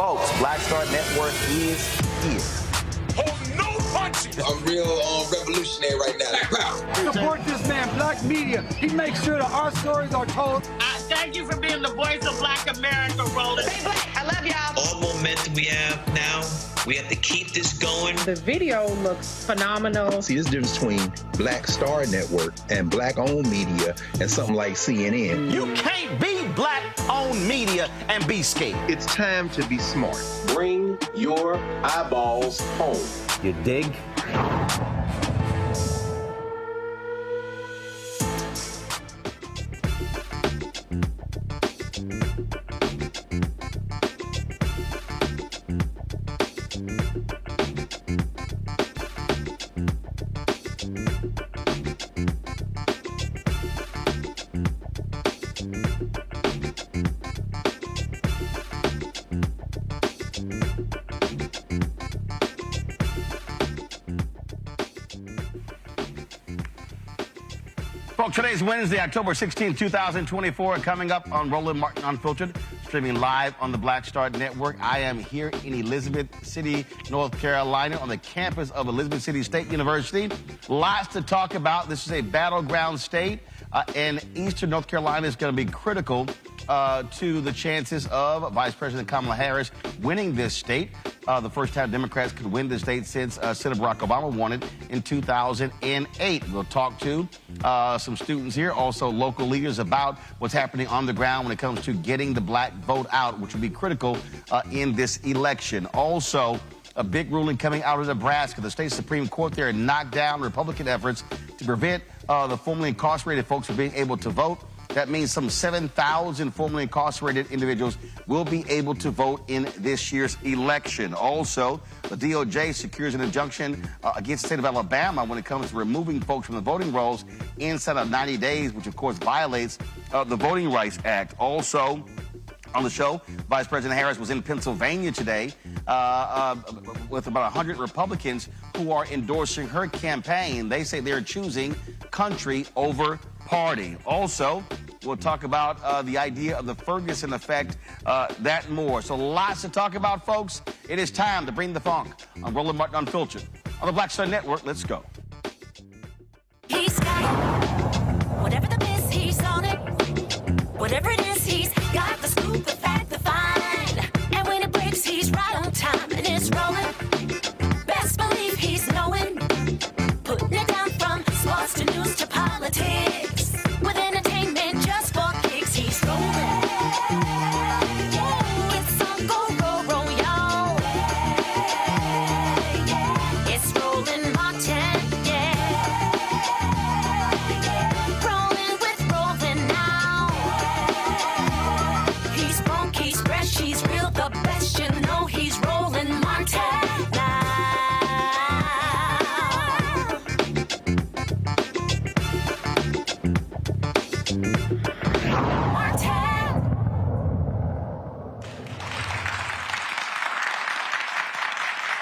Folks, Black Star Network is here. Oh, no punching! I'm real revolutionary right now. Support this man, Black Media. He makes sure that our stories are told. Thank you for being the voice of Black America, Roland. Stay black. I love y'all. All momentum we have now, we have to keep this going. The video looks phenomenal. See, this difference between Black Star Network and Black-owned media and something like CNN. You can't be Black-owned media and be scared. It's time to be smart. Bring your eyeballs home. You dig? Folks, today's Wednesday, October 16, 2024. Coming up on Roland Martin Unfiltered, streaming live on the Black Star Network. I am here in Elizabeth City, North Carolina, on the campus of Elizabeth City State University. Lots to talk about. This is a battleground state, and Eastern North Carolina is going to be critical to the chances of Vice President Kamala Harris winning this state. The first time Democrats could win the state since Senator Barack Obama won it in 2008. We'll talk to some students here, also local leaders, about what's happening on the ground when it comes to getting the black vote out, which will be critical in this election. Also, a big ruling coming out of Nebraska. The state Supreme Court there knocked down Republican efforts to prevent the formerly incarcerated folks from being able to vote. That means some 7,000 formerly incarcerated individuals will be able to vote in this year's election. Also, the DOJ secures an injunction against the state of Alabama when it comes to removing folks from the voting rolls inside of 90 days, which of course violates the Voting Rights Act. Also, on the show, Vice President Harris was in Pennsylvania today with about 100 Republicans who are endorsing her campaign. They say they're choosing country over party. Also, We'll talk about the idea of the Ferguson effect, that and more. So lots to talk about, folks. It is time to bring the funk on Roland Martin Unfiltered. On the Black Star Network, let's go. He's got it. Whatever the miss, he's on it. Whatever it is, he's got the scoop, the fact, the find. And when it breaks, he's right on time and it's rolling. Best believe he's knowing. Putting it down from sports to news to politics. With entertainment just for kicks, he's rolling. It's on go, roll, y'all. It's Roland Martin, rolling with Roland now. He's funk, he's fresh, he's real, the best, you know he's Roland Martin now.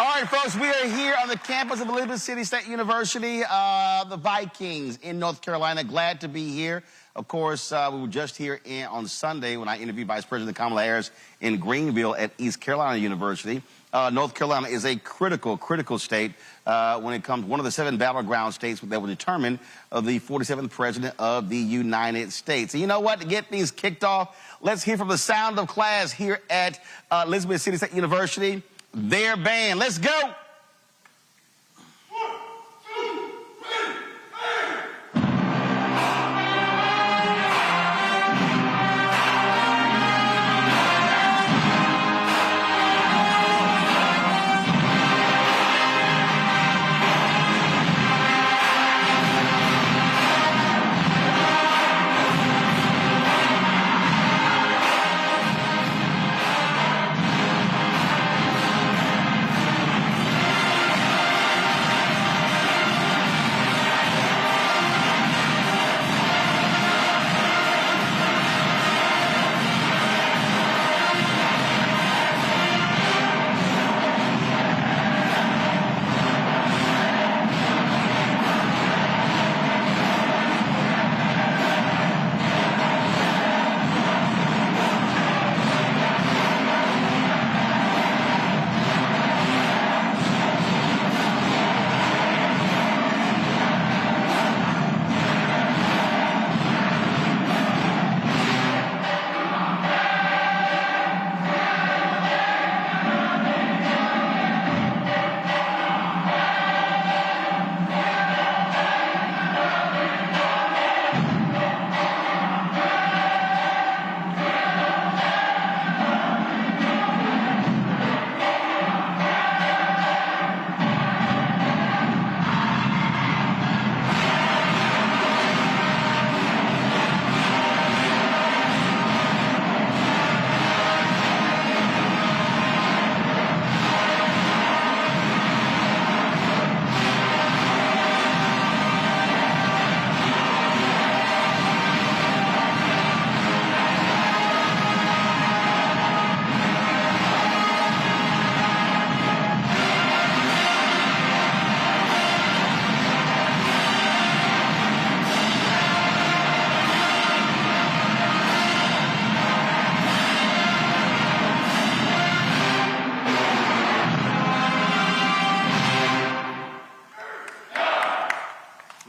All right, folks, we are here on the campus of Elizabeth City State University, the Vikings in North Carolina. Glad to be here. Of course, we were just here on Sunday when I interviewed Vice President Kamala Harris in Greenville at East Carolina University. North Carolina is a critical state when it comes one of the 7 battleground states that will determine the 47th president of the United States. And you know what? To get things kicked off, let's hear from the sound of class here at Elizabeth City State University. Their band. Let's go.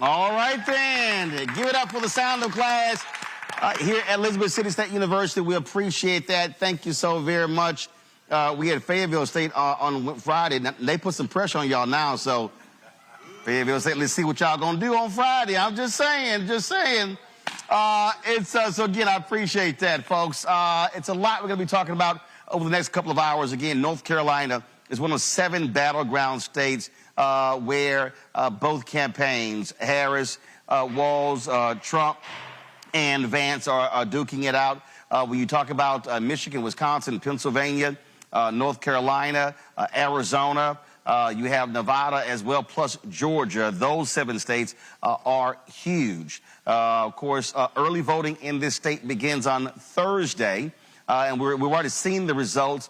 All right, then. Give it up for the sound of class here at Elizabeth City State University. We appreciate that. Thank you so very much. We had Fayetteville State on Friday. Now, they put some pressure on y'all now, so Fayetteville State, let's see what y'all gonna do on Friday. I'm just saying. So again, I appreciate that, folks. It's a lot we're gonna be talking about over the next couple of hours. Again, North Carolina is one of 7 battleground states where both campaigns, Harris, Walz, Trump, and Vance are duking it out. When you talk about Michigan, Wisconsin, Pennsylvania, North Carolina, Arizona, you have Nevada as well, plus Georgia. Those 7 states are huge. Of course, early voting in this state begins on Thursday. And we've already seen the results.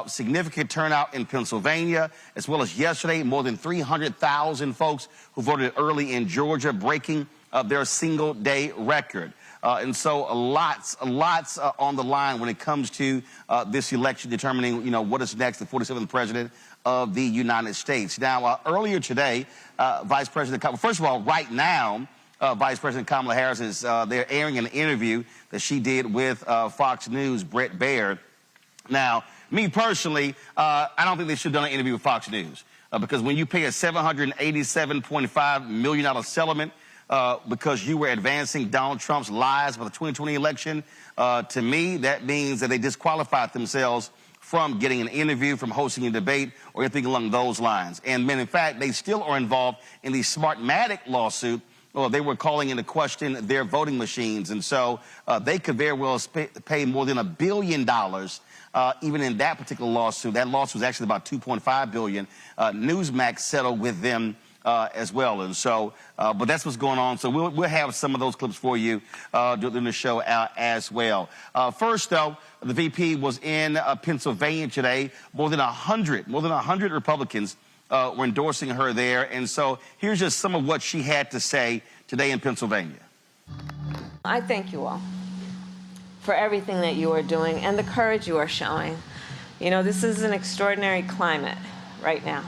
Significant turnout in Pennsylvania, as well as yesterday, more than 300,000 folks who voted early in Georgia, breaking their single-day record. And so lots on the line when it comes to this election, determining, what is next, the 47th president of the United States. Now, earlier today, Vice President Kamala, first of all, right now, Vice President Kamala Harris is, they're airing an interview that she did with Fox News, Brett Baird. Now, me personally, I don't think they should have done an interview with Fox News because when you pay a $787.5 million settlement because you were advancing Donald Trump's lies for the 2020 election, to me, that means that they disqualified themselves from getting an interview, from hosting a debate, or anything along those lines. And in fact, they still are involved in the Smartmatic lawsuit. Well, they were calling into question their voting machines. And so they could very well pay more than $1 billion even in that particular lawsuit. That lawsuit was actually about $2.5 billion. Newsmax settled with them as well. And so, but that's what's going on. So we'll have some of those clips for you during the show as well. First, though, the VP was in Pennsylvania today. More than 100 Republicans were endorsing her there. And so here's just some of what she had to say today in Pennsylvania. I thank you all for everything that you are doing and the courage you are showing. This is an extraordinary climate right now.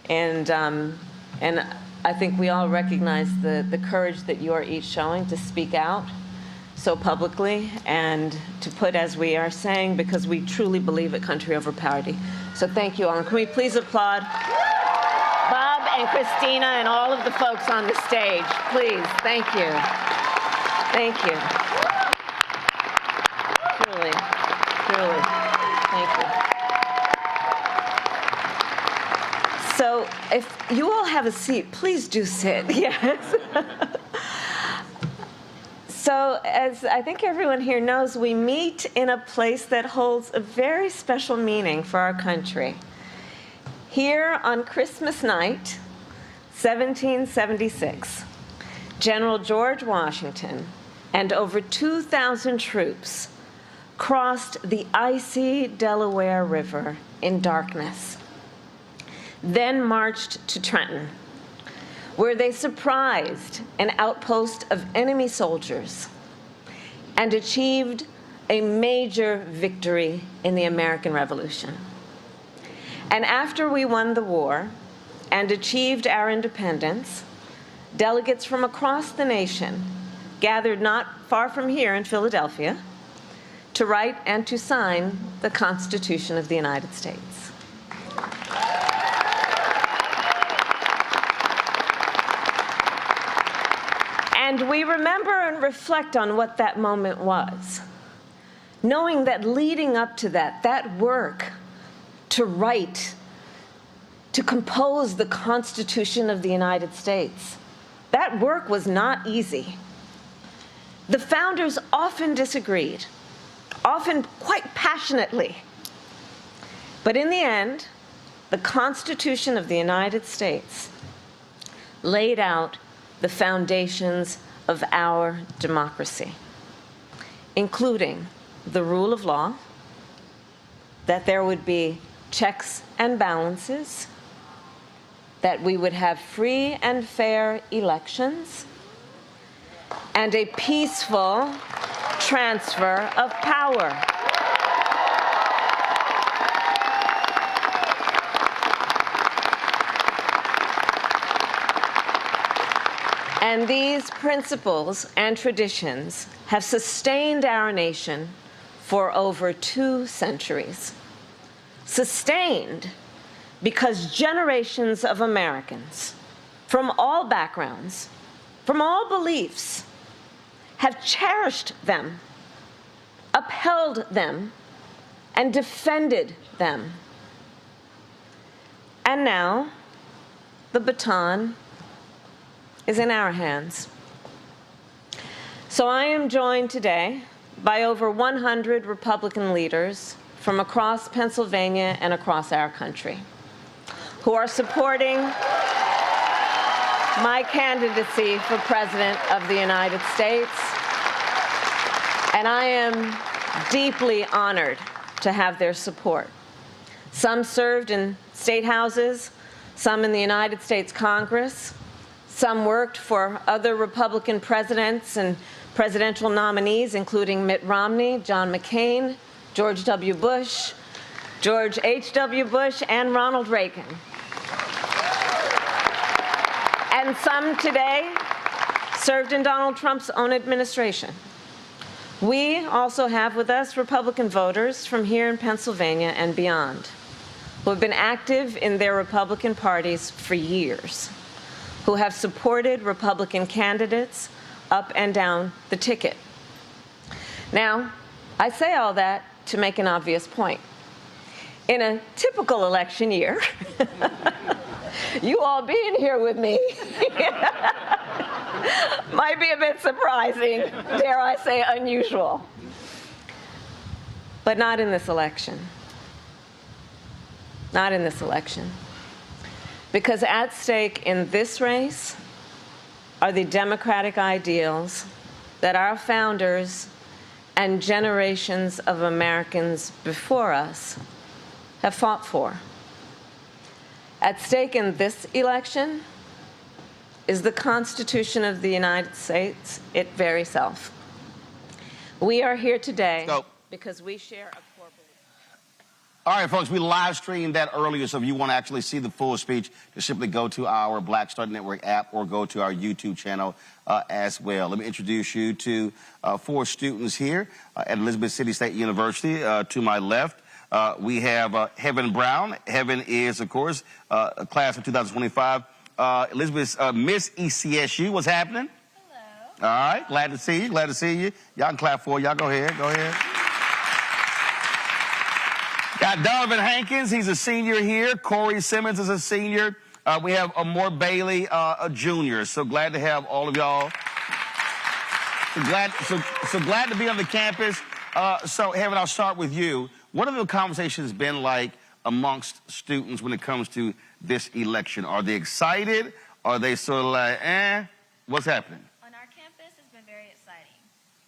And I think we all recognize the courage that you are each showing to speak out so publicly and to put, as we are saying, because we truly believe a country over party. So thank you all. And can we please applaud Bob and Christina and all of the folks on the stage, please. Thank you. Thank you. Truly, thank you. So if you all have a seat, please do sit. Yes. So as I think everyone here knows, we meet in a place that holds a very special meaning for our country. Here on Christmas night, 1776, General George Washington and over 2,000 troops crossed the icy Delaware River in darkness, then marched to Trenton, where they surprised an outpost of enemy soldiers and achieved a major victory in the American Revolution. And after we won the war and achieved our independence, delegates from across the nation gathered not far from here in Philadelphia to write and to sign the Constitution of the United States. And we remember and reflect on what that moment was, knowing that leading up to that work to write, to compose the Constitution of the United States, that work was not easy. The founders often disagreed, often quite passionately. But in the end, the Constitution of the United States laid out the foundations of our democracy, including the rule of law, that there would be checks and balances, that we would have free and fair elections, and a peaceful transfer of power. And these principles and traditions have sustained our nation for over 2 centuries. Sustained because generations of Americans from all backgrounds, from all beliefs, have cherished them, upheld them, and defended them. And now, the baton is in our hands. So I am joined today by over 100 Republican leaders from across Pennsylvania and across our country who are supporting my candidacy for President of the United States. And I am deeply honored to have their support. Some served in state houses, some in the United States Congress, some worked for other Republican presidents and Presidential nominees, including Mitt Romney, John McCain, George W. Bush, George H.W. Bush, and Ronald Reagan. And some today served in Donald Trump's own administration. We also have with us Republican voters from here in Pennsylvania and beyond, who have been active in their Republican parties for years, who have supported Republican candidates up and down the ticket. Now, I say all that to make an obvious point. In a typical election year, you all being here with me might be a bit surprising, dare I say unusual. But not in this election. Not in this election. Because at stake in this race are the democratic ideals that our founders and generations of Americans before us have fought for. At stake in this election is the Constitution of the United States, its very self. We are here today because we share a core belief. All right, folks, we live streamed that earlier, so if you want to actually see the full speech, just simply go to our Black Star Network app or go to our YouTube channel as well. Let me introduce you to 4 students here at Elizabeth City State University. To my left, we have Heaven Brown. Heaven is, of course, a class of 2025. Elizabeth, Miss ECSU, what's happening? Hello. All right, glad to see you, glad to see you. Y'all can clap for y'all. Go ahead, go ahead. Got Donovan Hankins, he's a senior here. Corey Simmons is a senior. We have Amor Bailey, a junior. So glad to have all of y'all. So glad to be on the campus. So Heaven, I'll start with you. What have the conversations been like amongst students when it comes to this election? Are they excited? Are they sort of like, what's happening? On our campus, it's been very exciting.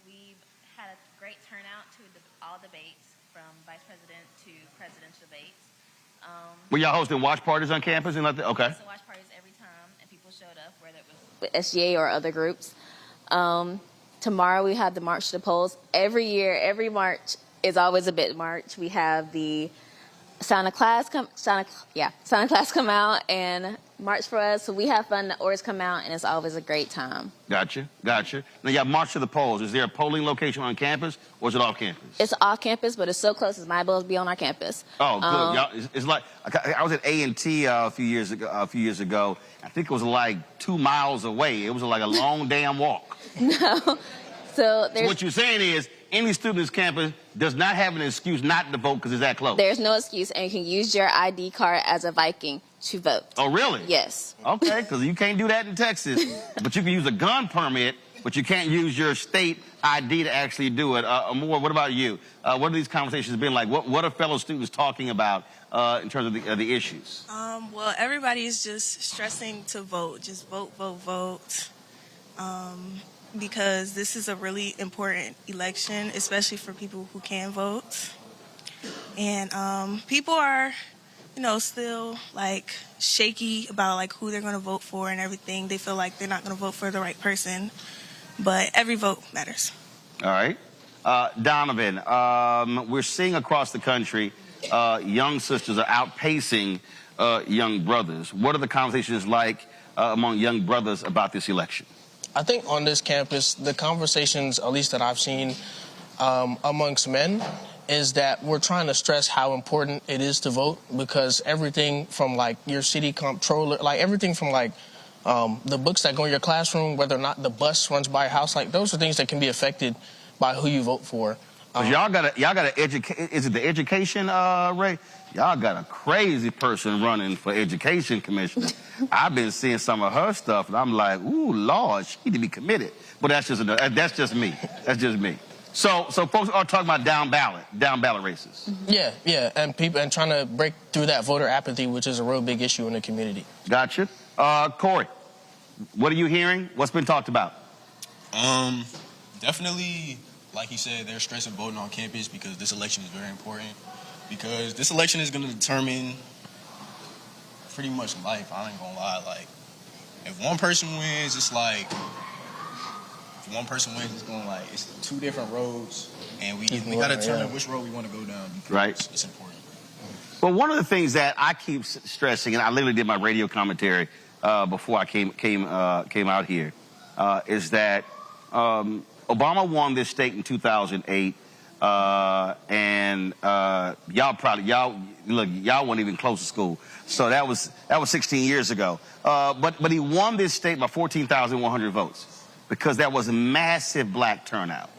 We've had a great turnout to all debates, from vice president to presidential debates. Were y'all hosting watch parties on campus? And okay. Hosting watch parties every time, and people showed up, whether it was with SGA or other groups. Tomorrow we have the March to the Polls. Every year, every March is always a big march. We have the Santa Claus come out and march for us. So we have fun. The orders come out, and it's always a great time. Gotcha. Now you have March to the Polls. Is there a polling location on campus, or is it off campus? It's off campus, but it's so close. It's might as well be on our campus. Oh, good. Y'all, it's like I was at A&T a few years ago. I think it was like 2 miles away. It was like a long damn walk. No. So what you're saying is, any student on this campus does not have an excuse not to vote because it's that close. There's no excuse, and you can use your ID card as a Viking to vote. Oh, really? Yes. Okay, because you can't do that in Texas. But you can use a gun permit, but you can't use your state ID to actually do it. Amor, what about you? What have these conversations been like? What are fellow students talking about in terms of the issues? Well, everybody is just stressing to vote. Just vote, vote, vote. Because this is a really important election, especially for people who can vote. And people are, still like shaky about like who they're going to vote for and everything. They feel like they're not going to vote for the right person, but every vote matters. All right. Donovan, we're seeing across the country young sisters are outpacing young brothers. What are the conversations like among young brothers about this election? I think on this campus, the conversations, at least that I've seen amongst men, is that we're trying to stress how important it is to vote, because everything from like your city comptroller, like everything from like the books that go in your classroom, whether or not the bus runs by your house, like those are things that can be affected by who you vote for. Y'all gotta educate. Is it the education rate? Y'all got a crazy person running for education commissioner. I've been seeing some of her stuff, and I'm like, ooh, Lord, she need to be committed. But that's just me. That's just me. So folks are talking about down ballot races. Yeah, and trying to break through that voter apathy, which is a real big issue in the community. Gotcha. Corey, what are you hearing? What's been talked about? Definitely, like you said, they're stressing voting on campus because this election is very important. Because this election is going to determine pretty much life. I ain't going to lie. Like, if one person wins, it's like, if if one person wins, it's going like it's two different roads, and we got to determine which road we want to go down. Right. It's important. Well, one of the things that I keep stressing, and I literally did my radio commentary before I came out here, is that Obama won this state in 2008, and y'all weren't even close to school, so that was 16 years ago. But he won this state by 14,100 votes because that was a massive black turnout.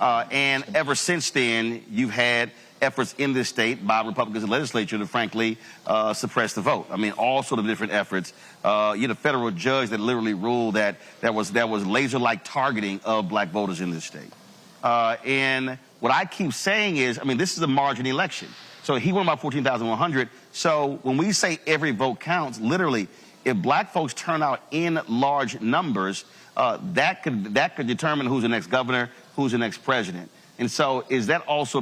And ever since then, you've had efforts in this state by Republicans in the legislature to frankly suppress the vote. I mean, all sort of different efforts. You had a federal judge that literally ruled that was laser-like targeting of black voters in this state. And what I keep saying is, I mean, this is a margin election. So he won by 14,100. So when we say every vote counts, literally, if black folks turn out in large numbers, that could determine who's the next governor, who's the next president. And so is that also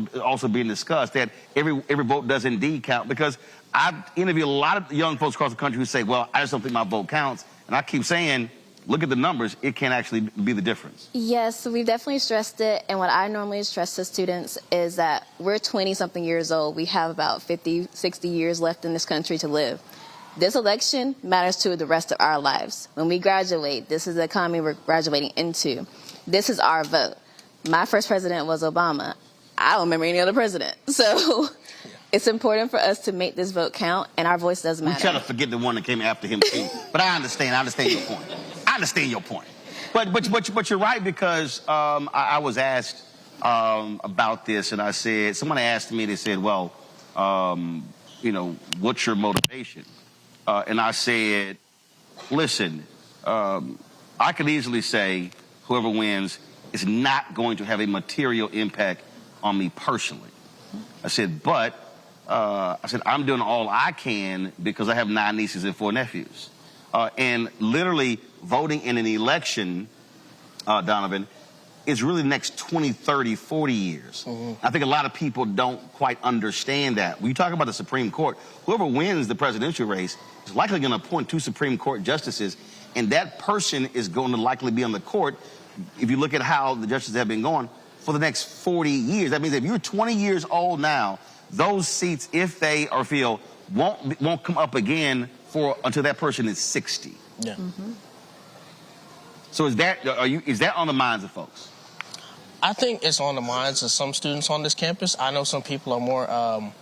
being discussed, that every vote does indeed count? Because I've interviewed a lot of young folks across the country who say, well, I just don't think my vote counts. And I keep saying, look at the numbers. It can actually be the difference. Yes, we've definitely stressed it. And what I normally stress to students is that we're 20-something years old. We have about 50, 60 years left in this country to live. This election matters to the rest of our lives. When we graduate, this is the economy we're graduating into. This is our vote. My first president was Obama. I don't remember any other president. So it's important for us to make this vote count, and our voice does matter. We try to forget the one that came after him, too. But I understand your point. I understand your point. But you're right, because I was asked about this, and I said, someone asked me, they said, well, what's your motivation? And I said, listen, I could easily say whoever wins is not going to have a material impact on me personally. I said, but I'm doing all I can because I have 9 nieces and 4 nephews. And literally voting in an election, Donovan, is really the next 20, 30, 40 years. I think a lot of people don't quite understand that. When you talk about the Supreme Court, whoever wins the presidential race is likely going to appoint 2 Supreme Court justices, and that person is going to likely be on the court, if you look at how the justices have been going, for the next 40 years. That means if you're 20 years old now, those seats, if they or feel, won't come up again until that person is 60. Yeah. So is that on the minds of folks? I think it's on the minds of some students on this campus. I know some people are more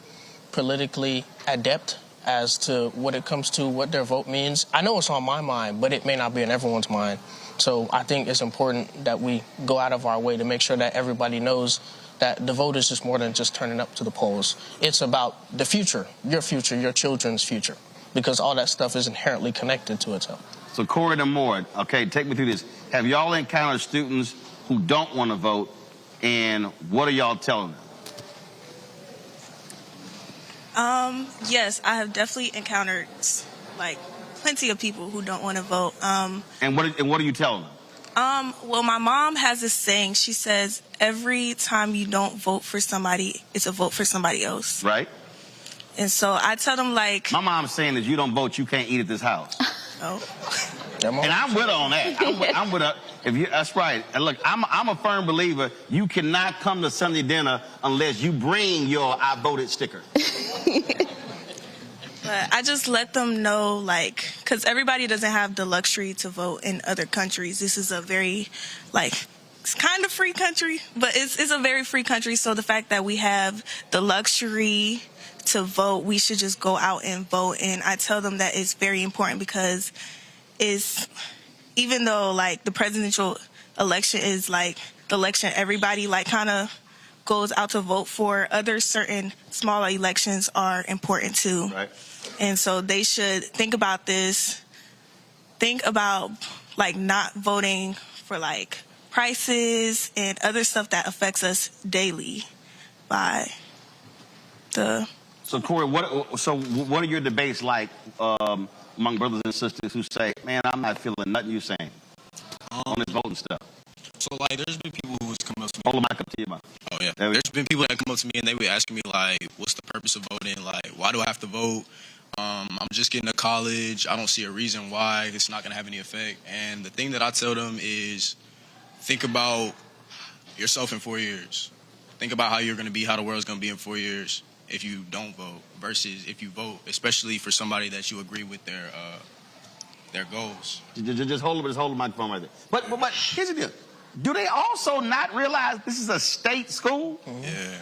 politically adept as to what it comes to what their vote means. I know it's on my mind, but it may not be in everyone's mind. So I think it's important that we go out of our way to make sure that everybody knows that the vote is just more than just turning up to the polls. It's about the future, your children's future, because all that stuff is inherently connected to itself. So Corey and Moore, okay, take me through this. Have y'all encountered students who don't want to vote, and what are y'all telling them? Yes, I have definitely encountered plenty of people who don't want to vote. And what are you telling them? Well, my mom has this saying. She says every time you don't vote for somebody, it's a vote for somebody else. Right. And so I tell them my mom's saying that you don't vote, you can't eat at this house. Oh. And I'm with her on that. I'm with her. That's right. And look, I'm a firm believer. You cannot come to Sunday dinner unless you bring your "I voted" sticker. But I just let them know, because everybody doesn't have the luxury to vote in other countries. This is a very, it's kind of free country, but it's a very free country. So the fact that we have the luxury to vote, we should just go out and vote. And I tell them that it's very important because even though the presidential election is the election everybody kind of goes out to vote for, other certain smaller elections are important too. Right. And so they should think about this, think about not voting for prices and other stuff that affects us daily by the. So Corey, what are your debates like among brothers and sisters who say, man, I'm not feeling nothing you're saying on this voting stuff? So there's been people who was coming up to me. Hold the mic up to your mouth. Oh yeah. There's been people that come up to me and they were asking me what's the purpose of voting? Why do I have to vote? I'm just getting to college. I don't see a reason why it's not going to have any effect. And the thing that I tell them is, think about yourself in 4 years. Think about how you're going to be, how the world's going to be in 4 years if you don't vote versus if you vote, especially for somebody that you agree with their goals. Just hold the microphone right there. But here's the deal. Do they also not realize this is a state school? Yeah.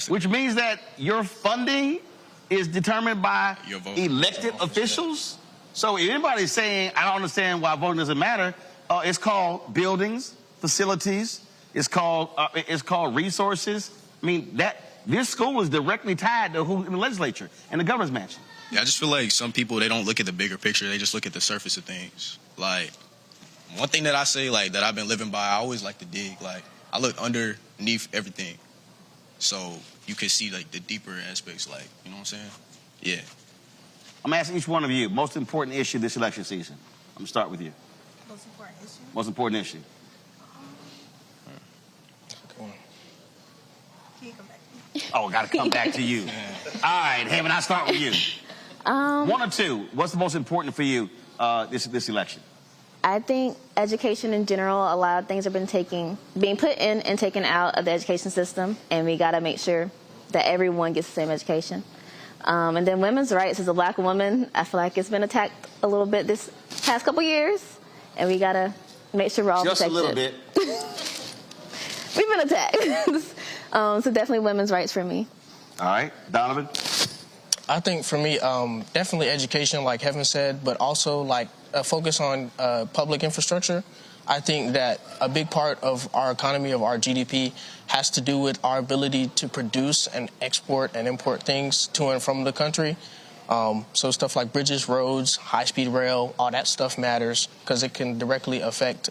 Which means that your funding is determined by elected officials? So if anybody's saying, I don't understand why voting doesn't matter, it's called buildings, facilities, it's called resources. I mean, this school is directly tied to who in the legislature and the governor's mansion. Yeah, I just feel like some people, they don't look at the bigger picture. They just look at the surface of things. Like, one thing that I say, like, that I've been living by, I always like to dig. Like, I look underneath everything. So you can see, like, the deeper aspects, like, you know what I'm saying? Yeah. I'm asking each one of you, most important issue this election season. I'm going to start with you. Most important issue? Most important issue. Can you come back to me? Oh, got to come back to you. All right, Hammond, I'll start with you. One or two, what's the most important for you this election? I think education in general, a lot of things have been being put in and taken out of the education system, and we got to make sure that everyone gets the same education. And then women's rights. As a black woman, I feel like it's been attacked a little bit this past couple years, and we got to make sure we're all protected. Just a little bit. We've been attacked. So definitely women's rights for me. All right. Donovan? I think for me, definitely education, like Heaven said, but also like a focus on public infrastructure. I think that a big part of our economy, of our GDP, has to do with our ability to produce and export and import things to and from the country. So stuff like bridges, roads, high-speed rail, all that stuff matters because it can directly affect,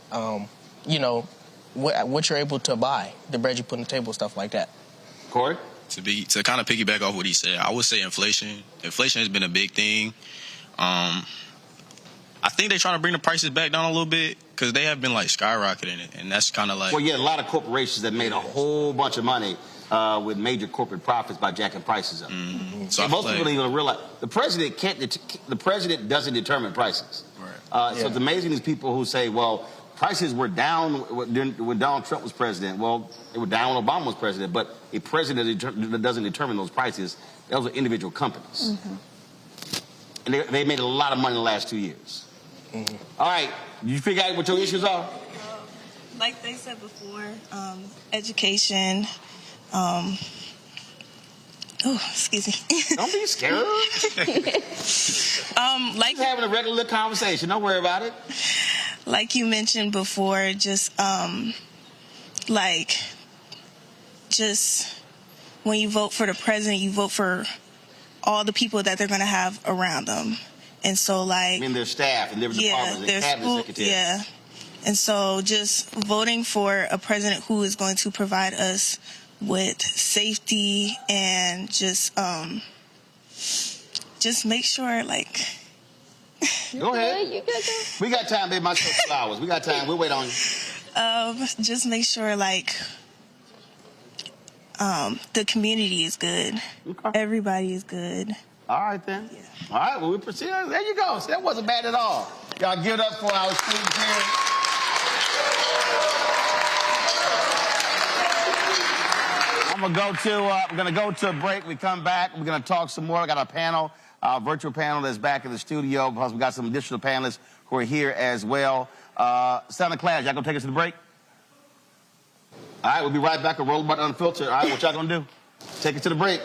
you know, what you're able to buy, the bread you put on the table, stuff like that. Corey? To kind of piggyback off what he said, I would say inflation. Inflation has been a big thing. I think they're trying to bring the prices back down a little bit because they have been like skyrocketing it, and that's kind of like. Well, yeah, a lot of corporations that made a whole bunch of money with major corporate profits by jacking prices up. Mm-hmm. So most people don't even realize the president can't. The president doesn't determine prices. Right. So it's amazing these people who say, "Well, prices were down when Donald Trump was president." Well, they were down when Obama was president, but a president that doesn't determine those prices. Those are individual companies, and they made a lot of money in the last 2 years. All right, you figure out what your issues are? Like they said before, education. Excuse me. Don't be scared. Like having a regular conversation. Don't worry about it. Like you mentioned before, just when you vote for the president, you vote for all the people that they're going to have around them. And so, like... I mean, their staff and their departments, their cabinet secretaries. Yeah. And so just voting for a president who is going to provide us with safety and just make sure, like... Go ahead. You good, we got time, baby. My flowers. We got time. We'll wait on you. Just make sure, like... the community is good. Okay. Everybody is good. All right, then. Yeah. All right, well, we proceed. There you go. See, that wasn't bad at all. Y'all give it up for our students here. I'm gonna go to a break. We come back. We're gonna talk some more. I got a panel, virtual panel that's back in the studio. Plus, we got some additional panelists who are here as well. Santa Claus, y'all gonna take us to the break? All right, we'll be right back. A Roland Unfiltered. All right, what y'all gonna do? Take it to the break.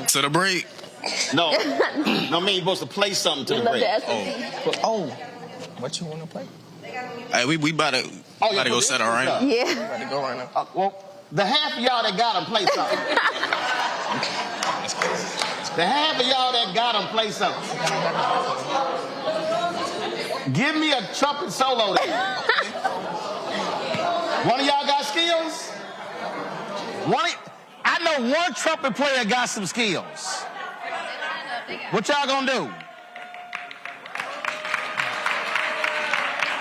To the break. No, no, mean you're supposed to play something to the break. Oh, what you want to play? Hey, we about to go set our right now. Yeah. About to go right now. Well, the half of y'all that got them play something. The half of y'all that got them play something. Give me a trumpet solo there. One of y'all got skills? I know one trumpet player got some skills. What y'all gonna do?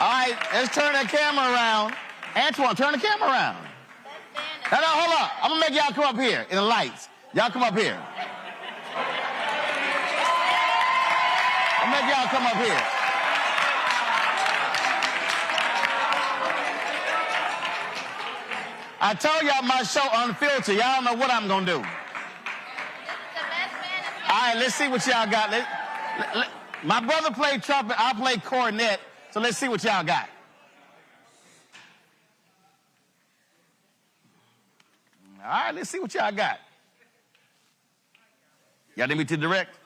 All right, let's turn that camera around. Antoine, turn the camera around. No, hold up. I'm gonna make y'all come up here in the lights. Y'all come up here. I'll make y'all come up here. I told y'all my show Unfiltered. Y'all know what I'm going to do. All right, let's see what y'all got. My brother played trumpet. I played cornet. So let's see what y'all got. All right, let's see what y'all got. Y'all need me to direct?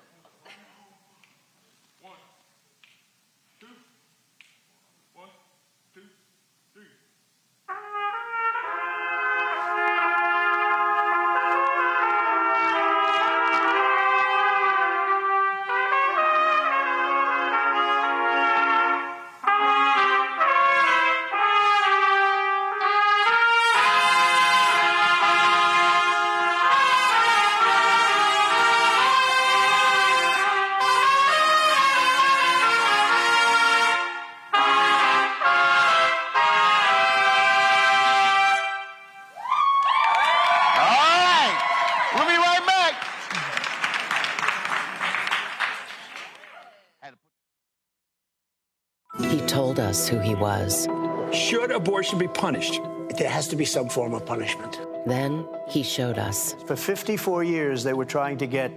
He told us who he was. Should abortion be punished? There has to be some form of punishment. Then he showed us. For 54 years, they were trying to get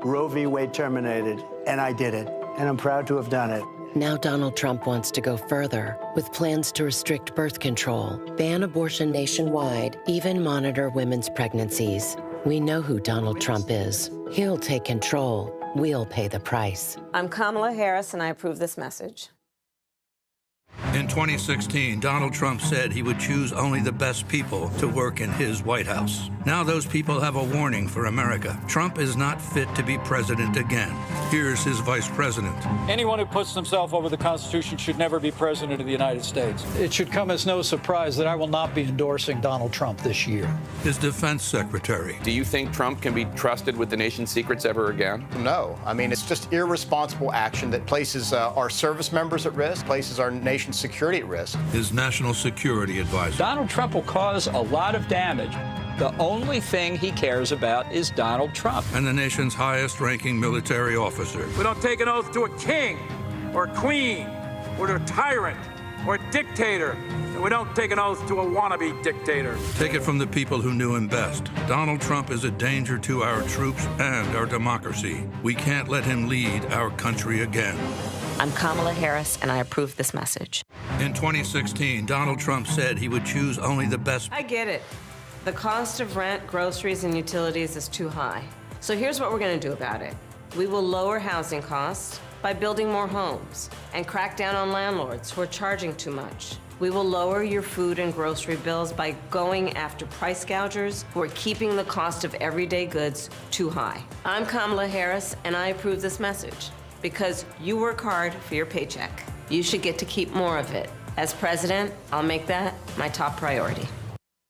Roe v. Wade terminated, and I did it, and I'm proud to have done it. Now Donald Trump wants to go further with plans to restrict birth control, ban abortion nationwide, even monitor women's pregnancies. We know who Donald Trump is. He'll take control. We'll pay the price. I'm Kamala Harris, and I approve this message. In 2016, Donald Trump said he would choose only the best people to work in his White House. Now those people have a warning for America. Trump is not fit to be president again. Here's his vice president. Anyone who puts themselves over the Constitution should never be president of the United States. It should come as no surprise that I will not be endorsing Donald Trump this year. His defense secretary. Do you think Trump can be trusted with the nation's secrets ever again? No. I mean, it's just irresponsible action that places our service members at risk, places our nation's security at risk. His national security advisor. Donald Trump will cause a lot of damage. The only thing he cares about is Donald Trump. And the nation's highest-ranking military officer. We don't take an oath to a king or a queen or to a tyrant or a dictator. And we don't take an oath to a wannabe dictator. Take it from the people who knew him best. Donald Trump is a danger to our troops and our democracy. We can't let him lead our country again. I'm Kamala Harris, and I approve this message. In 2016, Donald Trump said he would choose only the best. I get it. The cost of rent, groceries, and utilities is too high. So here's what we're going to do about it. We will lower housing costs by building more homes and crack down on landlords who are charging too much. We will lower your food and grocery bills by going after price gougers who are keeping the cost of everyday goods too high. I'm Kamala Harris, and I approve this message. Because you work hard for your paycheck. You should get to keep more of it. As president, I'll make that my top priority.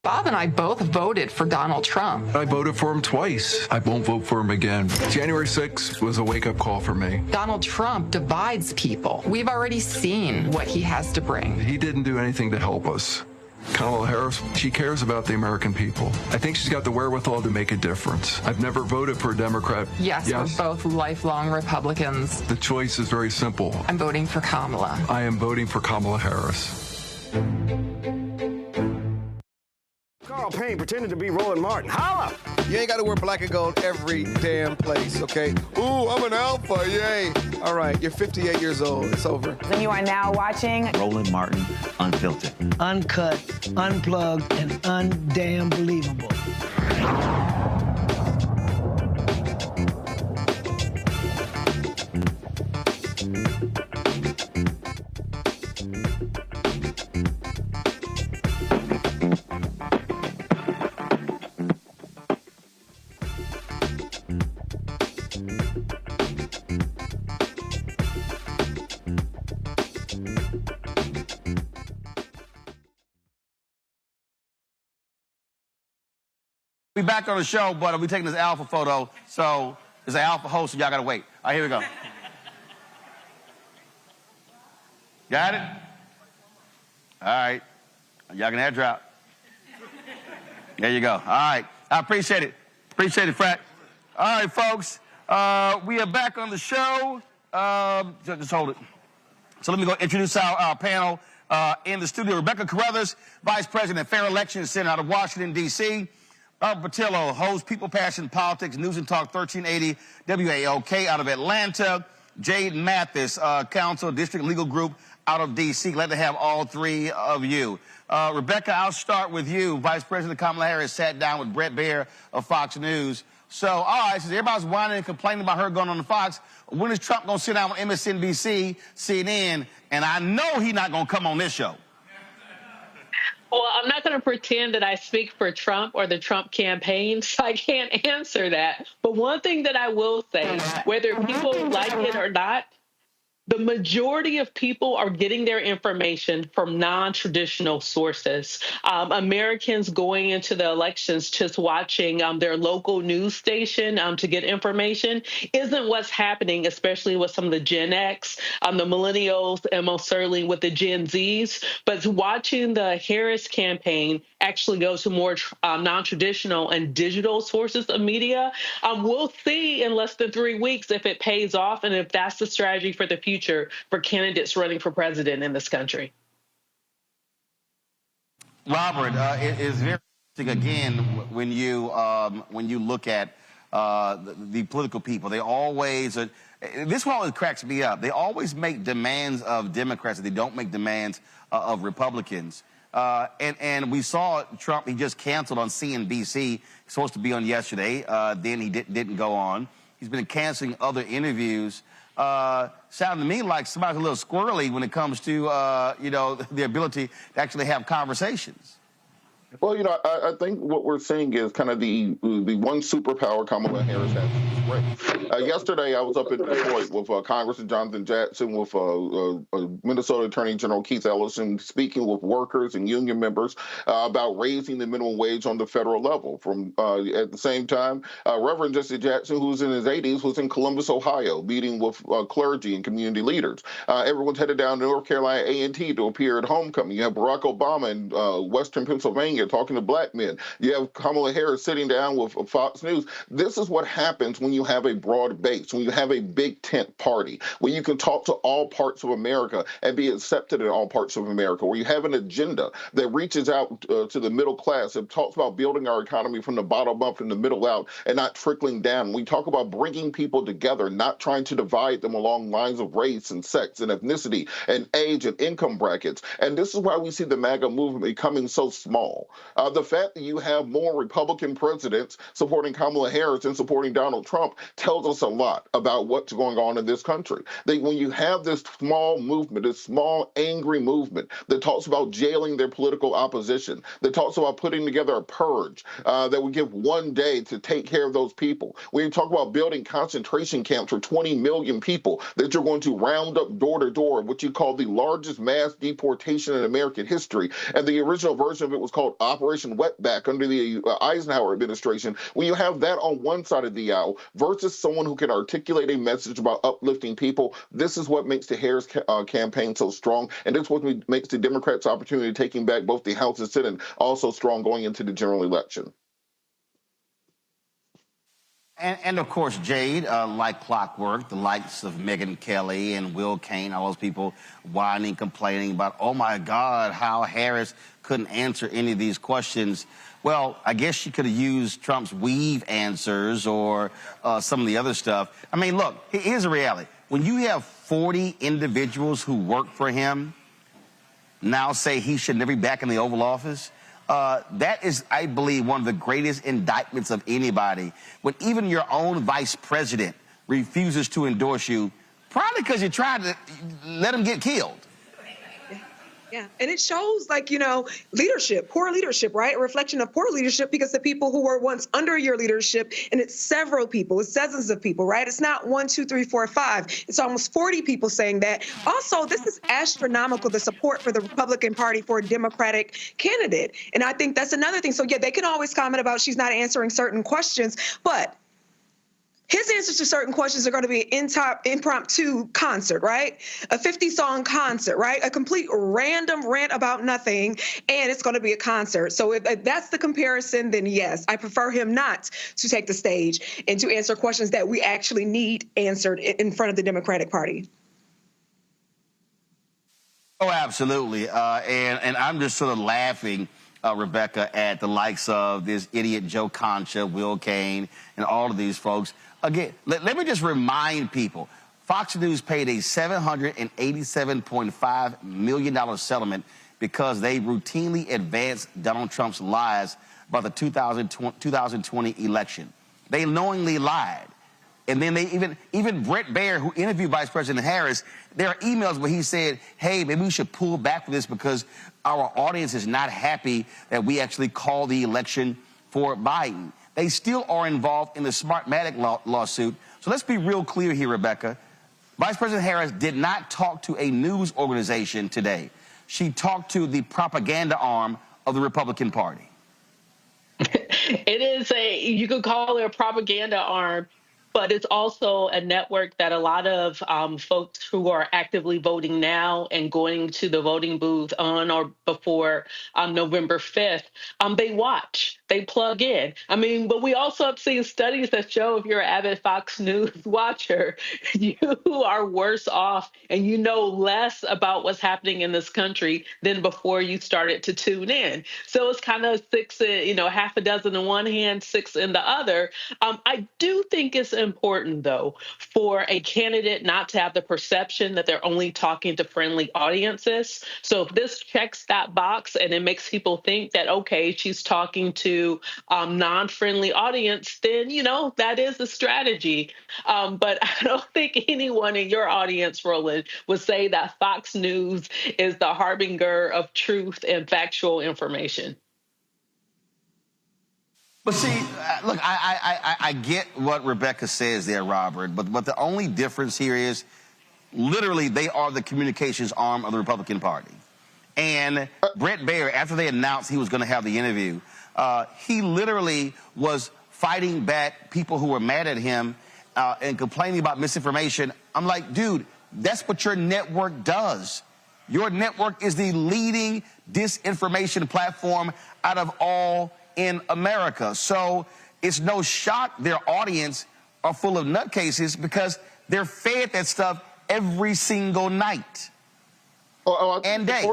Bob and I both voted for Donald Trump. I voted for him twice. I won't vote for him again. January 6th was a wake-up call for me. Donald Trump divides people. We've already seen what he has to bring. He didn't do anything to help us. Kamala Harris, she cares about the American people. I think she's got the wherewithal to make a difference. I've never voted for a Democrat. Yes, we're both lifelong Republicans. The choice is very simple. I'm voting for Kamala. I am voting for Kamala Harris. Carl Payne pretending to be Roland Martin. Holla! You ain't got to wear black and gold every damn place, okay? Ooh, I'm an alpha, yay. All right, you're 58 years old. It's over. And you are now watching Roland Martin Unfiltered. Uncut, unplugged, and undamn believable. We back on the show, but we taking this alpha photo, so it's an alpha host, so y'all gotta wait. All right, here we go. Got it? All right. Y'all can head drop. There you go. All right. I appreciate it. Appreciate it, Frat. All right, folks. We are back on the show. Just hold it. So let me go introduce our panel. In the studio, Rebecca Carruthers, Vice President, Fair Elections Center out of Washington, D.C. Patillo, host People, Passion, Politics, News and Talk 1380 WAOK out of Atlanta. Jade Mathis, Counsel, District Legal Group out of D.C. Glad to have all three of you. Rebecca, I'll start with you. Vice President Kamala Harris sat down with Bret Baier of Fox News. So, all right, since everybody's whining and complaining about her going on the Fox, when is Trump going to sit down on MSNBC, CNN, and I know he's not going to come on this show? Well, I'm not going to pretend that I speak for Trump or the Trump campaign, so I can't answer that. But one thing that I will say, whether people like it or not, the majority of people are getting their information from non-traditional sources. Americans going into the elections just watching their local news station to get information isn't what's happening, especially with some of the Gen X, the millennials, and most certainly with the Gen Zs. But watching the Harris campaign actually go to more non-traditional and digital sources of media, we'll see in less than 3 weeks if it pays off and if that's the strategy for the future for candidates running for president in this country. Robert, it is very interesting, again, when you look at the political people. They always, this one always cracks me up. They always make demands of Democrats. They don't make demands of Republicans. And we saw Trump, he just canceled on CNBC. He's supposed to be on yesterday. Then he didn't go on. He's been canceling other interviews. Sounded to me like somebody's a little squirrely when it comes to, the ability to actually have conversations. Well, I think what we're seeing is kind of the one superpower Kamala Harris has in this race. Yesterday, I was up in Detroit with Congressman Jonathan Jackson, with Minnesota Attorney General Keith Ellison, speaking with workers and union members about raising the minimum wage on the federal level. At the same time, Reverend Jesse Jackson, who's in his 80s, was in Columbus, Ohio, meeting with clergy and community leaders. Everyone's headed down to North Carolina A&T to appear at homecoming. You have Barack Obama in Western Pennsylvania talking to black men. You have Kamala Harris sitting down with Fox News. This is what happens when you have a broad base, when you have a big tent party, when you can talk to all parts of America and be accepted in all parts of America, where you have an agenda that reaches out to the middle class, that talks about building our economy from the bottom up and the middle out and not trickling down. We talk about bringing people together, not trying to divide them along lines of race and sex and ethnicity and age and income brackets. And this is why we see the MAGA movement becoming so small. The fact that you have more Republican presidents supporting Kamala Harris and supporting Donald Trump tells us a lot about what's going on in this country. That when you have this small movement, this small angry movement that talks about jailing their political opposition, that talks about putting together a purge, that would give 1 day to take care of those people. When you talk about building concentration camps for 20 million people that you're going to round up door to door, what you call the largest mass deportation in American history. And the original version of it was called Operation Wetback under the Eisenhower administration. When you have that on one side of the aisle versus someone who can articulate a message about uplifting people, this is what makes the Harris campaign so strong. And this is what makes the Democrats' opportunity of taking back both the House and Senate also strong going into the general election. And of course, Jade, like clockwork, the likes of Megyn Kelly and Will Cain, all those people whining, complaining about, oh my God, how Harris couldn't answer any of these questions. Well, I guess she could have used Trump's weave answers or some of the other stuff. I mean, look, here's the reality. When you have 40 individuals who work for him now say he should never be back in the Oval Office, that is, I believe, one of the greatest indictments of anybody. When even your own vice president refuses to endorse you, probably because you tried to let him get killed. Yeah, and it shows, leadership, poor leadership, right? A reflection of poor leadership because the people who were once under your leadership, and it's several people, it's dozens of people, right? It's not 1, 2, 3, 4, 5. It's almost 40 people saying that. Also, this is astronomical, the support for the Republican Party for a Democratic candidate. And I think that's another thing. So, yeah, they can always comment about she's not answering certain questions, but his answers to certain questions are going to be an impromptu concert, right? A 50-song concert, right? A complete random rant about nothing, and it's going to be a concert. So if that's the comparison, then yes, I prefer him not to take the stage and to answer questions that we actually need answered in front of the Democratic Party. Oh, absolutely. And I'm just sort of laughing, Rebecca, at the likes of this idiot Joe Concha, Will Cain, and all of these folks. Again, let me just remind people, Fox News paid a $787.5 million settlement because they routinely advanced Donald Trump's lies about the 2020 election. They knowingly lied. And then they even Brett Baer, who interviewed Vice President Harris, there are emails where he said, hey, maybe we should pull back from this because our audience is not happy that we actually called the election for Biden. They still are involved in the Smartmatic lawsuit. So let's be real clear here, Rebecca. Vice President Harris did not talk to a news organization today. She talked to the propaganda arm of the Republican Party. It is you could call it a propaganda arm, but it's also a network that a lot of folks who are actively voting now and going to the voting booth on or before November 5th, they watch, they plug in. I mean, but we also have seen studies that show if you're an avid Fox News watcher, you are worse off and you know less about what's happening in this country than before you started to tune in. So it's kind of half a dozen in one hand, six in the other. I do think it's important, though, for a candidate not to have the perception that they're only talking to friendly audiences. So if this checks that box and it makes people think that, okay, she's talking to non-friendly audience, then, that is the strategy. But I don't think anyone in your audience, Roland, would say that Fox News is the harbinger of truth and factual information. But see, look, I get what Rebecca says there, Robert, but the only difference here is literally they are the communications arm of the Republican Party. And Brett Baer, after they announced he was going to have the interview, he literally was fighting back people who were mad at him and complaining about misinformation. I'm like, dude, that's what your network does. Your network is the leading disinformation platform out of all in America. So it's no shock their audience are full of nutcases because they're fed that stuff every single night and day.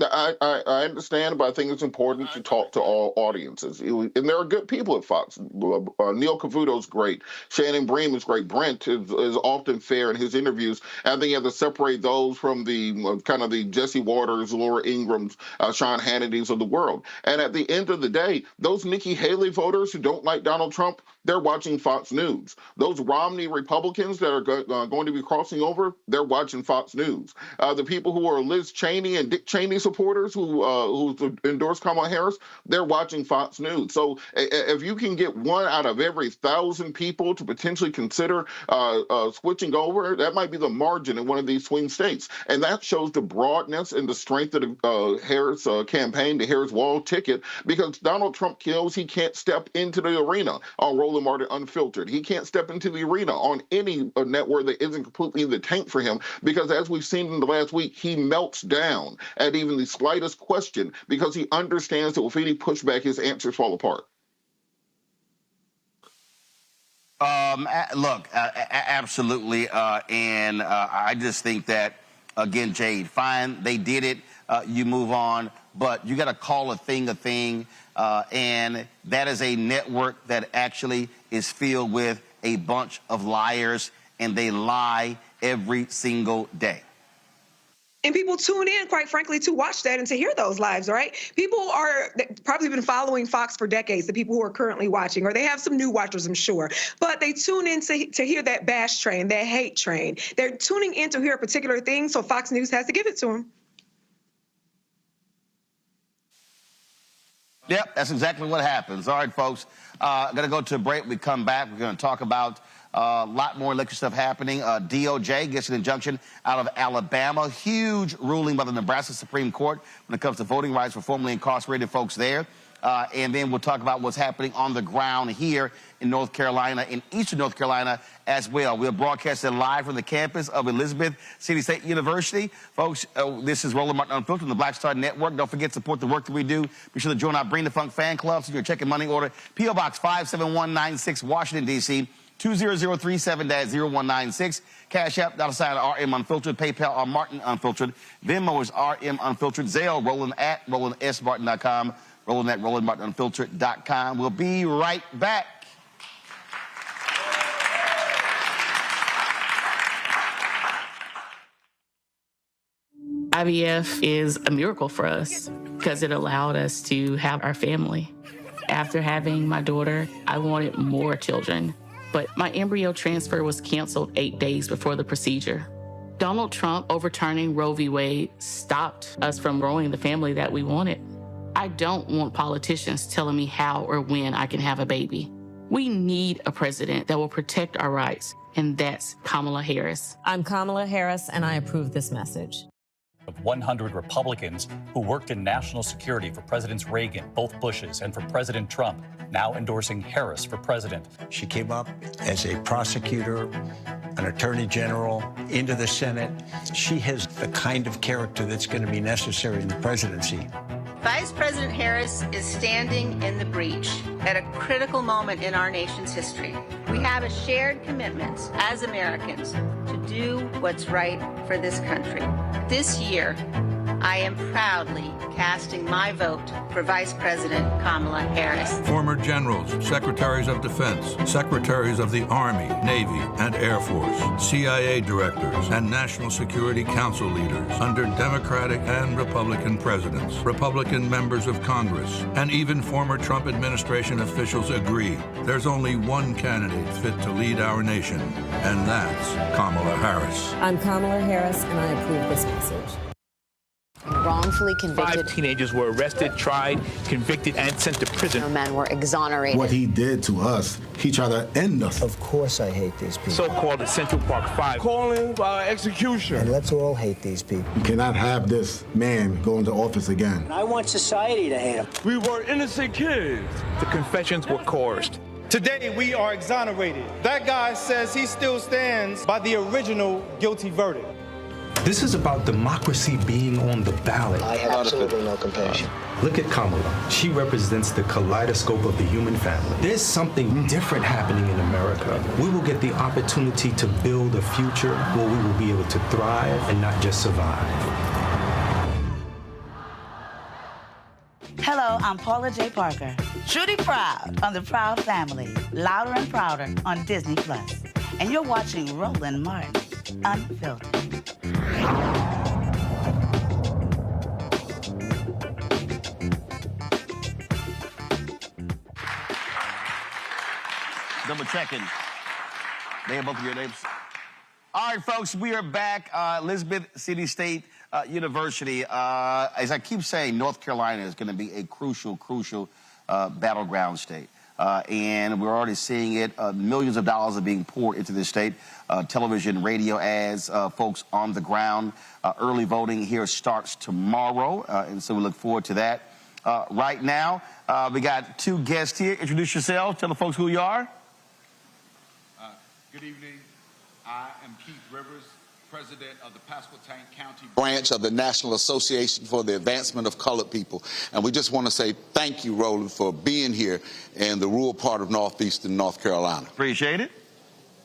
I understand, but I think it's important to talk to all audiences. And there are good people at Fox. Neil Cavuto's great. Shannon Bream is great. Brent is often fair in his interviews. And I think you have to separate those from the kind of the Jesse Waters, Laura Ingrams, Sean Hannity's of the world. And at the end of the day, those Nikki Haley voters who don't like Donald Trump, they're watching Fox News. Those Romney Republicans that are going to be crossing over, they're watching Fox News. The people who are Liz Cheney and Dick Cheney supporters who endorse Kamala Harris, they're watching Fox News. So if you can get 1 out of every 1,000 people to potentially consider switching over, that might be the margin in one of these swing states. And that shows the broadness and the strength of the Harris campaign, the Harris wall ticket, because Donald Trump knows he can't step into the arena on Roland Martin Unfiltered. He can't step into the arena on any network that isn't completely in the tank for him, because as we've seen in the last week, he melts down at even the slightest question because he understands that with any pushback, his answers fall apart. Look, absolutely. And I just think that, again, Jade, fine, they did it. You move on. But you got to call a thing a thing. And that is a network that actually is filled with a bunch of liars, and they lie every single day. And people tune in, quite frankly, to watch that and to hear those lives, right? People are probably been following Fox for decades, the people who are currently watching, or they have some new watchers, I'm sure. But they tune in to hear that bash train, that hate train. They're tuning in to hear a particular thing, so Fox News has to give it to them. Yep, that's exactly what happens. All right, folks, going to go to a break. We come back. We're going to talk about a lot more election stuff happening. DOJ gets an injunction out of Alabama. Huge ruling by the Nebraska Supreme Court when it comes to voting rights for formerly incarcerated folks there. And then we'll talk about what's happening on the ground here in North Carolina, in eastern North Carolina as well. We're broadcasting live from the campus of Elizabeth City State University. Folks, this is Roland Martin Unfiltered on the Black Star Network. Don't forget to support the work that we do. Be sure to join our Bring the Funk fan club so you're checking money order. P.O. Box 57196, Washington, D.C. 20037-0196. Cash App, $RM Unfiltered. PayPal, R Martin Unfiltered. Venmo is RM Unfiltered. Zelle, Roland at RolandSMartin.com. Roland at RolandMartinUnfiltered.com. We'll be right back. IVF is a miracle for us because it allowed us to have our family. After having my daughter, I wanted more children, but my embryo transfer was canceled 8 days before the procedure. Donald Trump overturning Roe v. Wade stopped us from growing the family that we wanted. I don't want politicians telling me how or when I can have a baby. We need a president that will protect our rights, and that's Kamala Harris. I'm Kamala Harris, and I approve this message. Of 100 Republicans who worked in national security for Presidents Reagan, both Bushes, and for President Trump, now endorsing Harris for president. She came up as a prosecutor, an attorney general, into the Senate. She has the kind of character that's going to be necessary in the presidency. Vice President Harris is standing in the breach at a critical moment in our nation's history. We have a shared commitment as Americans to do what's right for this country. This year, I am proudly casting my vote for Vice President Kamala Harris. Former generals, secretaries of defense, secretaries of the Army, Navy, and Air Force, CIA directors, and National Security Council leaders under Democratic and Republican presidents, Republican members of Congress, and even former Trump administration officials agree there's only one candidate fit to lead our nation, and that's Kamala Harris. I'm Kamala Harris, and I approve this message. Wrongfully convicted. 5 teenagers were arrested, tried, convicted, and sent to prison. No men were exonerated. What he did to us, he tried to end us. Of course I hate these people. So-called Central Park 5. Calling for execution. And let's all hate these people. You cannot have this man go into office again. I want society to hate him. We were innocent kids. The confessions were coerced. Today, we are exonerated. That guy says he still stands by the original guilty verdict. This is about democracy being on the ballot. I have absolutely no compassion. Look at Kamala. She represents the kaleidoscope of the human family. There's something different happening in America. We will get the opportunity to build a future where we will be able to thrive and not just survive. Hello, I'm Paula J. Parker. Truly proud on the Proud Family, Louder and Prouder on Disney+. And you're watching Roland Martin, Unfiltered. Double checking. They have both of your names. All right, folks, we are back. Elizabeth City State University. As I keep saying, North Carolina is going to be a crucial battleground state. And we're already seeing it. Millions of dollars are being poured into this state. Television, radio ads, folks on the ground. Early voting here starts tomorrow, and so we look forward to that. Right now, we got 2 guests here. Introduce yourselves. Tell the folks who you are. Good evening. I am Keith Rivers, President of the Pasquotank County branch of the National Association for the Advancement of Colored People. And we just want to say thank you, Roland, for being here in the rural part of northeastern North Carolina. Appreciate it.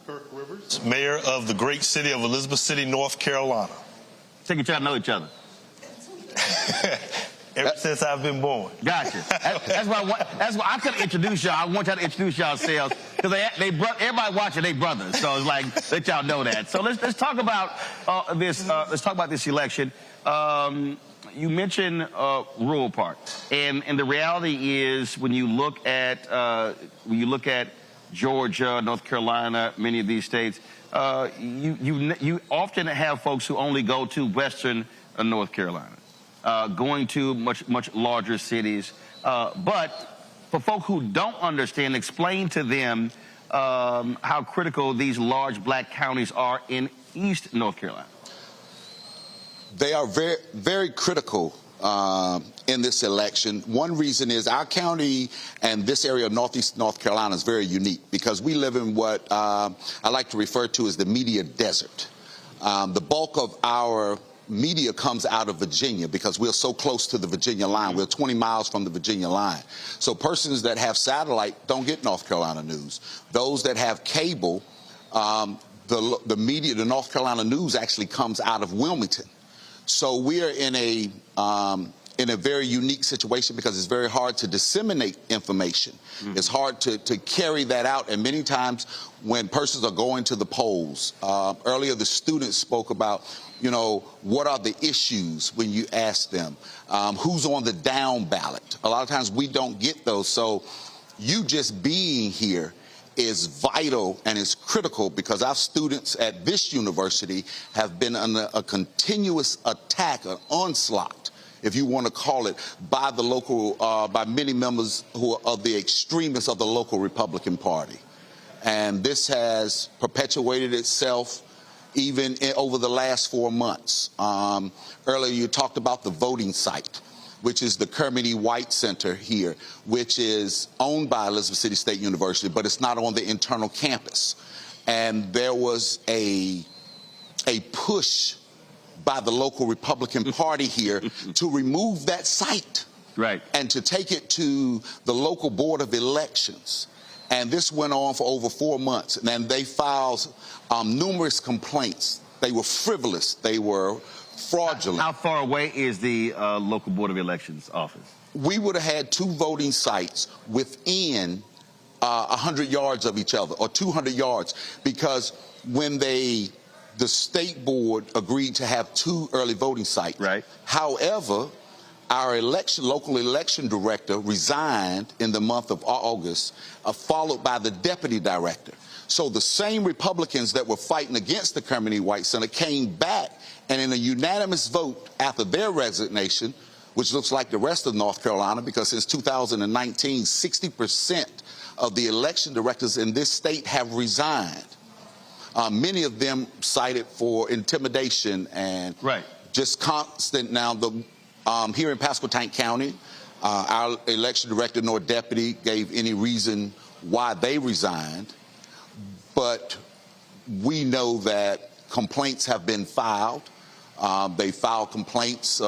Kirk Rivers, Mayor of the great city of Elizabeth City, North Carolina. Take each other to know each other. Ever since I've been born. Gotcha. That's why I couldn't introduce y'all. I want y'all to introduce yourselves because everybody watching, they brothers. So it's like let y'all know that. So let's talk about this. Let's talk about this election. You mentioned rural part, and the reality is when you look at Georgia, North Carolina, many of these states, you often have folks who only go to Western North Carolina. Going to much larger cities. But for folk who don't understand, explain to them how critical these large black counties are in East North Carolina. They are very, very critical in this election. One reason is our county and this area of Northeast North Carolina is very unique because we live in what I like to refer to as the media desert. The bulk of our media comes out of Virginia because we're so close to the Virginia line. We're 20 miles from the Virginia line. So persons that have satellite don't get North Carolina news. Those that have cable, the media, the North Carolina news actually comes out of Wilmington. So we are in a very unique situation because it's very hard to disseminate information. It's hard to carry that out. And many times when persons are going to the polls, earlier the students spoke about, you know, what are the issues when you ask them? Who's on the down ballot? A lot of times we don't get those. So you just being here is vital and is critical because our students at this university have been under a continuous attack, an onslaught, if you want to call it, by the local, by many members who are the extremists of the local Republican Party. And this has perpetuated itself even over the last 4 months. Earlier you talked about the voting site, which is the Kermit E. White Center here, which is owned by Elizabeth City State University, but it's not on the internal campus. And there was a push by the local Republican Party here to remove that site. Right. And to take it to the local Board of Elections. And this went on for over 4 months. And they filed numerous complaints. They were frivolous. They were fraudulent. How far away is the local Board of Elections office? We would have had 2 voting sites within 100 yards of each other, or 200 yards, because when the state board agreed to have 2 early voting sites. Right. However, our local election director resigned in the month of August, followed by the deputy director. So the same Republicans that were fighting against the Kermit E. White Center came back, and in a unanimous vote after their resignation, which looks like the rest of North Carolina, because since 2019, 60% of the election directors in this state have resigned. Many of them cited for intimidation and just constant. Now, here in Pasquotank County, our election director nor deputy gave any reason why they resigned, but we know that complaints have been filed. They filed complaints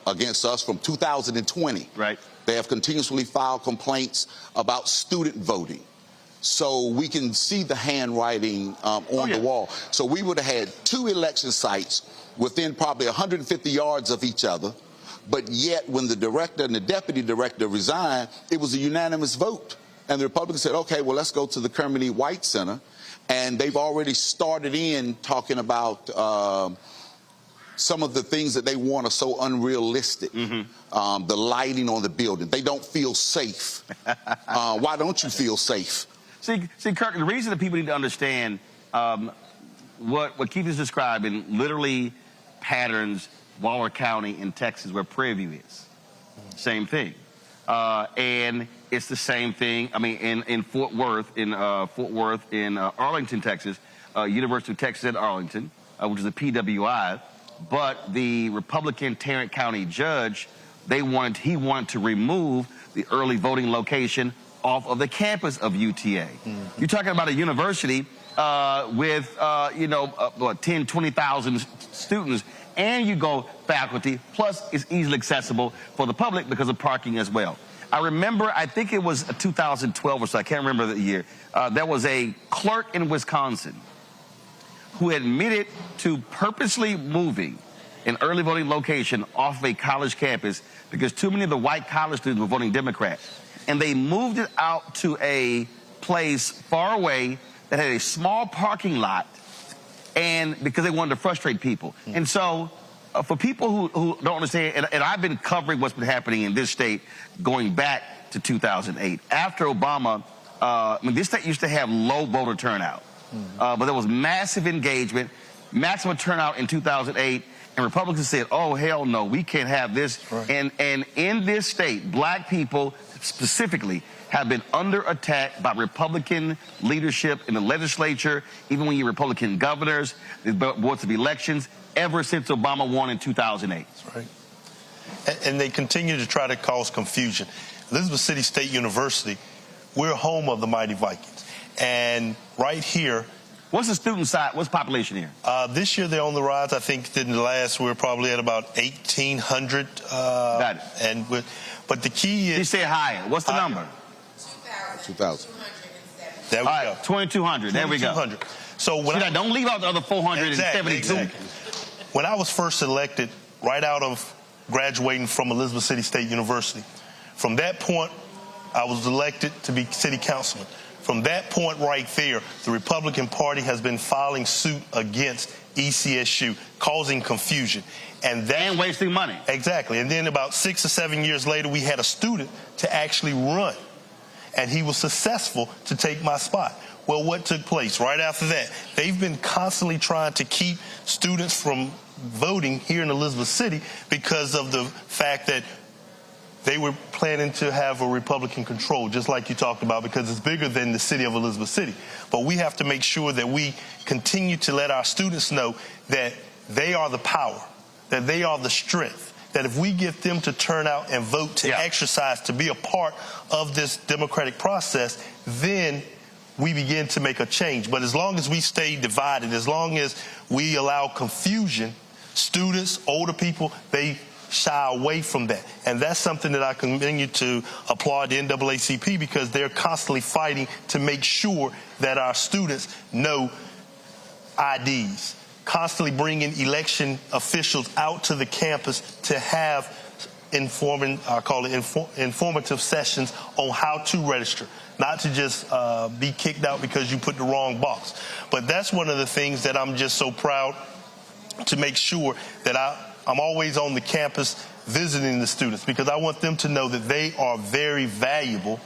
against us from 2020. Right. They have continuously filed complaints about student voting. So we can see the handwriting on the wall. So we would have had 2 election sites within probably 150 yards of each other, but yet when the director and the deputy director resigned, it was a unanimous vote. And the Republicans said, okay, well, let's go to the Kermit E. White Center. And they've already started in talking about some of the things that they want are so unrealistic. The lighting on the building. They don't feel safe. Why don't you feel safe? See, Kirk, the reason that people need to understand what Keith is describing, literally patterns, Waller County in Texas, where Prairie View is. Same thing. And it's the same thing, I mean, in Fort Worth, in Arlington, Texas, University of Texas at Arlington, which is a PWI. But the Republican Tarrant County judge, he wanted to remove the early voting location off of the campus of UTA. You're talking about a university with, 10, 20,000 students, and you go faculty, plus it's easily accessible for the public because of parking as well. I remember, I think it was 2012 or so, I can't remember the year, there was a clerk in Wisconsin who admitted to purposely moving an early voting location off of a college campus because too many of the white college students were voting Democrat. And they moved it out to a place far away that had a small parking lot, and because they wanted to frustrate people. And so for people who don't understand, and I've been covering what's been happening in this state going back to 2008. After Obama, this state used to have low voter turnout, but there was massive engagement, maximum turnout in 2008, and Republicans said, oh, hell no, we can't have this. And in this state, black people specifically have been under attack by Republican leadership in the legislature, even when you're Republican governors, the boards of elections, ever since Obama won in 2008. That's right. And they continue to try to cause confusion. Elizabeth City State University, we're home of the mighty Vikings. And right here, What's the student side? What's population here? This year they're on the rise. I think in the last we're probably at about 1,800. Got it. But the key is... You say higher. What's the number? 2,000. There we go. 2,200. There we go. 2,200. So when don't leave out the other 472. Exactly. When I was first elected, right out of graduating from Elizabeth City State University, from that point, I was elected to be city councilman. From that point right there, the Republican Party has been filing suit against ECSU, causing confusion. And wasting money. Exactly. And then about 6 or 7 years later, we had a student to actually run. And he was successful to take my spot. Well, what took place right after that? They've been constantly trying to keep students from voting here in Elizabeth City because of the fact that they were planning to have a Republican control, just like you talked about, because it's bigger than the city of Elizabeth City. But we have to make sure that we continue to let our students know that they are the power, that they are the strength, that if we get them to turn out and vote, to exercise, to be a part of this democratic process, then we begin to make a change. But as long as we stay divided, as long as we allow confusion, students, older people, they shy away from that. And that's something that I continue to applaud the NAACP, because they're constantly fighting to make sure that our students know IDs, constantly bringing election officials out to the campus to have informative sessions on how to register, not to just be kicked out because you put the wrong box. But that's one of the things that I'm just so proud to make sure that I'm always on the campus visiting the students, because I want them to know that they are very valuable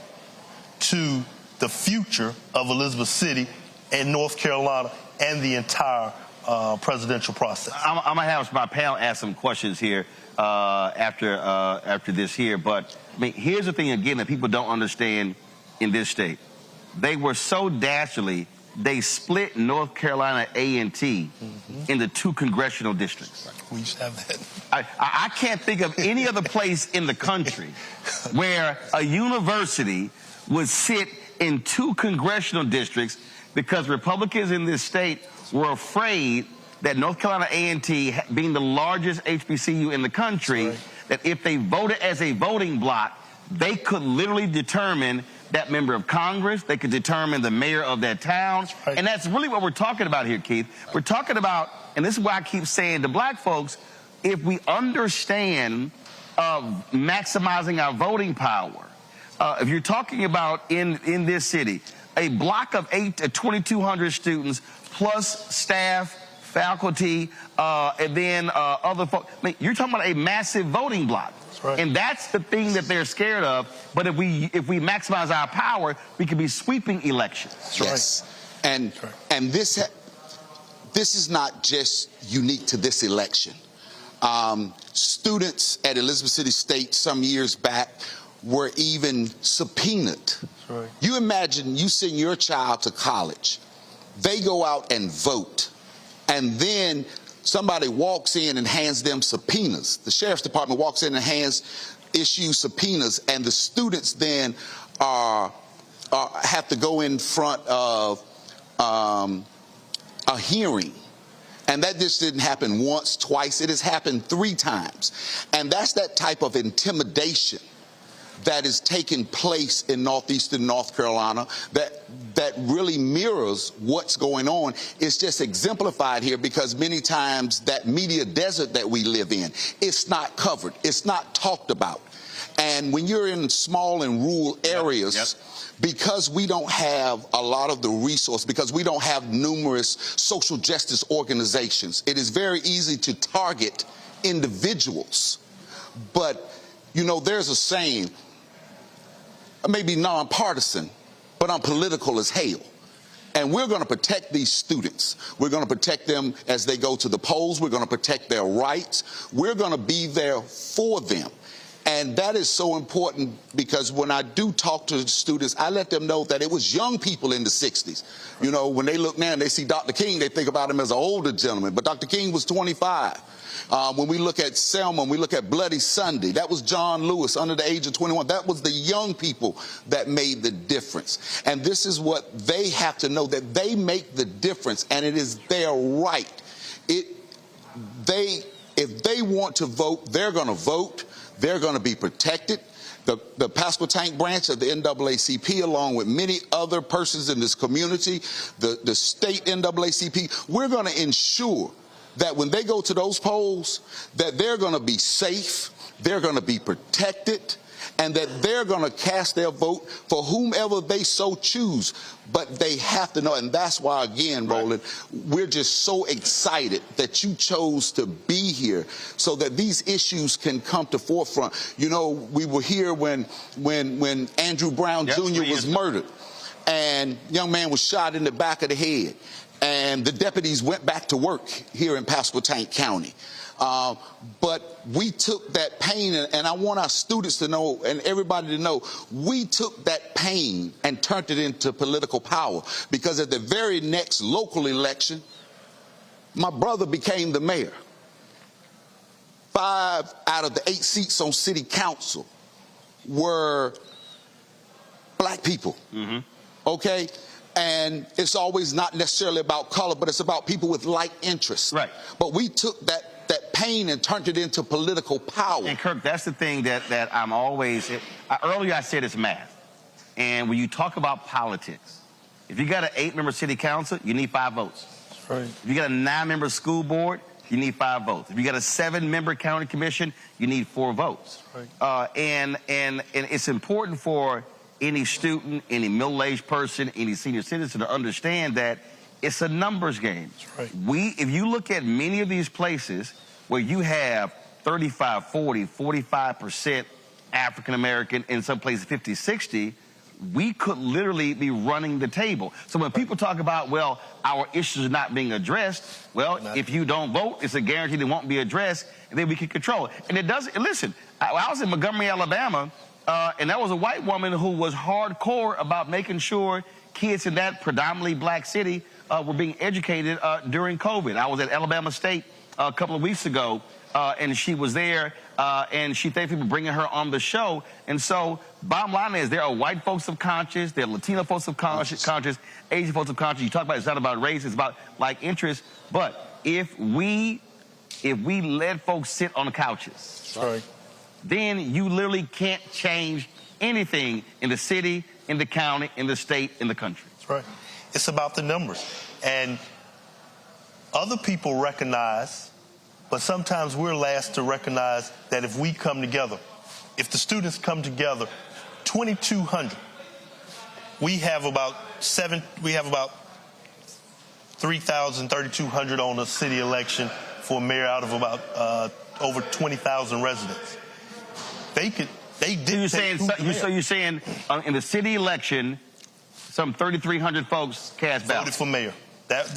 to the future of Elizabeth City and North Carolina and the entire presidential process. I'm going to have my panel ask some questions here after this here. But I mean, here's the thing, again, that people don't understand in this state. They were so dastardly, they split North Carolina A&T into 2 congressional districts. We used to have that. I can't think of any other place in the country where a university would sit in 2 congressional districts because Republicans in this state were afraid that North Carolina A&T, being the largest HBCU in the country, that if they voted as a voting bloc, they could literally determine that member of Congress, they could determine the mayor of that town. And that's really what we're talking about here, Keith. We're talking about, and this is why I keep saying to black folks, if we understand maximizing our voting power, if you're talking about in this city, a block of 2,200 students plus staff, faculty, and then other folks, I mean, you're talking about a massive voting block. Right. And that's the thing that they're scared of. But if we maximize our power, we could be sweeping elections. Yes. And this is not just unique to this election. Students at Elizabeth City State some years back were even subpoenaed. Right. You imagine you send your child to college, they go out and vote, and then somebody walks in and hands them subpoenas. The sheriff's department walks in and issues subpoenas, and the students then have to go in front of a hearing. And that just didn't happen once, twice. It has happened 3 times. And that's that type of intimidation that is taking place in northeastern North Carolina that really mirrors what's going on. It's just exemplified here because many times that media desert that we live in, it's not covered, it's not talked about. And when you're in small and rural areas, because we don't have a lot of the resource, because we don't have numerous social justice organizations, it is very easy to target individuals. But, you know, there's a saying, I may be nonpartisan, but I'm political as hell. And we're going to protect these students. We're going to protect them as they go to the polls. We're going to protect their rights. We're going to be there for them. And that is so important because when I do talk to the students, I let them know that it was young people in the 60s. You know, when they look now and they see Dr. King, they think about him as an older gentleman. But Dr. King was 25. When we look at Selma, when we look at Bloody Sunday, that was John Lewis under the age of 21. That was the young people that made the difference. And this is what they have to know, that they make the difference, and it is their right. If they want to vote, they're going to vote. They're going to be protected. The Pasco Tank branch of the NAACP, along with many other persons in this community, the state NAACP, we're going to ensure that when they go to those polls, that they're going to be safe, they're going to be protected, and that they're going to cast their vote for whomever they so choose. But they have to know, and that's why, again, Roland, we're just so excited that you chose to be here so that these issues can come to forefront. You know, we were here when Andrew Brown Jr. was murdered, and young man was shot in the back of the head. And the deputies went back to work here in Pasco Tank County. But we took that pain, and I want our students to know and everybody to know, we took that pain and turned it into political power. Because at the very next local election, my brother became the mayor. 5 out of the 8 seats on city council were black people. Okay? And it's always not necessarily about color, but it's about people with like interests. Right. But we took that pain and turned it into political power. And Kirk, that's the thing that I'm always, earlier I said it's math. And when you talk about politics, if you got an 8-member city council, you need 5 votes. That's right. If you got a 9-member school board, you need 5 votes. If you got a 7-member county commission, you need 4 votes. Right. And it's important for any student, any middle-aged person, any senior citizen to understand that it's a numbers game. That's right. If you look at many of these places where you have 35, 40, 45% African-American, in some places 50, 60, we could literally be running the table. So when people talk about, well, our issues are not being addressed, well, if you don't vote, it's a guarantee they won't be addressed, and then we can control it. And it doesn't, listen, I was in Montgomery, Alabama, and that was a white woman who was hardcore about making sure kids in that predominantly black city were being educated during COVID. I was at Alabama State a couple of weeks ago, and she was there, and she thanked people bringing her on the show. And so, bottom line is, there are white folks of conscience, there are Latino folks of conscience, Asian folks of conscience. You talk about it's not about race, it's about like interest. But if we let folks sit on the couches, then you literally can't change anything in the city, in the county, in the state, in the country. That's right. It's about the numbers. And other people recognize, but sometimes we're last to recognize that if we come together, if the students come together, 2,200, we have about 3,000, 3,200 on a city election for mayor out of about over 20,000 residents. So you're saying in the city election, some 3,300 folks cast ballots. Voted for mayor.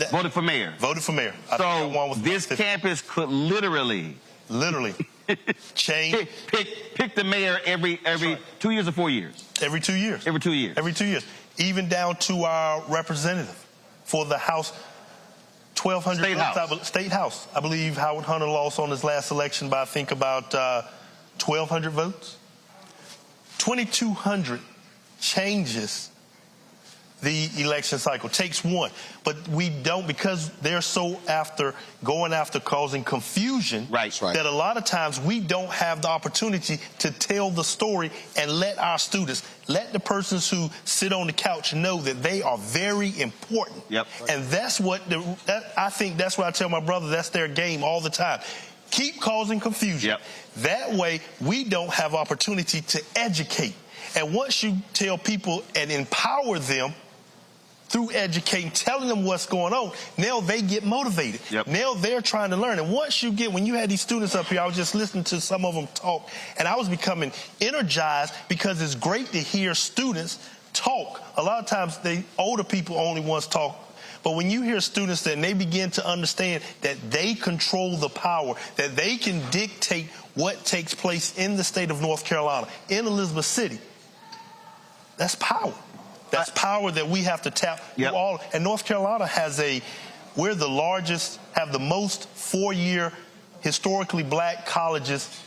Voted for mayor. Voted for mayor. So this campus could literally change. Pick the mayor every 2 years or 4 years. Every 2 years. Every 2 years. Every 2 years. Even down to our representative for the House. 1,200 State House. I believe Howard Hunter lost on his last election by I think about 1,200 votes. 2,200 changes the election cycle. Takes one. But we don't, because they're so going after causing confusion, that a lot of times we don't have the opportunity to tell the story and let our students, let the persons who sit on the couch know that they are very important. And that's what, I think that's what I tell my brother, that's their game all the time. Keep causing confusion. That way we don't have opportunity to educate. And once you tell people and empower them through educating, telling them what's going on, now they get motivated. Now they're trying to learn. And once you get, when you had these students up here, I was just listening to some of them talk, and I was becoming energized because it's great to hear students talk. A lot of times older people only once talk, But when you hear students and they begin to understand that they control the power, that they can dictate what takes place in the state of North Carolina, in Elizabeth City, that's power. That's power that we have to tap through all. And North Carolina we're the largest, have the most four-year historically black colleges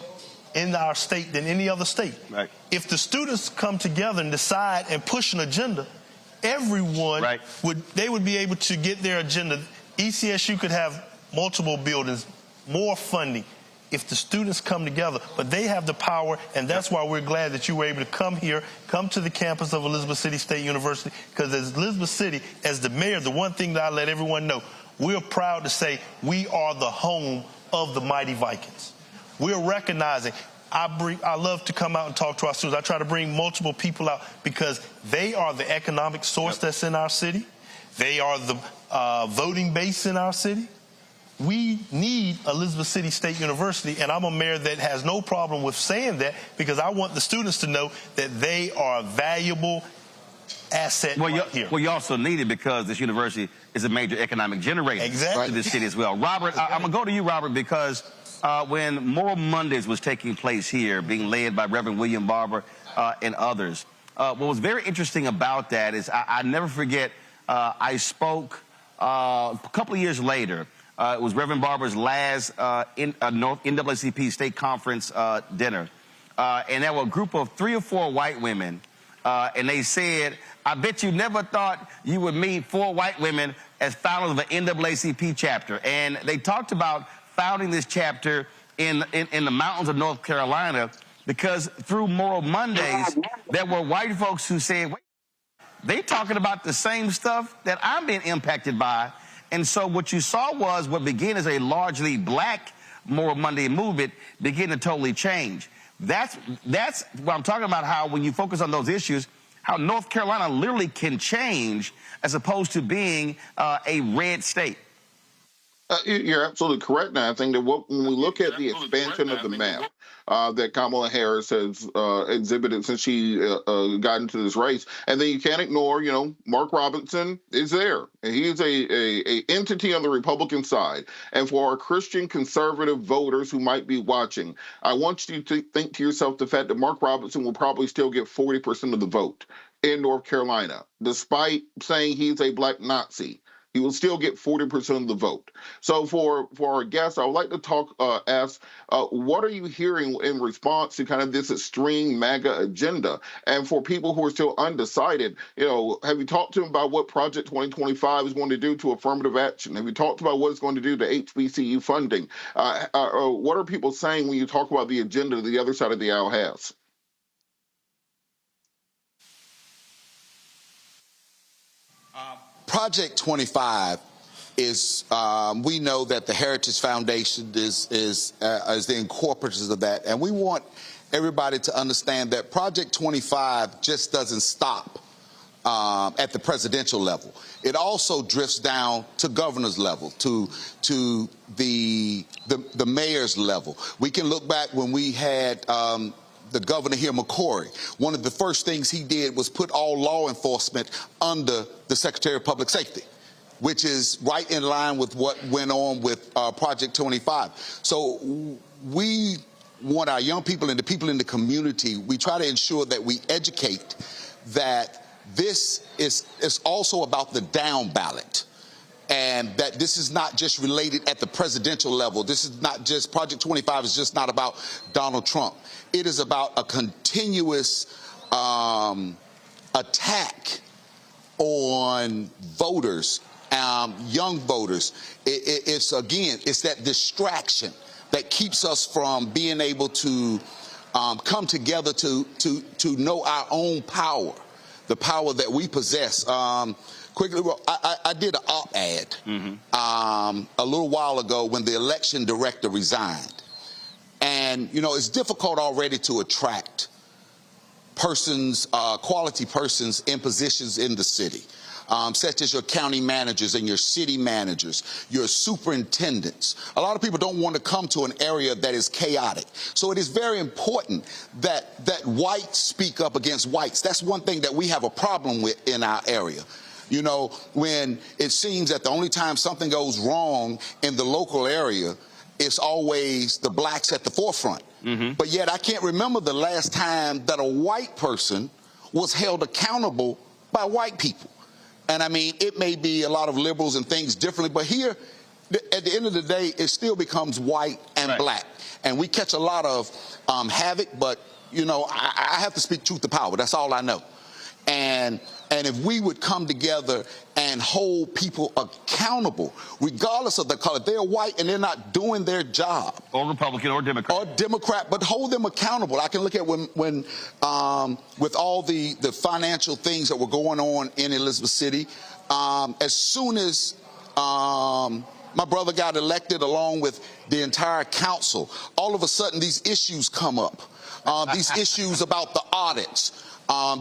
in our state than any other state. Right. If the students come together and decide and push an agenda, everyone would be able to get their agenda. ECSU could have multiple buildings, more funding, if the students come together. But they have the power, and that's why we're glad that you were able to come here, come to the campus of Elizabeth City State University, because as Elizabeth City, as the mayor, the one thing that I let everyone know, we're proud to say we are the home of the mighty Vikings. We're recognizing, I love to come out and talk to our students. I try to bring multiple people out because they are the economic source that's in our city. They are the voting base in our city. We need Elizabeth City State University, and I'm a mayor that has no problem with saying that because I want the students to know that they are a valuable asset here. Well, you also need it because this university is a major economic generator to this city as well. Robert, I'm going to go to you, Robert, because when Moral Mondays was taking place here, being led by Reverend William Barber and others, what was very interesting about that is I never forget, I spoke a couple of years later. It was Reverend Barber's last NAACP state conference dinner. And there were a group of 3 or 4 white women, and they said, I bet you never thought you would meet 4 white women as founders of an NAACP chapter. And they talked about founding this chapter in the mountains of North Carolina because through Moral Mondays, there were white folks who said, wait, they talking about the same stuff that I'm being impacted by. And so what you saw was what began as a largely black Moral Monday movement begin to totally change. That's what I'm talking about, how when you focus on those issues, how North Carolina literally can change as opposed to being a red state. You're absolutely correct. Now, I think that when we look at the expansion of the map that Kamala Harris has exhibited since she got into this race, and then you can't ignore, Mark Robinson is there. And he is a entity on the Republican side. And for our Christian conservative voters who might be watching, I want you to think to yourself the fact that Mark Robinson will probably still get 40% of the vote in North Carolina, despite saying he's a black Nazi. He will still get 40% of the vote. So for our guests, I would like to ask, what are you hearing in response to kind of this extreme MAGA agenda? And for people who are still undecided, have you talked to them about what Project 2025 is going to do to affirmative action? Have you talked about what it's going to do to HBCU funding? What are people saying when you talk about the agenda that the other side of the aisle has? Project 25 is, we know that the Heritage Foundation is the incorporators of that. And we want everybody to understand that Project 25 just doesn't stop at the presidential level. It also drifts down to governor's level, to the mayor's level. We can look back when we had the governor here, McCory. One of the first things he did was put all law enforcement under the Secretary of Public Safety, which is right in line with what went on with Project 25. So we want our young people and the people in the community, we try to ensure that we educate that this is also about the down ballot. And that this is not just related at the presidential level. This is not just, Project 25 is just not about Donald Trump. It is about a continuous attack on voters, young voters. It's that distraction that keeps us from being able to come together to know our own power, the power that we possess. Quickly, I did an op-ed a little while ago when the election director resigned. And, it's difficult already to attract persons, quality persons in positions in the city, such as your county managers and your city managers, your superintendents. A lot of people don't want to come to an area that is chaotic. So it is very important that whites speak up against whites. That's one thing that we have a problem with in our area. You know, when it seems that the only time something goes wrong in the local area, it's always the blacks at the forefront. But yet I can't remember the last time that a white person was held accountable by white people. And I mean, it may be a lot of liberals and things differently, but here, at the end of the day, it still becomes white and black. And we catch a lot of havoc, but, you know, I have to speak truth to power. That's all I know. And if we would come together and hold people accountable, regardless of the color, they're white and they're not doing their job. Or Republican or Democrat. Or Democrat, but hold them accountable. I can look at when with all the financial things that were going on in Elizabeth City, as soon as my brother got elected along with the entire council, all of a sudden these issues come up. These issues about the audits.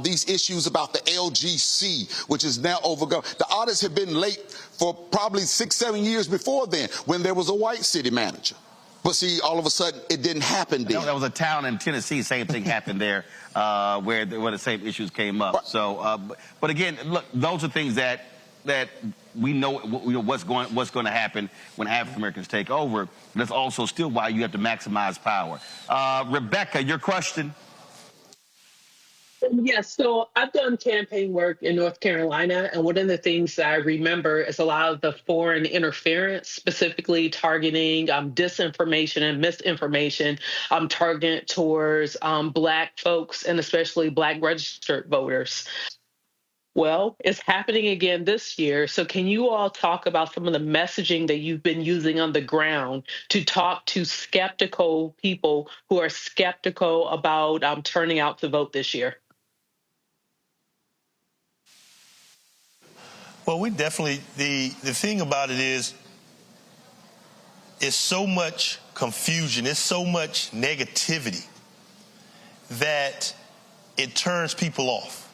These issues about the LGC, which is now overgone. The audits have been late for probably 6-7 years before then, when there was a white city manager. But see, all of a sudden, it didn't happen then. There was a town in Tennessee, same thing happened there, where the same issues came up. Right. So, but again, look, those are things that we know what's going to happen when African Americans take over. That's also still why you have to maximize power. Rebecca, your question. Yes, so I've done campaign work in North Carolina, and one of the things that I remember is a lot of the foreign interference, specifically targeting disinformation and misinformation targeted towards Black folks and especially Black registered voters. Well, it's happening again this year. So can you all talk about some of the messaging that you've been using on the ground to talk to skeptical people who are skeptical about turning out to vote this year? Well, we definitely, the thing about it is, it's so much confusion, it's so much negativity that it turns people off.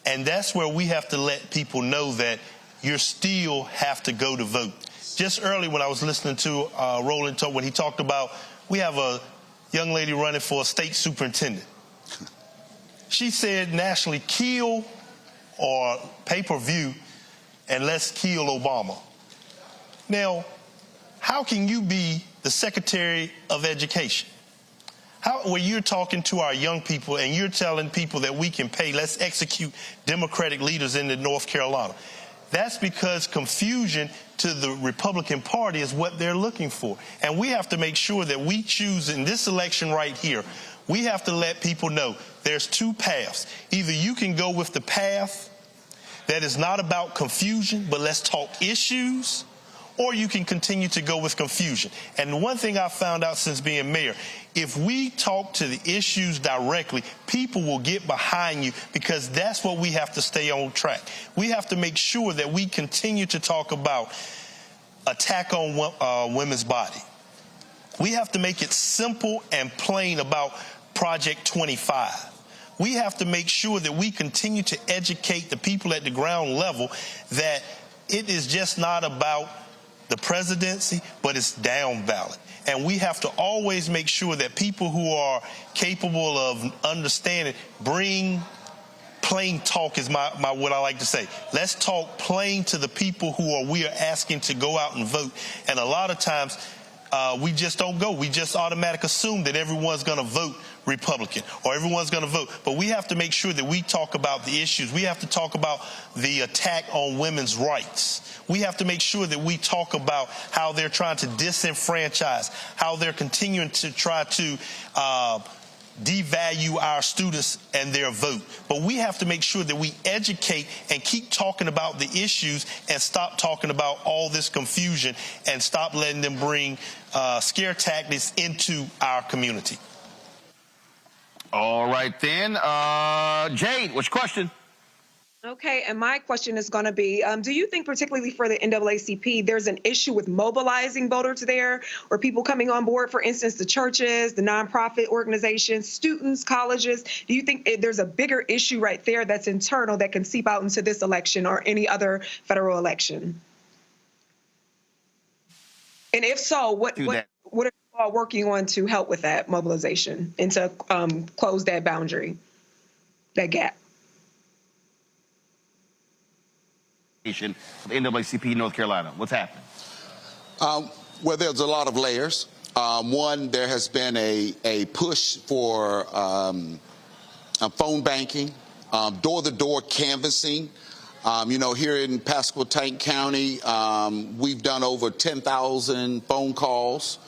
And that's where we have to let people know that you still have to go to vote. Just early when I was listening to Roland talk, when he talked about, we have a young lady running for a state superintendent. She said nationally, kill or pay-per-view, and let's kill Obama. Now, how can you be the Secretary of Education? When you're talking to our young people and you're telling people that we can pay, let's execute Democratic leaders in North Carolina. That's because confusion to the Republican Party is what they're looking for. And we have to make sure that we choose in this election right here, we have to let people know there's two paths. Either you can go with the path that is not about confusion, but let's talk issues, or you can continue to go with confusion. And one thing I found out since being mayor, if we talk to the issues directly, people will get behind you, because that's what we have to stay on track. We have to make sure that we continue to talk about attack on women's body. We have to make it simple and plain about Project 25. We have to make sure that we continue to educate the people at the ground level that it is just not about the presidency, but it's down ballot. And we have to always make sure that people who are capable of understanding bring plain talk is what I like to say. Let's talk plain to the people we are asking to go out and vote. And a lot of times we just don't go. We just automatically assume that everyone's going to vote Republican or everyone's going to vote. But we have to make sure that we talk about the issues. We have to talk about the attack on women's rights. We have to make sure that we talk about how they're trying to disenfranchise, how they're continuing to try to devalue our students and their vote. But we have to make sure that we educate and keep talking about the issues and stop talking about all this confusion and stop letting them bring scare tactics into our community. All right, then. Jade, what's your question? Okay, and my question is going to be, do you think particularly for the NAACP, there's an issue with mobilizing voters there or people coming on board, for instance, the churches, the nonprofit organizations, students, colleges? Do you think there's a bigger issue right there that's internal that can seep out into this election or any other federal election? And if so, what are you all working on to help with that mobilization and to close that boundary, that gap? of NAACP North Carolina. What's happening? Well, there's a lot of layers. One, there has been a push for phone banking, door-to-door canvassing. Here in Pasquotank County, we've done over 10,000 phone calls.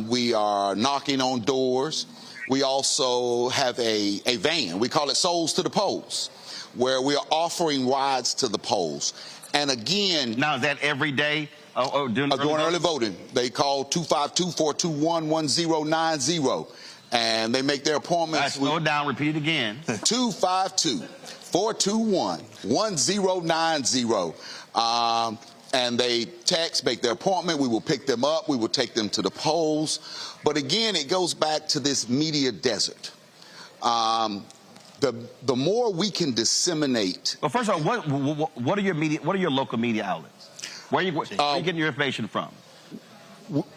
We are knocking on doors. We also have a van. We call it Souls to the Polls, where we are offering rides to the polls. And again... Now, is that every day? During early voting. They call 252-421-1090. And they make their appointments. Slow down, repeat it again. 252-421-1090. And they text, make their appointment. We will pick them up. We will take them to the polls. But again, it goes back to this media desert. The more we can disseminate. Well, first of all, what are your media? What are your local media outlets? Where are you getting your information from?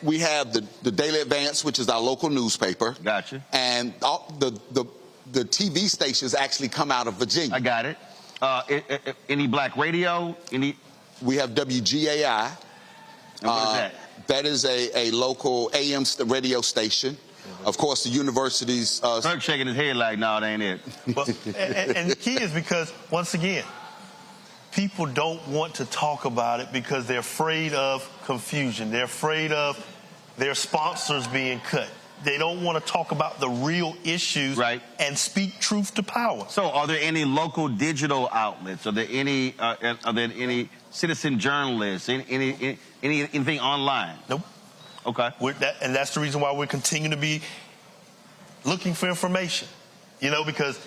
We have the Daily Advance, which is our local newspaper. Gotcha. And the TV stations actually come out of Virginia. I got it. Any black radio? We have WGAI. And what is that? That is a local AM radio station. Of course, the university's... Kirk shaking his head like, no, that ain't it. And the key is because, once again, people don't want to talk about it because they're afraid of confusion. They're afraid of their sponsors being cut. They don't want to talk about the real issues and speak truth to power. So are there any local digital outlets? Are there any citizen journalists? Anything online? Nope. Okay. And that's the reason why we're continuing to be looking for information. Because...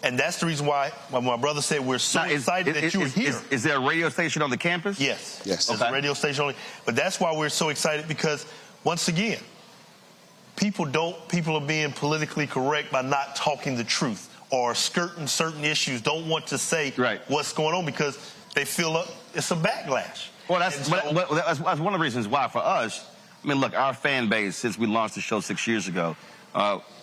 And that's the reason why my brother said we're so excited that you're here. Is there a radio station on the campus? Yes. Yes. There's a radio station only. But that's why we're so excited because, once again, people are being politically correct by not talking the truth or skirting certain issues, don't want to say what's going on because they feel it's a backlash. Well, that's one of the reasons why for us, look, our fan base, since we launched the show 6 years ago,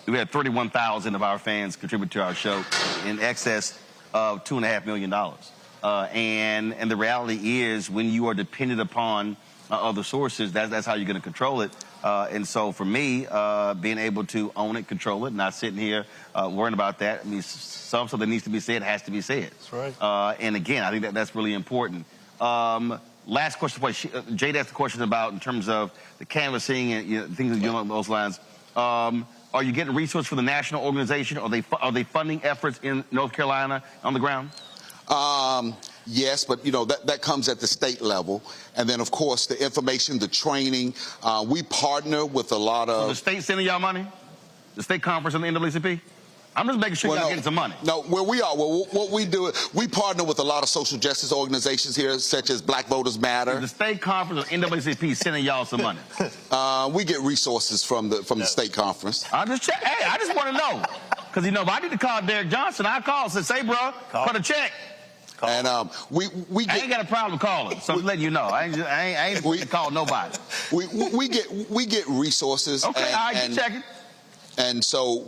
we had 31,000 of our fans contribute to our show in excess of $2.5 million. And the reality is when you are dependent upon other sources, that's how you're going to control it. And so for me, being able to own it, control it, not sitting here worrying about that, something that needs to be said has to be said. That's right. And again, I think that's really important. Last question for you. Jade asked a question about in terms of the canvassing and things along those lines. Are you getting resources from the national organization? Are they funding efforts in North Carolina on the ground? Yes, but that comes at the state level, and then of course the information, the training. We partner with a lot of. So the state sending y'all money? The state conference and the NAACP? I'm just making sure y'all getting some money. No, where we are, what we do is we partner with a lot of social justice organizations here, such as Black Voters Matter. The state conference or NAACP sending y'all some money? We get resources from the state conference. I just want to know. Because, if I need to call Derek Johnson, I call and say, bro, cut a check. And we get, I ain't got a problem calling, so I'm letting you know. I ain't going to call nobody. We get resources. Okay, all right, keep checking. And so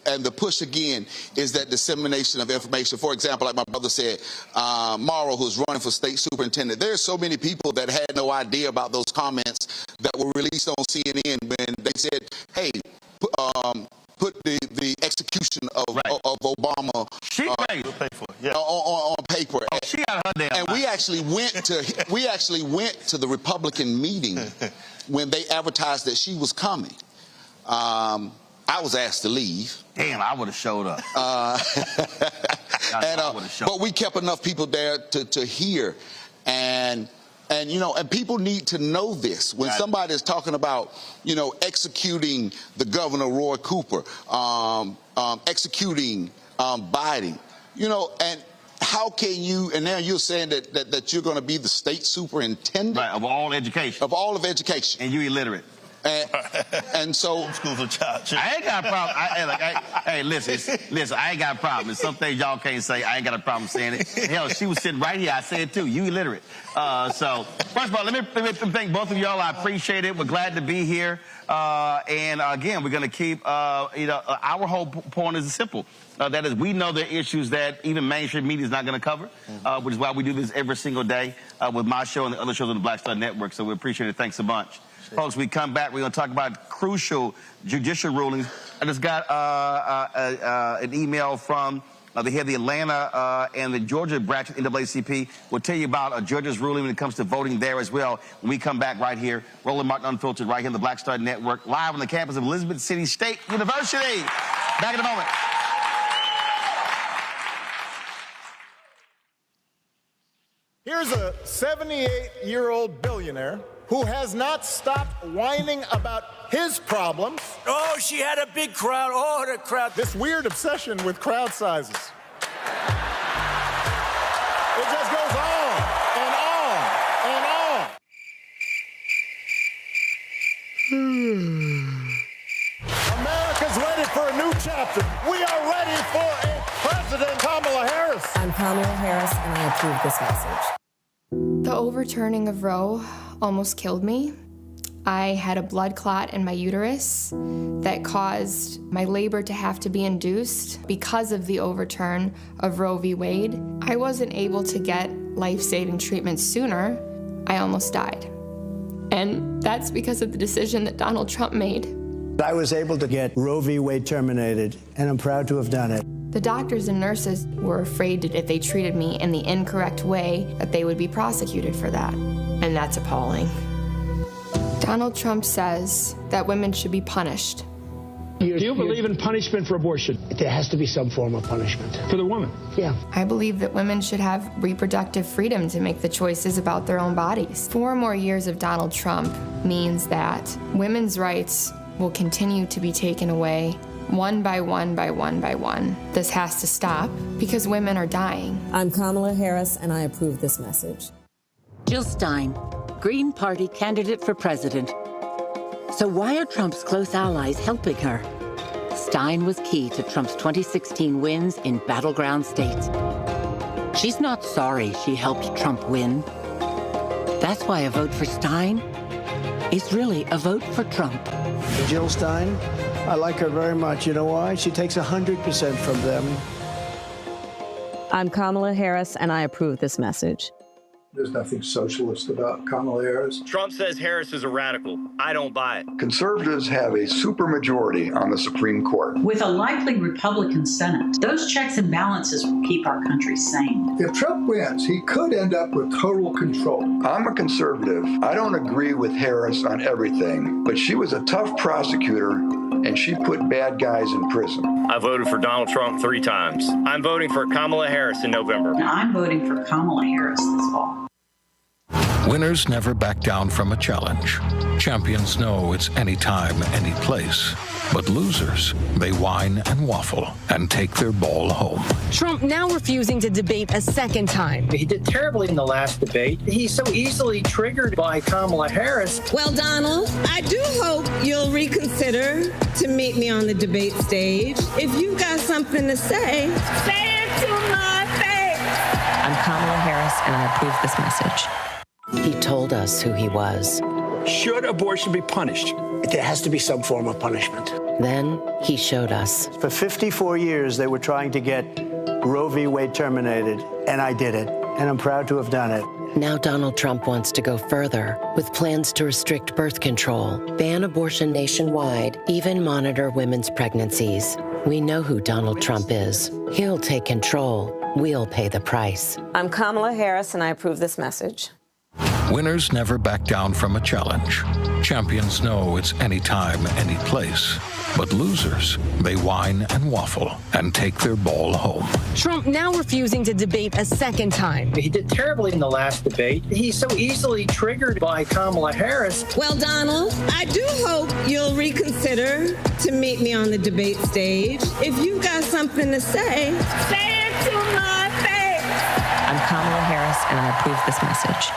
the push again is that dissemination of information. For example, like my brother said, Morrow, who's running for state superintendent, there's so many people that had no idea about those comments that were released on CNN when they said, hey, put the execution of Obama we'll pay for it. on paper. Oh, she got her damn and we actually went to the Republican meeting when they advertised that she was coming. I was asked to leave. Damn, I would have showed up. But we kept enough people there to hear, and people need to know this. When somebody is talking about, executing the governor, Roy Cooper, executing Biden, and how can you? And now you're saying that you're going to be the state superintendent of all education, of all of education, and you illiterate. And so, I ain't got a problem. Hey, listen, I ain't got a problem. There's some things y'all can't say. I ain't got a problem saying it. Hell, she was sitting right here. I said it too. You illiterate. So, first of all, let me thank both of y'all. I appreciate it. We're glad to be here. And again, we're going to keep, our whole point is simple. That is, we know the issues that even mainstream media is not going to cover, which is why we do this every single day with my show and the other shows on the Black Star Network. So we appreciate it. Thanks a bunch. Folks, we come back, we're going to talk about crucial judicial rulings. I just got an email from the head of the Atlanta and the Georgia branch of NAACP. We'll tell you about a judge's ruling when it comes to voting there as well when we come back right here. Roland Martin Unfiltered right here on the Black Star Network, live on the campus of Elizabeth City State University. Back in a moment. Here's a 78-year-old billionaire who has not stopped whining about his problems. Oh, she had a big crowd. Oh, the crowd. This weird obsession with crowd sizes. It just goes on and on and on. America's ready for a new chapter. We are ready for a President Kamala Harris. I'm Kamala Harris, and I approve this message. The overturning of Roe almost killed me. I had a blood clot in my uterus that caused my labor to have to be induced because of the overturn of Roe v. Wade. I wasn't able to get life-saving treatment sooner. I almost died. And that's because of the decision that Donald Trump made. I was able to get Roe v. Wade terminated, and I'm proud to have done it. The doctors and nurses were afraid that if they treated me in the incorrect way, that they would be prosecuted for that. And that's appalling. Donald Trump says that women should be punished. Do you believe in punishment for abortion? There has to be some form of punishment. For the woman? Yeah. I believe that women should have reproductive freedom to make the choices about their own bodies. 4 more years of Donald Trump means that women's rights will continue to be taken away one by one by one by one. This has to stop because women are dying. I'm Kamala Harris, and I approve this message. Jill Stein, Green Party candidate for president. So why are Trump's close allies helping her? Stein was key to Trump's 2016 wins in battleground states. She's not sorry she helped Trump win. That's why a vote for Stein is really a vote for Trump. Jill Stein, I like her very much. You know why? She takes 100% from them. I'm Kamala Harris, and I approve this message. There's nothing socialist about Kamala Harris. Trump says Harris is a radical. I don't buy it. Conservatives have a supermajority on the Supreme Court. With a likely Republican Senate, those checks and balances will keep our country sane. If Trump wins, he could end up with total control. I'm a conservative. I don't agree with Harris on everything, but she was a tough prosecutor, and she put bad guys in prison. I voted for Donald Trump 3 times. I'm voting for Kamala Harris in November. And I'm voting for Kamala Harris this fall. Winners never back down from a challenge. Champions know it's anytime, any place. But losers, they whine and waffle and take their ball home. Trump now refusing to debate a second time. He did terribly in the last debate. He's so easily triggered by Kamala Harris. Well, Donald, I do hope you'll reconsider to meet me on the debate stage. If you've got something to say it to my face. I'm Kamala Harris, and I approve this message. He told us who he was. Should abortion be punished? There has to be some form of punishment. Then he showed us. For 54 years, they were trying to get Roe v. Wade terminated, and I did it, and I'm proud to have done it. Now Donald Trump wants to go further with plans to restrict birth control, ban abortion nationwide, even monitor women's pregnancies. We know who Donald Trump is. He'll take control. We'll pay the price. I'm Kamala Harris, and I approve this message. Winners never back down from a challenge. Champions know it's anytime, any place. But losers, they whine and waffle and take their ball home. Trump now refusing to debate a second time. He did terribly in the last debate. He's so easily triggered by Kamala Harris. Well, Donald, I do hope you'll reconsider to meet me on the debate stage. If you've got something to say it to my face. I'm Kamala Harris, and I approve this message.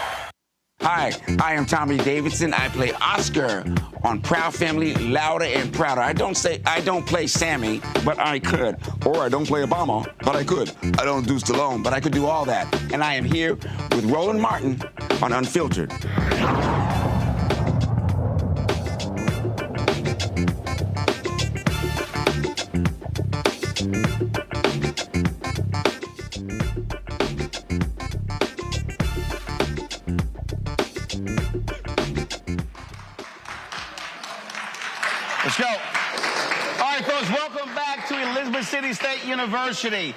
Hi, Hi, I am Tommy Davidson. I play Oscar on Proud Family, Louder and Prouder. I don't play Sammy, but I could. Or I don't play Obama, but I could. I don't do Stallone, but I could do all that. And I am here with Roland Martin on Unfiltered. Let's go. All right, folks, welcome back to Elizabeth City State University.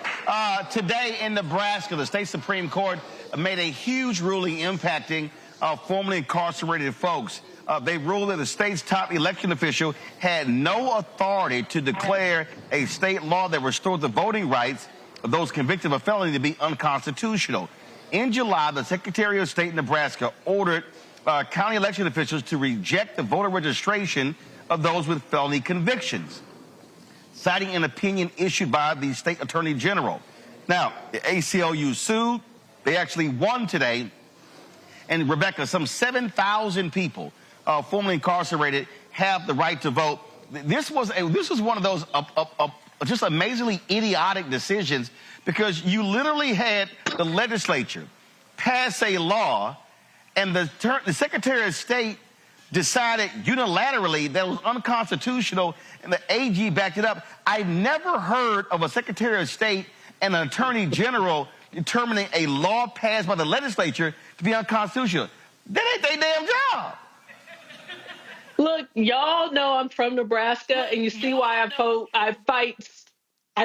Today in Nebraska, the state Supreme Court made a huge ruling impacting formerly incarcerated folks. They ruled that the state's top election official had no authority to declare a state law that restored the voting rights of those convicted of a felony to be unconstitutional. In July, the Secretary of State in Nebraska ordered county election officials to reject the voter registration of those with felony convictions, citing an opinion issued by the state attorney general. Now, the ACLU sued. They actually won today. And Rebecca, some 7,000 people formerly incarcerated have the right to vote. This was one of those just amazingly idiotic decisions, because you literally had the legislature pass a law, and the Secretary of State decided unilaterally that it was unconstitutional, and the AG backed it up. I've never heard of a Secretary of State and an Attorney General determining a law passed by the legislature to be unconstitutional. That ain't their damn job. Look, y'all know I'm from Nebraska, and you see why I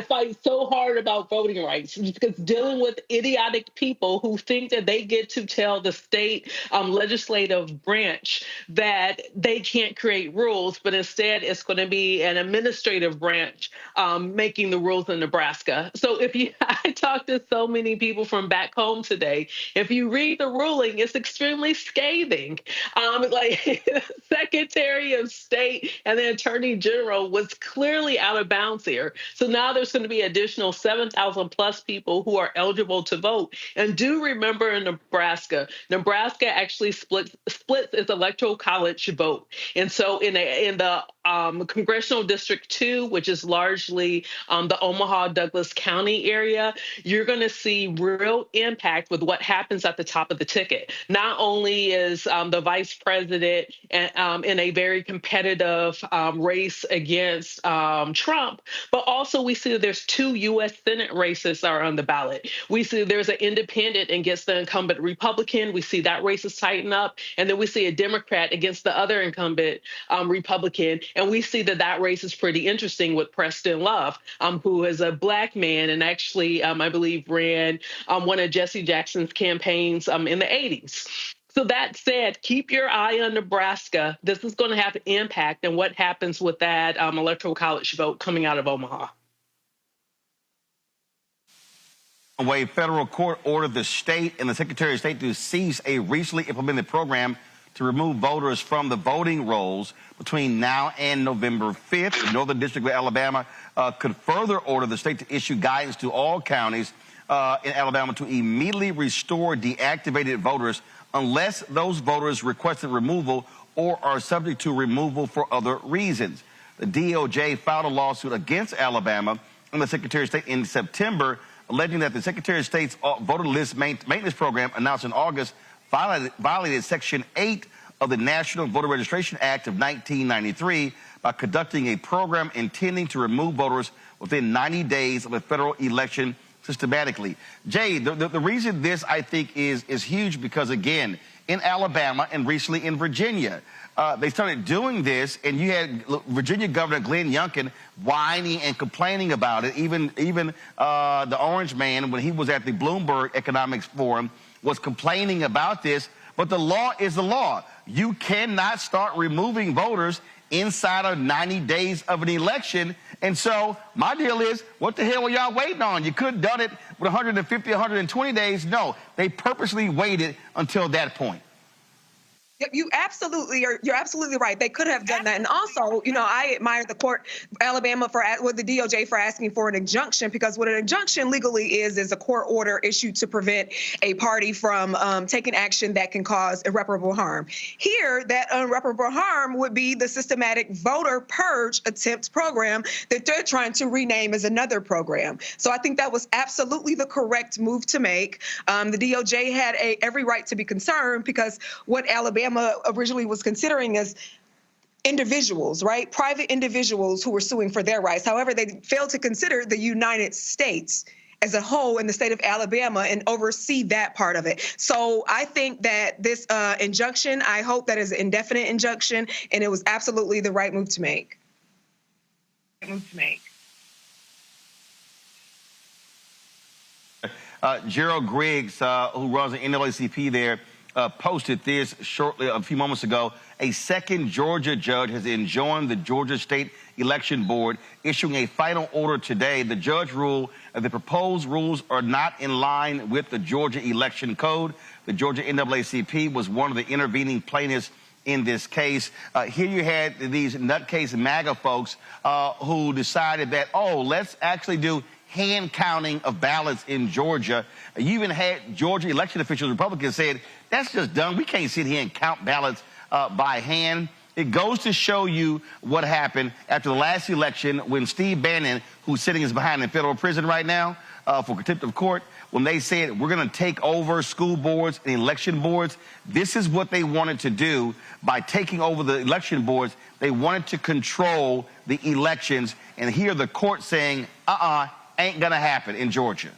fight so hard about voting rights, because dealing with idiotic people who think that they get to tell the state legislative branch that they can't create rules, but instead it's going to be an administrative branch making the rules in Nebraska. So I talked to so many people from back home today. If you read the ruling, it's extremely scathing. Like the Secretary of State and the Attorney General was clearly out of bounds here. So now there's going to be additional 7,000 plus people who are eligible to vote. And do remember, in Nebraska actually splits its electoral college vote. And so in the Congressional District 2, which is largely the Omaha-Douglas County area, you're going to see real impact with what happens at the top of the ticket. Not only is the vice president in a very competitive race against Trump, but also we see that there's 2 U.S. Senate races are on the ballot. We see there's an independent against the incumbent Republican. We see that race is tightened up. And then we see a Democrat against the other incumbent Republican. And we see that race is pretty interesting with Preston Love, who is a Black man and actually, I believe, ran one of Jesse Jackson's campaigns in the 80s. So that said, keep your eye on Nebraska. This is going to have an impact on what happens with that electoral college vote coming out of Omaha. A federal court ordered the state and the Secretary of State to cease a recently implemented program to remove voters from the voting rolls between now and November 5th. The Northern District of Alabama could further order the state to issue guidance to all counties in Alabama to immediately restore deactivated voters unless those voters requested removal or are subject to removal for other reasons. The DOJ filed a lawsuit against Alabama and the Secretary of State in September, alleging that the Secretary of State's voter list maintenance program announced in August violated Section 8 of the National Voter Registration Act of 1993 by conducting a program intending to remove voters within 90 days of a federal election systematically. Jay, the reason this, I think, is huge because, again, in Alabama and recently in Virginia, they started doing this, and you had Virginia Governor Glenn Youngkin whining and complaining about it. Even the Orange Man, when he was at the Bloomberg Economics Forum, was complaining about this. But the law is the law. You cannot start removing voters inside of 90 days of an election. And so my deal is, what the hell were y'all waiting on? You could have done it with 150, 120 days. No, they purposely waited until that point. You absolutely are. You're absolutely right. They could have done that. And also, you know, I admire the court, Alabama, with the DOJ for asking for an injunction, because what an injunction legally is a court order issued to prevent a party from taking action that can cause irreparable harm. Here, that irreparable harm would be the systematic voter purge attempt program that they're trying to rename as another program. So I think that was absolutely the correct move to make. The DOJ had every right to be concerned, because what Alabama originally was considering as individuals, right? Private individuals who were suing for their rights. However, they failed to consider the United States as a whole in the state of Alabama and oversee that part of it. So I think that this injunction, I hope that is an indefinite injunction, and it was absolutely the right move to make. Gerald Griggs, who runs the NAACP there, posted this shortly, a few moments ago. A second Georgia judge has enjoined the Georgia State Election Board, issuing a final order today. The judge ruled that the proposed rules are not in line with the Georgia Election Code. The Georgia NAACP was one of the intervening plaintiffs in this case. Here you had these nutcase MAGA folks who decided that, oh, let's actually do hand counting of ballots in Georgia. You even had Georgia election officials, Republicans, said, that's just dumb. We can't sit here and count ballots by hand. It goes to show you what happened after the last election when Steve Bannon, who's sitting behind in federal prison right now for contempt of court, when they said we're going to take over school boards and election boards, this is what they wanted to do by taking over the election boards. They wanted to control the elections. And here the court saying, ain't going to happen in Georgia.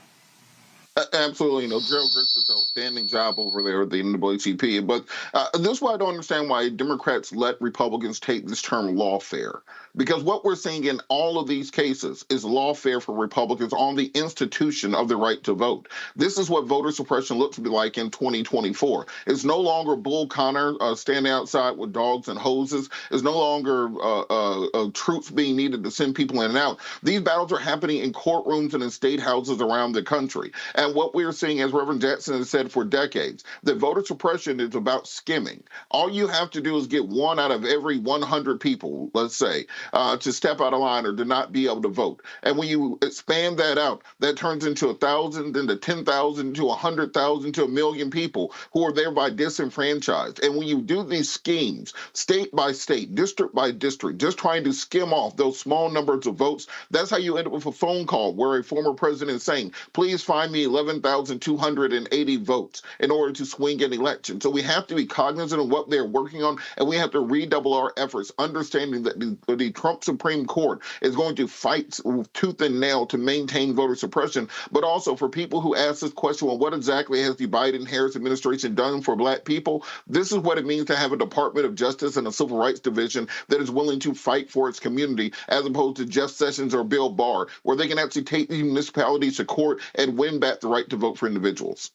Absolutely. You know, Gerald Griggs does an outstanding job over there at the NAACP. But this is why I don't understand why Democrats let Republicans take this term lawfare. Because what we're seeing in all of these cases is lawfare for Republicans on the institution of the right to vote. This is what voter suppression looks like in 2024. It's no longer Bull Connor standing outside with dogs and hoses. It's no longer troops being needed to send people in and out. These battles are happening in courtrooms and in state houses around the country. And what we're seeing, as Reverend Jackson has said for decades, that voter suppression is about skimming. All you have to do is get 1 out of every 100 people, let's say, to step out of line or to not be able to vote. And when you expand that out, that turns into 1,000, then to 10,000, to 100,000, to 1 million people who are thereby disenfranchised. And when you do these schemes, state by state, district by district, just trying to skim off those small numbers of votes, that's how you end up with a phone call where a former president is saying, please find me 11,280 votes in order to swing an election. So we have to be cognizant of what they're working on, and we have to redouble our efforts, understanding that the Trump Supreme Court is going to fight with tooth and nail to maintain voter suppression. But also for people who ask this question, well, what exactly has the Biden-Harris administration done for black people? This is what it means to have a Department of Justice and a Civil Rights Division that is willing to fight for its community, as opposed to Jeff Sessions or Bill Barr, where they can actually take these municipalities to court and win back the right to vote for individuals.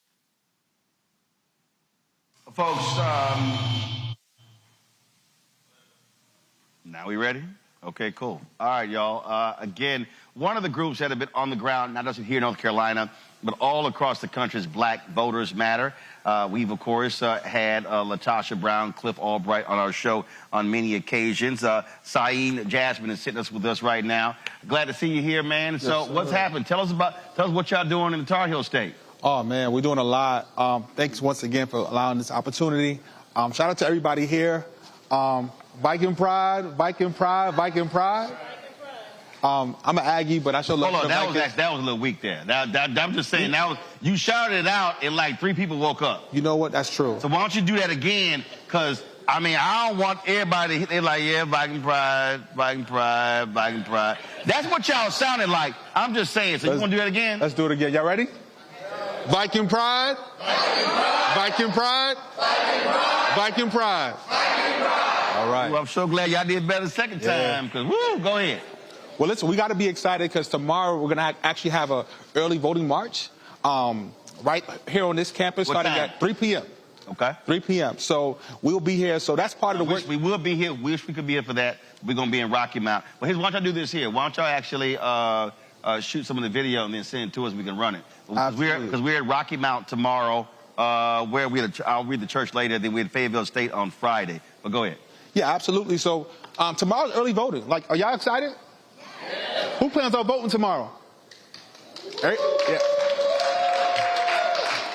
Folks, now we ready? Okay, cool. All right, y'all. Again, one of the groups that have been on the ground, not just here in North Carolina, but all across the country, is Black Voters Matter. We've, of course, had Latasha Brown, Cliff Albright on our show on many occasions. Saeed Jasmine is sitting with us right now. Glad to see you here, man. Yes, so what's happened? Tell us what y'all doing in the Tar Heel State. Oh, man, we're doing a lot. Thanks once again for allowing this opportunity. Shout out to everybody here. Viking Pride, Viking Pride, Viking Pride. I'm an Aggie, but I show love. Hold on, that was a little weak there. I'm just saying, you shouted it out and like 3 people woke up. You know what? That's true. So why don't you do that again? Because, I mean, I don't want everybody, they're like, yeah, Viking Pride, Viking Pride, Viking Pride. That's what y'all sounded like. I'm just saying. So you want to do that again? Let's do it again. Y'all ready? Viking Pride, Viking Pride, Viking Pride. All right. Well, I'm so glad y'all did better the second time, because, woo, go ahead. Well, listen, we got to be excited because tomorrow we're going to actually have an early voting march right here on this campus starting at 3 p.m. Okay. 3 p.m. So we'll be here. So that's part of the work. We will be here. Wish we could be here for that. We're going to be in Rocky Mount. Well, why don't y'all do this here? Why don't y'all actually shoot some of the video and then send it to us? We can run it. Because we're at Rocky Mount tomorrow where I'll read the church later. Then we had Fayetteville State on Friday. But go ahead. Yeah, absolutely. So tomorrow's early voting. Like, are y'all excited? Yeah. Who plans on voting tomorrow? Yeah.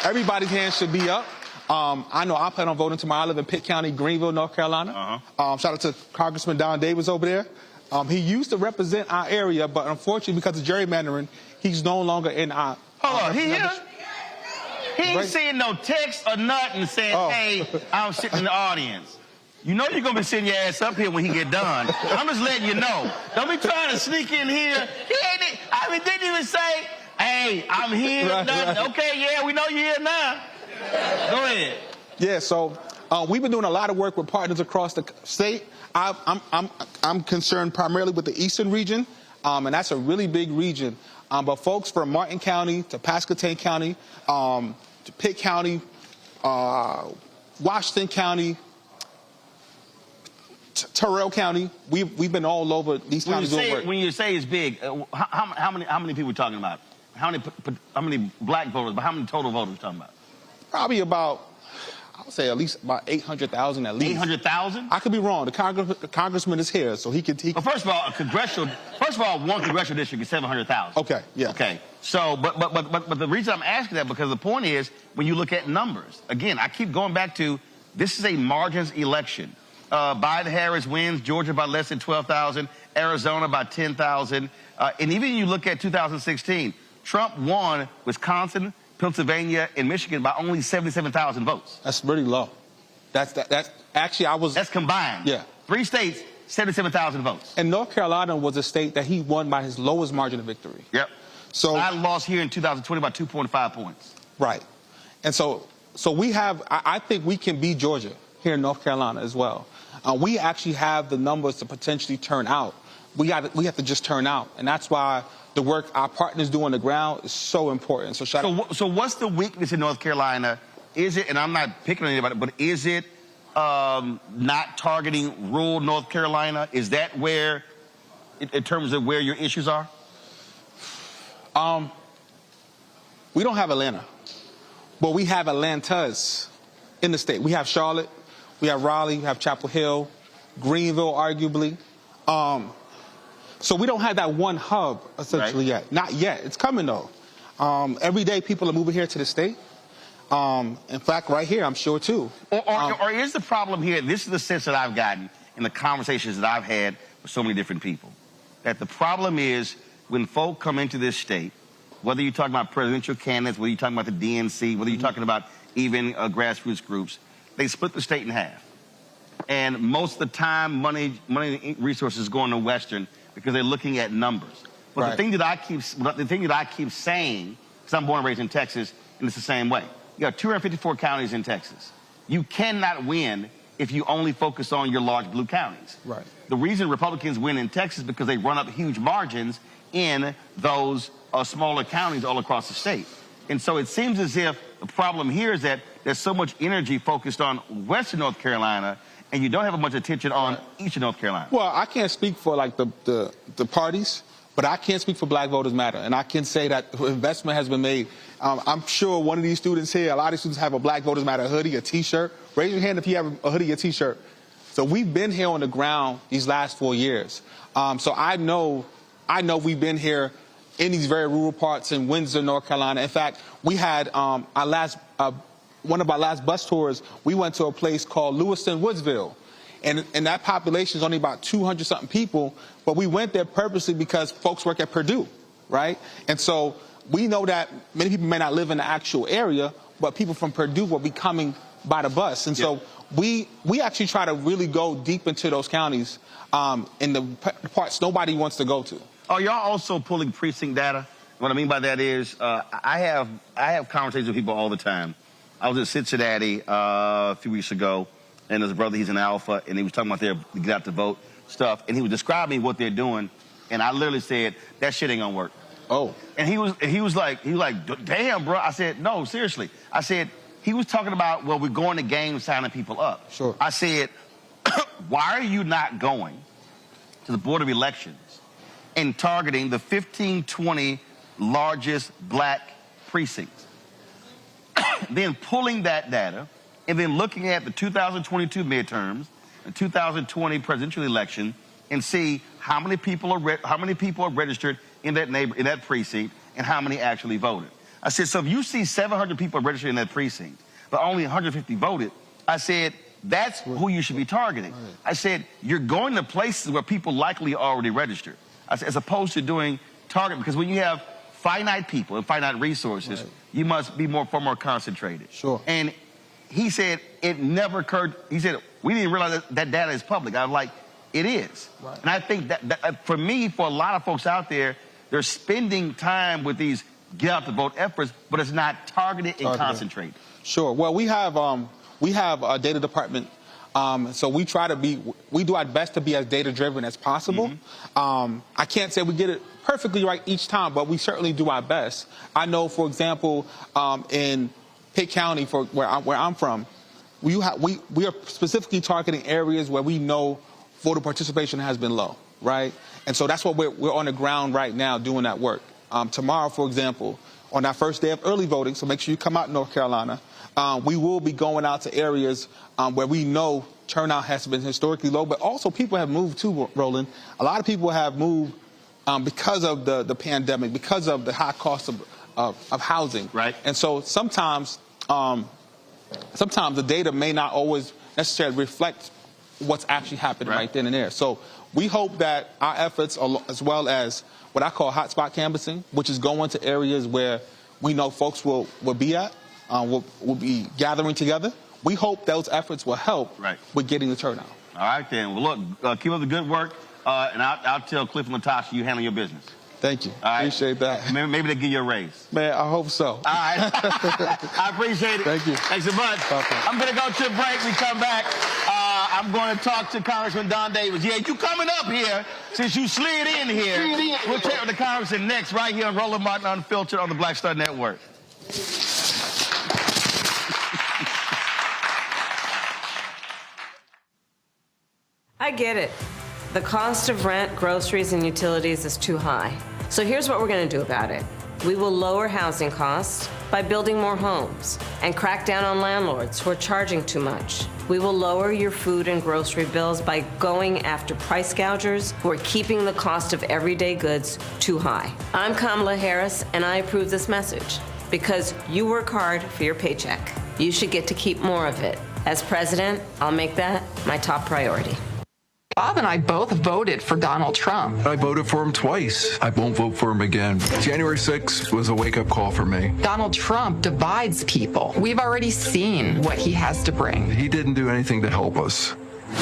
Everybody's hand should be up. I know I plan on voting tomorrow. I live in Pitt County, Greenville, North Carolina. Shout out to Congressman Don Davis over there. He used to represent our area, but unfortunately, because of gerrymandering, he's no longer in our... Hold on, he here? He ain't seeing no text or nothing saying, hey, I'm sitting in the audience. You know you're going to be sitting your ass up here when he get done. I'm just letting you know. Don't be trying to sneak in here. Didn't even say, hey, I'm here. Right. Okay, yeah, we know you're here now. Go ahead. Yeah, so we've been doing a lot of work with partners across the state. I'm concerned primarily with the eastern region, and that's a really big region. But folks from Martin County to Pasquotank County, to Pitt County, Washington County, Terrell County, we've been all over these counties doing work. When you say it's big, how many people are we talking about? How many black voters, but how many total voters are we talking about? Probably about, I would say at least about 800,000 at least. 800,000? I could be wrong. The congressman is here, so he could... Well, first of all, one congressional district is 700,000. Okay, yeah. Okay, so, but the reason I'm asking that, because the point is, when you look at numbers, again, I keep going back to, this is a margins election. Biden-Harris wins, Georgia by less than 12,000, Arizona by 10,000. And even you look at 2016, Trump won Wisconsin, Pennsylvania, and Michigan by only 77,000 votes. That's really low. That's actually, That's combined. Yeah. 3 states, 77,000 votes. And North Carolina was a state that he won by his lowest margin of victory. Yep. So I lost here in 2020 by 2.5 points. Right. And so we have, I think we can beat Georgia here in North Carolina as well. We actually have the numbers to potentially turn out. We have to just turn out. And that's why the work our partners do on the ground is so important. So what's the weakness in North Carolina? Is it, and I'm not picking on anybody, but is it not targeting rural North Carolina? Is that where, in terms of where your issues are? We don't have Atlanta, but we have Atlantas in the state. We have Charlotte, we have Raleigh, we have Chapel Hill, Greenville, arguably. So we don't have that one hub, essentially, yet. Not yet. It's coming, though. Every day, people are moving here to the state. In fact, right here, I'm sure, too. Or is the problem here, this is the sense that I've gotten in the conversations that I've had with so many different people, that the problem is when folk come into this state, whether you're talking about presidential candidates, whether you're talking about the DNC, whether you're talking about even grassroots groups, they split the state in half. And most of the time, money resources go into Western because they're looking at numbers. But the thing that I keep saying, because I'm born and raised in Texas, and it's the same way. You got 254 counties in Texas. You cannot win if you only focus on your large blue counties. Right. The reason Republicans win in Texas is because they run up huge margins in those smaller counties all across the state. And so it seems as if the problem here is that there's so much energy focused on Western North Carolina, and you don't have much attention on Eastern North Carolina. Well, I can't speak for like the parties, but I can speak for Black Voters Matter, and I can say that investment has been made. I'm sure one of these students here, a lot of these students have a Black Voters Matter hoodie, a T-shirt. Raise your hand if you have a hoodie, a T-shirt. So we've been here on the ground these last 4 years. So I know we've been here in these very rural parts in Windsor, North Carolina. In fact, we had one of our last bus tours, we went to a place called Lewiston, Woodsville. And that population is only about 200-something people, but we went there purposely because folks work at Purdue, right? And so we know that many people may not live in the actual area, but people from Purdue will be coming by the bus. And so we actually try to really go deep into those counties in the parts nobody wants to go to. Are y'all also pulling precinct data? What I mean by that is I have conversations with people all the time. I was in Cincinnati a few weeks ago, and there's a brother, he's in Alpha, and he was talking about their get out to vote stuff, and he was describing what they're doing, and I literally said, that shit ain't gonna work. Oh. And he was like, damn, bro. I said, no, seriously. I said, he was talking about, well, we're going to games signing people up. Sure. I said, why are you not going to the Board of Elections and targeting the 15, 20 largest black precincts? then pulling that data and then looking at the 2022 midterms, the 2020 presidential election, and see how many people are registered in that precinct and how many actually voted. I said, so if you see 700 people registered in that precinct, but only 150 voted, I said, that's who you should be targeting. I said, you're going to places where people likely already registered. I said, as opposed to doing target, because when you have finite people and finite resources, you must be far more concentrated. Sure. And he said, it never occurred. He said, we didn't realize that data is public. I was like, it is. Right. And I think that for me, for a lot of folks out there, they're spending time with these get out the vote efforts, but it's not targeted and concentrated. Sure. Well, we have a data department, so we do our best to be as data driven as possible. I can't say we get it perfectly right each time, but we certainly do our best. I know, for example, in Pitt County, where I'm from, we are specifically targeting areas where we know voter participation has been low, right? And so that's what we're on the ground right now doing that work. Tomorrow, for example, on our first day of early voting, so make sure you come out in North Carolina, we will be going out to areas where we know turnout has been historically low, but also people have moved too, Roland. A lot of people have moved because of the pandemic, because of the high cost of housing. Right. And so sometimes the data may not always necessarily reflect what's actually happening right then and there. So we hope that our efforts, as well as what I call hotspot canvassing, which is going to areas where we know folks will be at, will be gathering together. We hope those efforts will help with getting the turnout. All right, then. Well, look, keep up the good work, and I'll tell Cliff and Latasha you handle your business. Thank you. All right. Appreciate that. Maybe they'll give you a raise. Man, I hope so. All right. I appreciate it. Thank you. Thanks so much. I'm going to go to a break. We come back. I'm going to talk to Congressman Don Davis. Yeah, you coming up here since you slid in here. We'll chat with the Congressman next right here on Roland Martin Unfiltered on the Black Star Network. I get it. The cost of rent, groceries, and utilities is too high. So here's what we're going to do about it. We will lower housing costs by building more homes and crack down on landlords who are charging too much. We will lower your food and grocery bills by going after price gougers who are keeping the cost of everyday goods too high. I'm Kamala Harris, and I approve this message because you work hard for your paycheck. You should get to keep more of it. As president, I'll make that my top priority. Bob and I both voted for Donald Trump. I voted for him twice. I won't vote for him again. January 6th was a wake-up call for me. Donald Trump divides people. We've already seen what he has to bring. He didn't do anything to help us.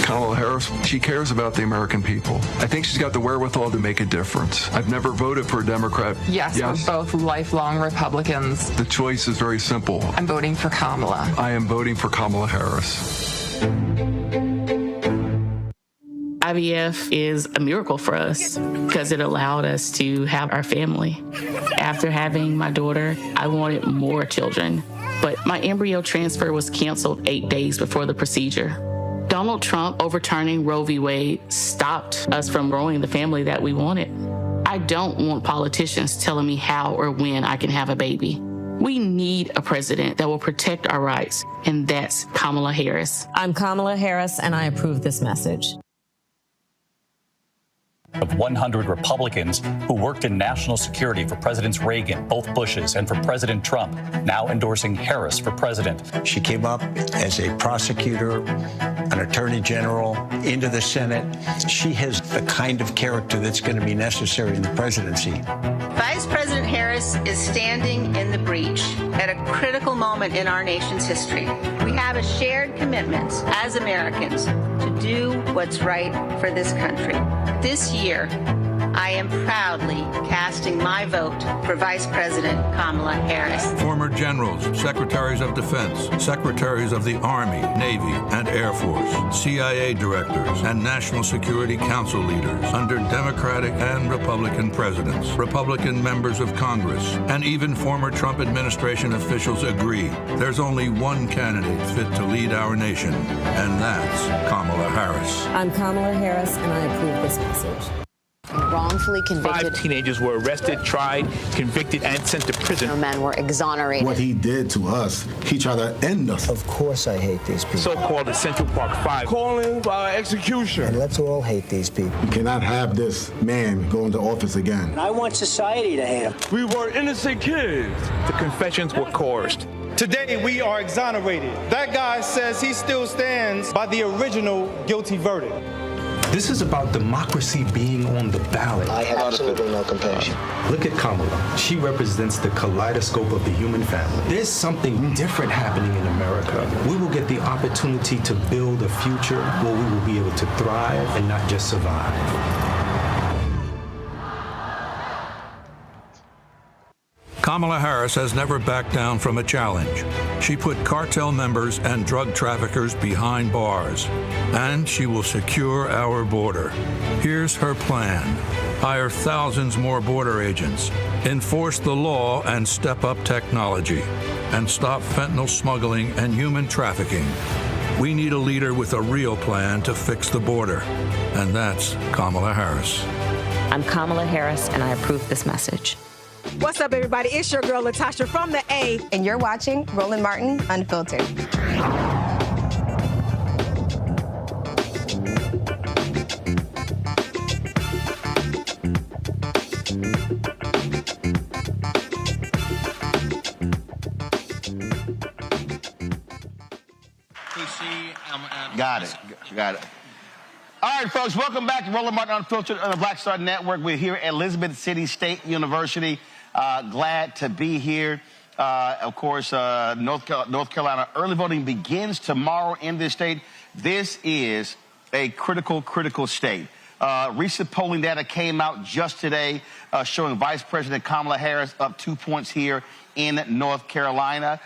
Kamala Harris, she cares about the American people. I think she's got the wherewithal to make a difference. I've never voted for a Democrat. Yes, we're both lifelong Republicans. The choice is very simple. I'm voting for Kamala. I am voting for Kamala Harris. IVF is a miracle for us because it allowed us to have our family. After having my daughter, I wanted more children, but my embryo transfer was canceled 8 days before the procedure. Donald Trump overturning Roe v. Wade stopped us from growing the family that we wanted. I don't want politicians telling me how or when I can have a baby. We need a president that will protect our rights, and that's Kamala Harris. I'm Kamala Harris, and I approve this message. Of 100 Republicans who worked in national security for Presidents Reagan, both Bushes, and for President Trump, now endorsing Harris for president. She came up as a prosecutor, an attorney general, into the Senate. She has the kind of character that's going to be necessary in the presidency. Vice President Harris is standing in the breach at a critical moment in our nation's history. We have a shared commitment as Americans to do what's right for this country. This year, I am proudly casting my vote for Vice President Kamala Harris. Former generals, secretaries of defense, secretaries of the Army, Navy, and Air Force, CIA directors, and National Security Council leaders under Democratic and Republican presidents, Republican members of Congress, and even former Trump administration officials agree there's only one candidate fit to lead our nation, and that's Kamala Harris. I'm Kamala Harris, and I approve this message. wrongfully convicted. 5 teenagers were arrested, tried, convicted, and sent to prison. No men were exonerated. What he did to us, he tried to end us. Of course I hate these people. So-called the Central Park 5. Calling for execution. And let's all hate these people. We cannot have this man go into office again. I want society to hate him. We were innocent kids. The confessions were coerced. Today, we are exonerated. That guy says he still stands by the original guilty verdict. This is about democracy being on the ballot. I have absolutely no compassion. Look at Kamala. She represents the kaleidoscope of the human family. There's something different happening in America. We will get the opportunity to build a future where we will be able to thrive and not just survive. Kamala Harris has never backed down from a challenge. She put cartel members and drug traffickers behind bars, and she will secure our border. Here's her plan. Hire thousands more border agents, enforce the law and step up technology, and stop fentanyl smuggling and human trafficking. We need a leader with a real plan to fix the border, and that's Kamala Harris. I'm Kamala Harris, and I approve this message. What's up, everybody? It's your girl, Latasha from the A. And you're watching Roland Martin Unfiltered. Got it. Got it. All right, folks, welcome back to Roland Martin Unfiltered on the Black Star Network. We're here at Elizabeth City State University. Glad to be here. Of course, North Carolina early voting begins tomorrow in this state. This is a critical state. Recent polling data came out just today showing Vice President Kamala Harris up 2 points here in North Carolina.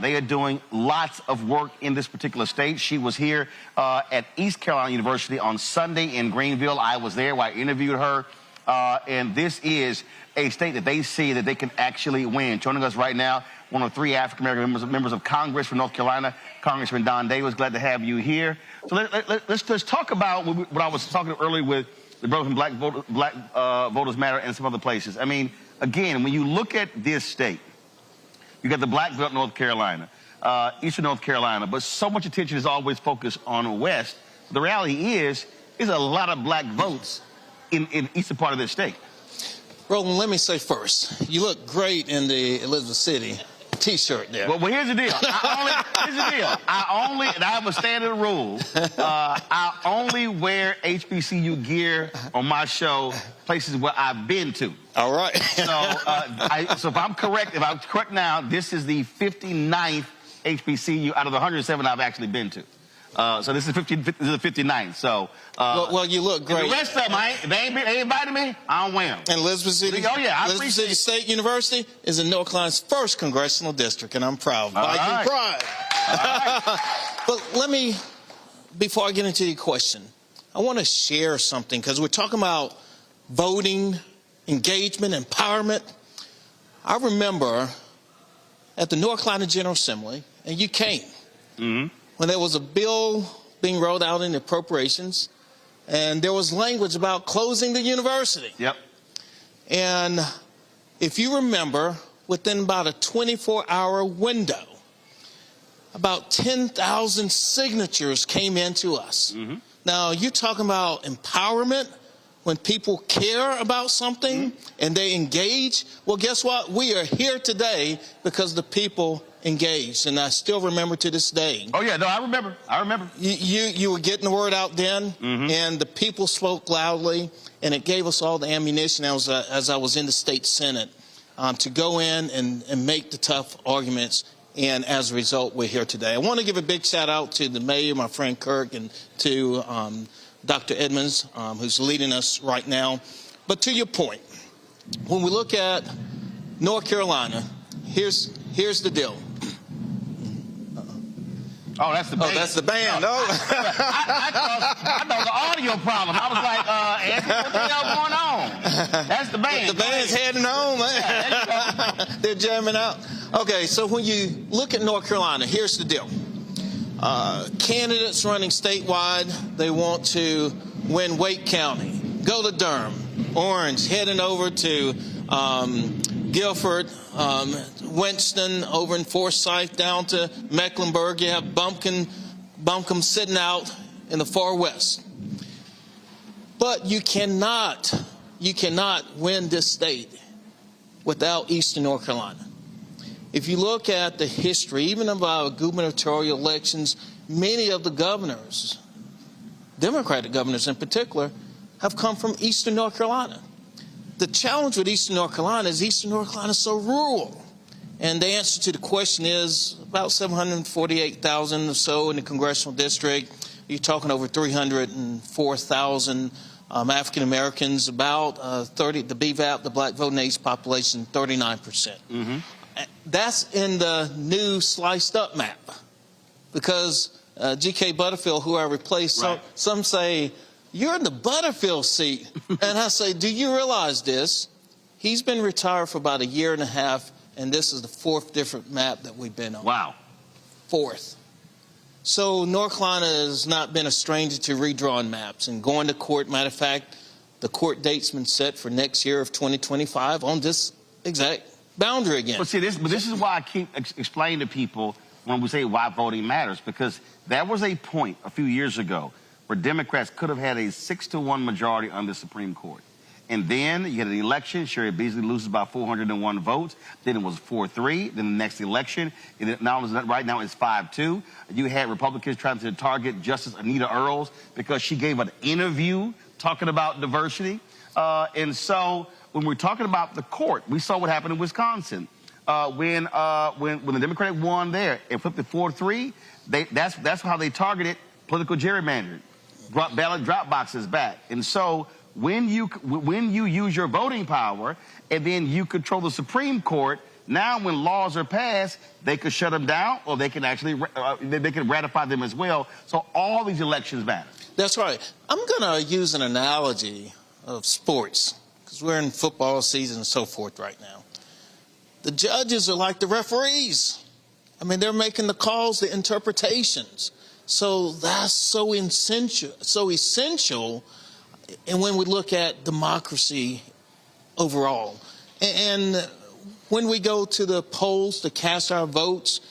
They are doing lots of work in this particular state. She was here at East Carolina University on Sunday in Greenville. I was there while I interviewed her. And this is a state that they see that they can actually win. Joining us right now, one of 3 African-American members of Congress from North Carolina, Congressman Don Davis. Glad to have you here. So let's talk about what I was talking earlier with the brother from Black Voters Matter and some other places. I mean, again, when you look at this state, you got the Black Belt, North Carolina, Eastern North Carolina, but so much attention is always focused on the West. The reality is, there's a lot of black votes in the eastern part of this state. Roland, let me say first, you look great in the Elizabeth City T-shirt there. Well, here's the deal. I have a standard rule. I only wear HBCU gear on my show, places where I've been to. All right. So if I'm correct now, this is the 59th HBCU out of the 107 I've actually been to. So this is the 59th. So well, you look great. The rest of them, they ain't invited me. I don't wear them. And Elizabeth City, Elizabeth City State University is in North Carolina's 1st congressional district, and I'm proud. Viking pride. But let me, before I get into your question, I want to share something because we're talking about voting, engagement, empowerment. I remember at the North Carolina General Assembly, and you came. Mm-hmm. When there was a bill being rolled out in the appropriations, and there was language about closing the university. Yep. And if you remember, within about a 24-hour window, about 10,000 signatures came in to us. Mm-hmm. Now, you're talking about empowerment, when people care about something and they engage. Well, guess what? We are here today because the people engaged, and I still remember to this day. Oh yeah, no, I remember. You were getting the word out then, and the people spoke loudly, and it gave us all the ammunition as I was in the state Senate to go in and make the tough arguments. And as a result, we're here today. I want to give a big shout out to the mayor, my friend Kirk, and to Dr. Edmonds, who's leading us right now. But to your point, when we look at North Carolina, here's the deal. Oh, that's the band. Oh, that's the band. No. I know the audio problem. I was like, Anthony, what the hell going on? That's the band. The band's heading home. They're jamming out. Okay, so when you look at North Carolina, here's the deal. Candidates running statewide, they want to win Wake County, go to Durham, Orange, heading over to Guilford, Winston, over in Forsyth, down to Mecklenburg. You have Buncombe sitting out in the far west. But you cannot win this state without Eastern North Carolina. If you look at the history, even of our gubernatorial elections, many of the governors, Democratic governors in particular, have come from Eastern North Carolina. The challenge with Eastern North Carolina is Eastern North Carolina is so rural. And the answer to the question is about 748,000 or so in the congressional district. You're talking over 304,000 African Americans, about the BVAP, the black voting age population, 39%. Mm-hmm. That's in the new sliced up map, because G.K. Butterfield, who I replaced, right. Some say, you're in the Butterfield seat. And I say, do you realize this? He's been retired for about 1.5 years, and this is the 4th different map that we've been on. Wow. 4th. So North Carolina has not been a stranger to redrawing maps and going to court. Matter of fact, the court date's been set for next year of 2025 on this exact boundary again. But see, this is why I keep explaining to people when we say why voting matters, because there was a point a few years ago where Democrats could have had a 6-1 majority on the Supreme Court. And then you had an election. Sherry Beasley loses by 401 votes. Then it was 4-3. Then the next election, right now it's 5-2. You had Republicans trying to target Justice Anita Earls because she gave an interview talking about diversity. And so when we're talking about the court, we saw what happened in Wisconsin. When the Democratic won there and flipped it 4-3, that's how they targeted political gerrymandering, brought ballot drop boxes back. And so when you use your voting power and then you control the Supreme Court, now when laws are passed, they could shut them down, or they can actually they can ratify them as well. So all these elections matter. That's right. I'm going to use an analogy of sports, because we're in football season and so forth right now. The judges are like the referees. I mean, they're making the calls, the interpretations. So that's so essential. And when we look at democracy overall, and when we go to the polls to cast our votes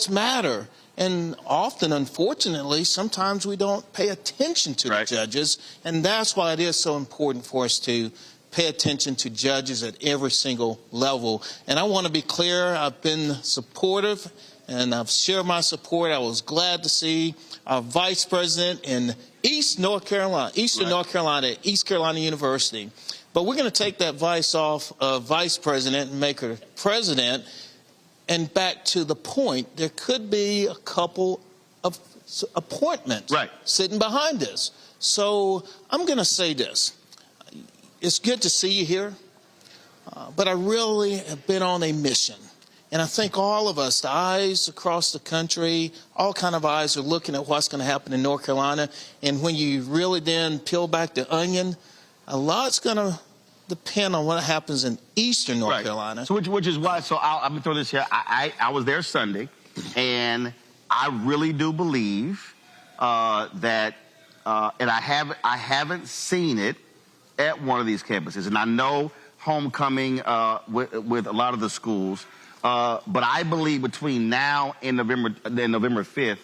matter. And often, unfortunately, sometimes we don't pay attention to the judges. And that's why it is so important for us to pay attention to judges at every single level. And I want to be clear, I've been supportive and I've shared my support. I was glad to see our vice president in Eastern North Carolina, East Carolina University. But we're going to take that vice off of vice president and make her president. And back to the point, there could be a couple of appointments sitting behind this. So I'm going to say this. It's good to see you here, but I really have been on a mission. And I think all of us, the eyes across the country, all kind of eyes are looking at what's going to happen in North Carolina. And when you really then peel back the onion, a lot's going to depend on what happens in Eastern North Carolina. So which is why, so I'm going to throw this here. I was there Sunday, and I really do believe that, and I haven't seen it at one of these campuses. And I know homecoming with a lot of the schools. But I believe between now and November 5th,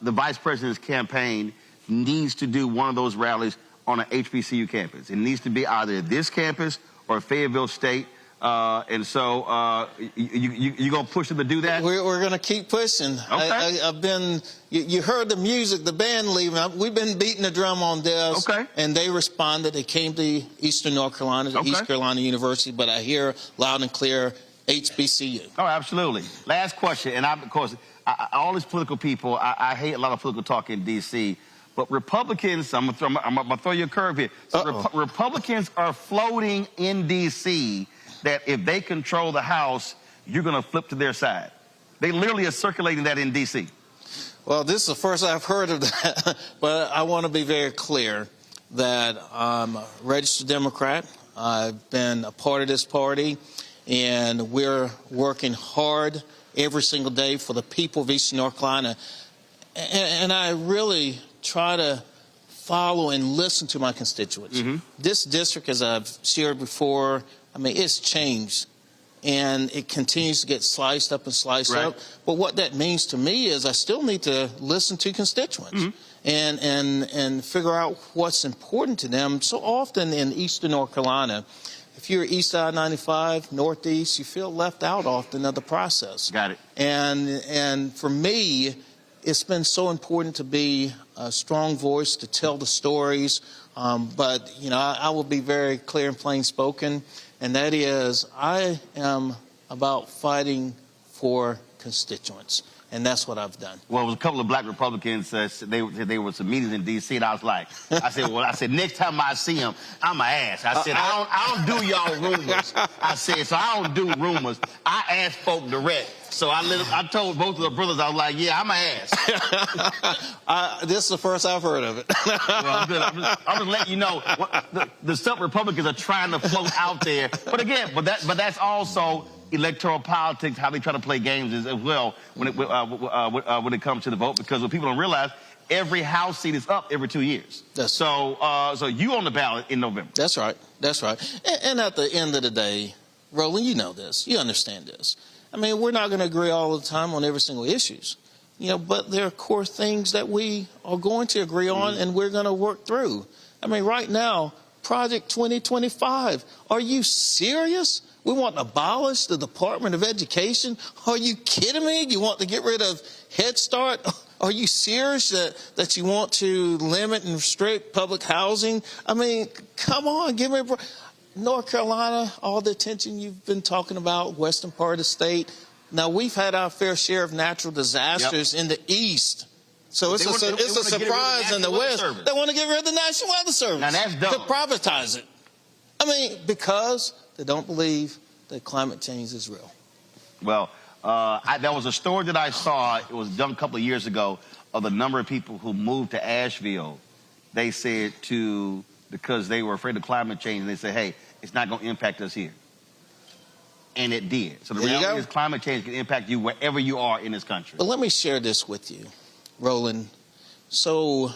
the vice president's campaign needs to do one of those rallies on an HBCU campus. It needs to be either this campus or Fayetteville State. And so you going to push them to do that? We're going to keep pushing. Okay. I've been, you heard the music, the band leaving. We've been beating the drum on this. Okay. And they responded. They came to Eastern North Carolina, to East Carolina University. But I hear loud and clear, HBCU. Oh, absolutely. Last question, and of course, all these political people, I hate a lot of political talk in D.C., but Republicans, I'm gonna throw you a curve here. So Republicans are floating in D.C. that if they control the House, you're going to flip to their side. They literally are circulating that in D.C. Well, this is the first I've heard of that, but I want to be very clear that I'm a registered Democrat. I've been a part of this party. And we're working hard every single day for the people of Eastern North Carolina. And I really try to follow and listen to my constituents. This district, as I've shared before, I mean, it's changed. And it continues to get sliced up and sliced up. But what that means to me is I still need to listen to constituents and figure out what's important to them. So often in eastern North Carolina, if you're east I-95, northeast, you feel left out often of the process. Got it. And for me, it's been so important to be a strong voice, to tell the stories. But, you know, I will be very clear and plain spoken. And that is, I am about fighting for constituents. And that's what I've done. Well, it was a couple of black Republicans, they were some meetings in D.C., and I was like, I said, next time I see him, I'm a ask. I said, I don't do y'all rumors. I said, so I don't do rumors. I ask folk direct. So I told both of the brothers, I was like, yeah, I'm a ass. This is the first I've heard of it. Well, I'm good. I'm just letting you know what the stuff Republicans are trying to float out there. But again, but that's also electoral politics, how they try to play games as well when it comes to the vote. Because what people don't realize, every House seat is up every 2 years. So you on the ballot in November. That's right. That's right. And at the end of the day, Roland, you know this. You understand this. I mean, we're not going to agree all the time on every single issues, you know, but there are core things that we are going to agree on and we're going to work through. I mean, right now, Project 2025, are you serious? We want to abolish the Department of Education? Are you kidding me? You want to get rid of Head Start? Are you serious that you want to limit and restrict public housing? I mean, come on, give me a break. North Carolina, all the attention you've been talking about, western part of the state. Now, we've had our fair share of natural disasters in the east. So it's a surprise in the west. They want to get rid of the National Weather Service. Now, that's dumb. To privatize it. I mean, because they don't believe that climate change is real. Well, there was a story that I saw, it was done a couple of years ago, of the number of people who moved to Asheville. They said because they were afraid of climate change, and they said, hey, it's not going to impact us here. And it did. So the reality is climate change can impact you wherever you are in this country. But let me share this with you, Roland. So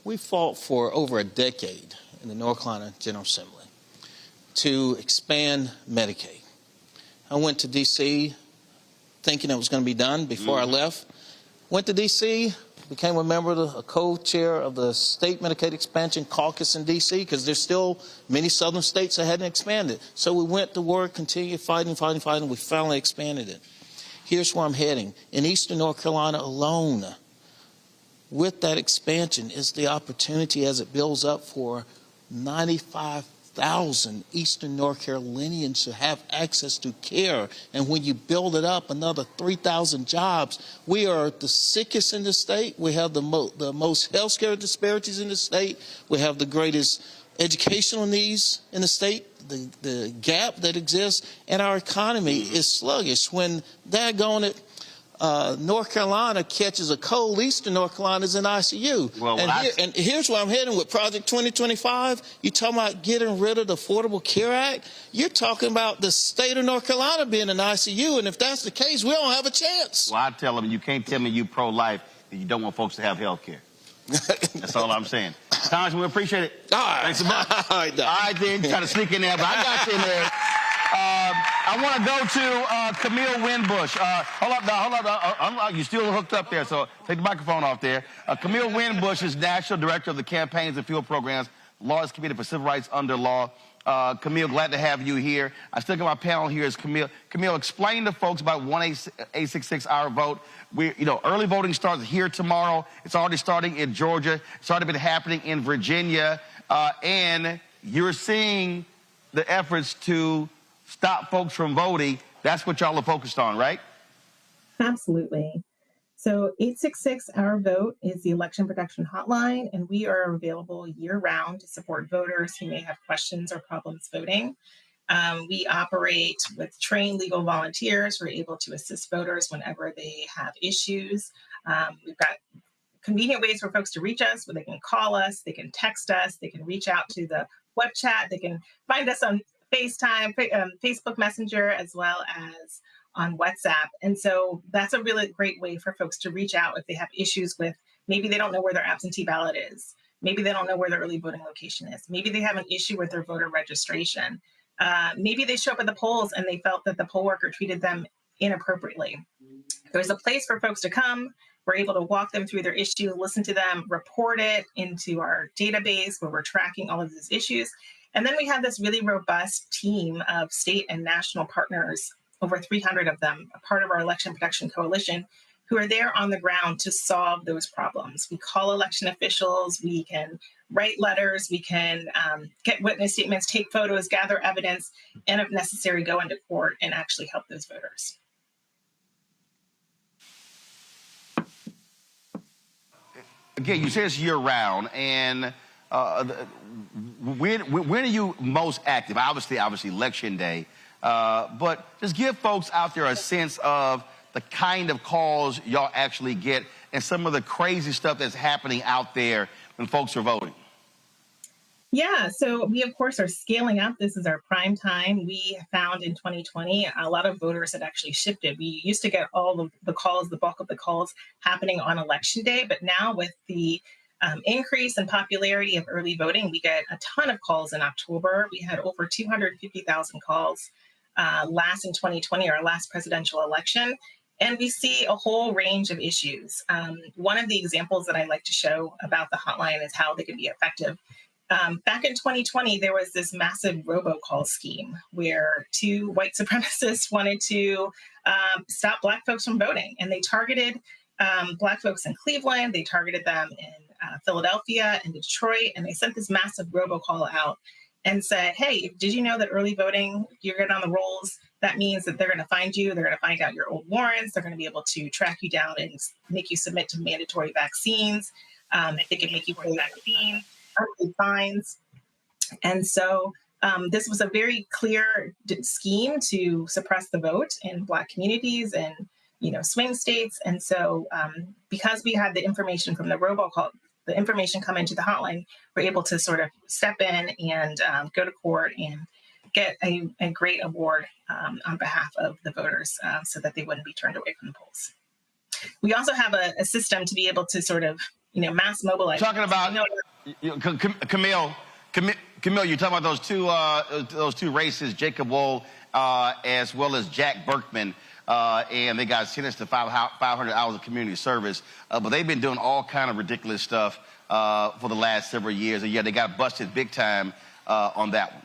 we fought for over a decade in the North Carolina General Assembly to expand Medicaid. I went to D.C. thinking it was going to be done before I left. Went to D.C., became a member, a co-chair of the State Medicaid Expansion Caucus in D.C. because there's still many southern states that hadn't expanded. So we went to work, continued fighting. We finally expanded it. Here's where I'm heading. In eastern North Carolina alone, with that expansion is the opportunity as it builds up for 95,000 eastern North Carolinians to have access to care. And when you build it up, another 3,000 jobs. We are the sickest in the state. We have the most health care disparities in the state. We have the greatest educational needs in the state, the gap that exists, and our economy is sluggish. When daggone it, North Carolina catches a cold, eastern North Carolina is in ICU. Well, and here's where I'm heading with Project 2025. You're talking about getting rid of the Affordable Care Act. You're talking about the state of North Carolina being in ICU, and if that's the case, we don't have a chance. Well, I tell them, you can't tell me you pro-life if you don't want folks to have health care. That's all I'm saying. Congressman, we appreciate it. All right. Thanks so much. All right, then. Try to sneak in there, but I got you in there. I want to go to Camille Winbush. Hold up. You're still hooked up there, so take the microphone off there. Camille Winbush is National Director of the Campaigns and Field Programs, Laws Committee for Civil Rights under law. Camille, glad to have you here. I still got my panel here is Camille. Camille, explain to folks about 1-866-OUR vote. Early voting starts here tomorrow. It's already starting in Georgia. It's already been happening in Virginia. And you're seeing the efforts to stop folks from voting. That's what y'all are focused on, right? Absolutely. So 866-OUR vote is the election protection hotline, and we are available year-round to support voters who may have questions or problems voting. We operate with trained legal volunteers who are able to assist voters whenever they have issues. We've got convenient ways for folks to reach us, where they can call us, they can text us, they can reach out to the web chat, they can find us on FaceTime, Facebook Messenger, as well as on WhatsApp. And so that's a really great way for folks to reach out if they have issues with, maybe they don't know where their absentee ballot is. Maybe they don't know where their early voting location is. Maybe they have an issue with their voter registration. Maybe they show up at the polls and they felt that the poll worker treated them inappropriately. There's a place for folks to come. We're able to walk them through their issue, listen to them, report it into our database where we're tracking all of these issues. And then we have this really robust team of state and national partners, over 300 of them, a part of our Election Protection Coalition, who are there on the ground to solve those problems. We call election officials, we can write letters, we can get witness statements, take photos, gather evidence, and if necessary, go into court and actually help those voters. Again, you say it's year-round, and when are you most active? Obviously, Election Day, but just give folks out there a sense of the kind of calls y'all actually get and some of the crazy stuff that's happening out there when folks are voting. Yeah, so we, of course, are scaling up. This is our prime time. We found in 2020, a lot of voters had actually shifted. We used to get all of the calls, the bulk of the calls happening on Election Day. But now with the increase in popularity of early voting, we get a ton of calls in October. We had over 250,000 calls last in 2020, our last presidential election. And we see a whole range of issues. One of the examples that I like to show about the hotline is how they can be effective. Back in 2020, there was this massive robocall scheme where two white supremacists wanted to stop Black folks from voting. And they targeted Black folks in Cleveland, they targeted them in Philadelphia and Detroit, and they sent this massive robocall out and said, hey, did you know that early voting, you're good on the rolls? That means that they're going to find you, they're going to find out your old warrants, they're going to be able to track you down and make you submit to mandatory vaccines. If they can make you pay vaccines, fines. And so this was a very clear scheme to suppress the vote in Black communities and, swing states. And so because we had the information from the robocall, the information come into the hotline, we're able to sort of step in and go to court and get a great award on behalf of the voters so that they wouldn't be turned away from the polls. We also have a system to be able to sort of, mass mobilize. Talking about Camille, you're talking about those two races, Jacob Wohl as well as Jack Berkman, and they got sentenced to 500 hours of community service. But they've been doing all kind of ridiculous stuff for the last several years, and yeah, they got busted big time on that one.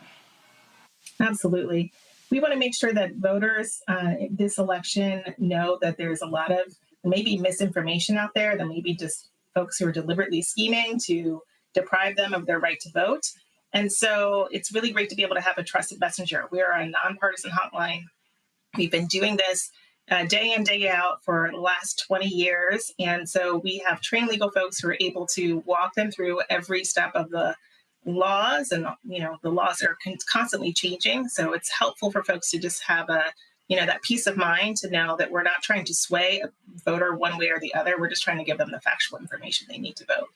Absolutely. We want to make sure that voters this election know that there's a lot of maybe misinformation out there, that maybe just folks who are deliberately scheming to deprive them of their right to vote. And so it's really great to be able to have a trusted messenger. We are a nonpartisan hotline. We've been doing this day in, day out for the last 20 years. And so we have trained legal folks who are able to walk them through every step of the laws. And, the laws are constantly changing. So it's helpful for folks to just have that peace of mind to know that we're not trying to sway a voter one way or the other. We're just trying to give them the factual information they need to vote.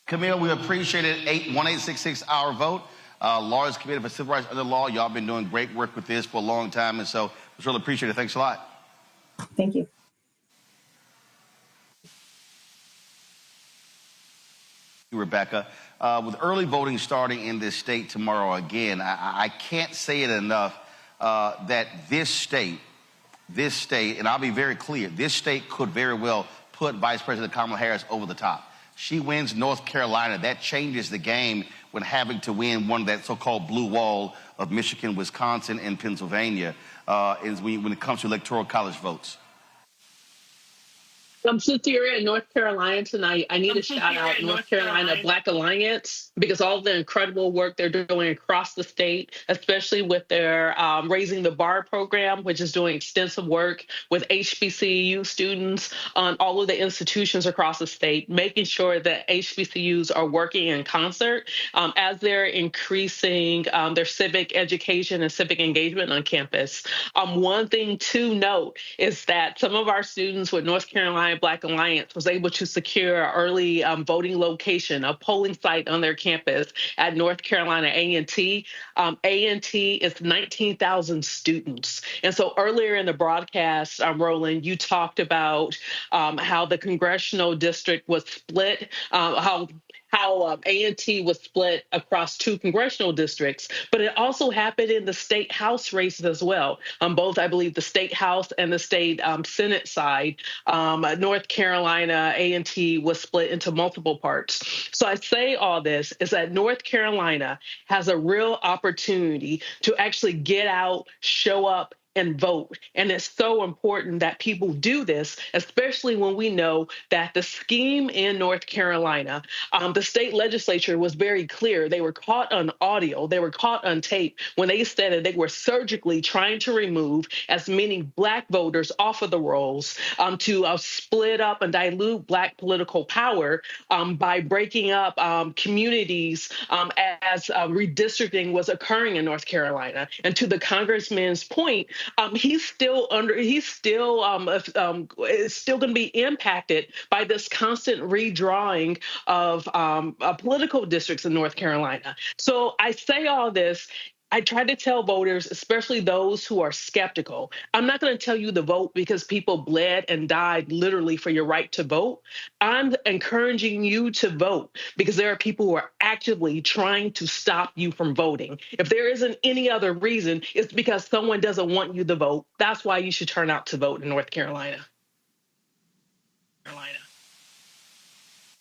Camille, we appreciate it. 1-866 vote. Lawyers Committee for Civil Rights Under Law. Y'all been doing great work with this for a long time, and so we really appreciate it. Thanks a lot. Thank you. Rebecca, with early voting starting in this state tomorrow again, I can't say it enough that this state, and I'll be very clear, this state could very well put Vice President Kamala Harris over the top. She wins North Carolina. That changes the game when having to win one of that so-called blue wall of Michigan, Wisconsin, and Pennsylvania when it comes to electoral college votes. Since you're in North Carolina tonight, I need to shout out North Carolina Black Alliance because all the incredible work they're doing across the state, especially with their Raising the Bar program, which is doing extensive work with HBCU students on all of the institutions across the state, making sure that HBCUs are working in concert as they're increasing their civic education and civic engagement on campus. One thing to note is that some of our students with North Carolina Carolina Black Alliance was able to secure an early voting location, a polling site on their campus at North Carolina A&T. A&T is 19,000 students. And so earlier in the broadcast, Roland, you talked about how the congressional district was split, how A&T was split across 2 congressional districts, but it also happened in the state house races as well. Both, I believe, the state house and the state Senate side, North Carolina A&T was split into multiple parts. So I say all this is that North Carolina has a real opportunity to actually get out, show up, and vote. And it's so important that people do this, especially when we know that the scheme in North Carolina, the state legislature was very clear. They were caught on audio, they were caught on tape when they said that they were surgically trying to remove as many Black voters off of the rolls to split up and dilute Black political power by breaking up communities as redistricting was occurring in North Carolina. And to the congressman's point, he's still going to be impacted by this constant redrawing of political districts in North Carolina. So I say all this. I try to tell voters, especially those who are skeptical, I'm not going to tell you to vote because people bled and died literally for your right to vote. I'm encouraging you to vote because there are people who are actively trying to stop you from voting. If there isn't any other reason, it's because someone doesn't want you to vote. That's why you should turn out to vote in North Carolina.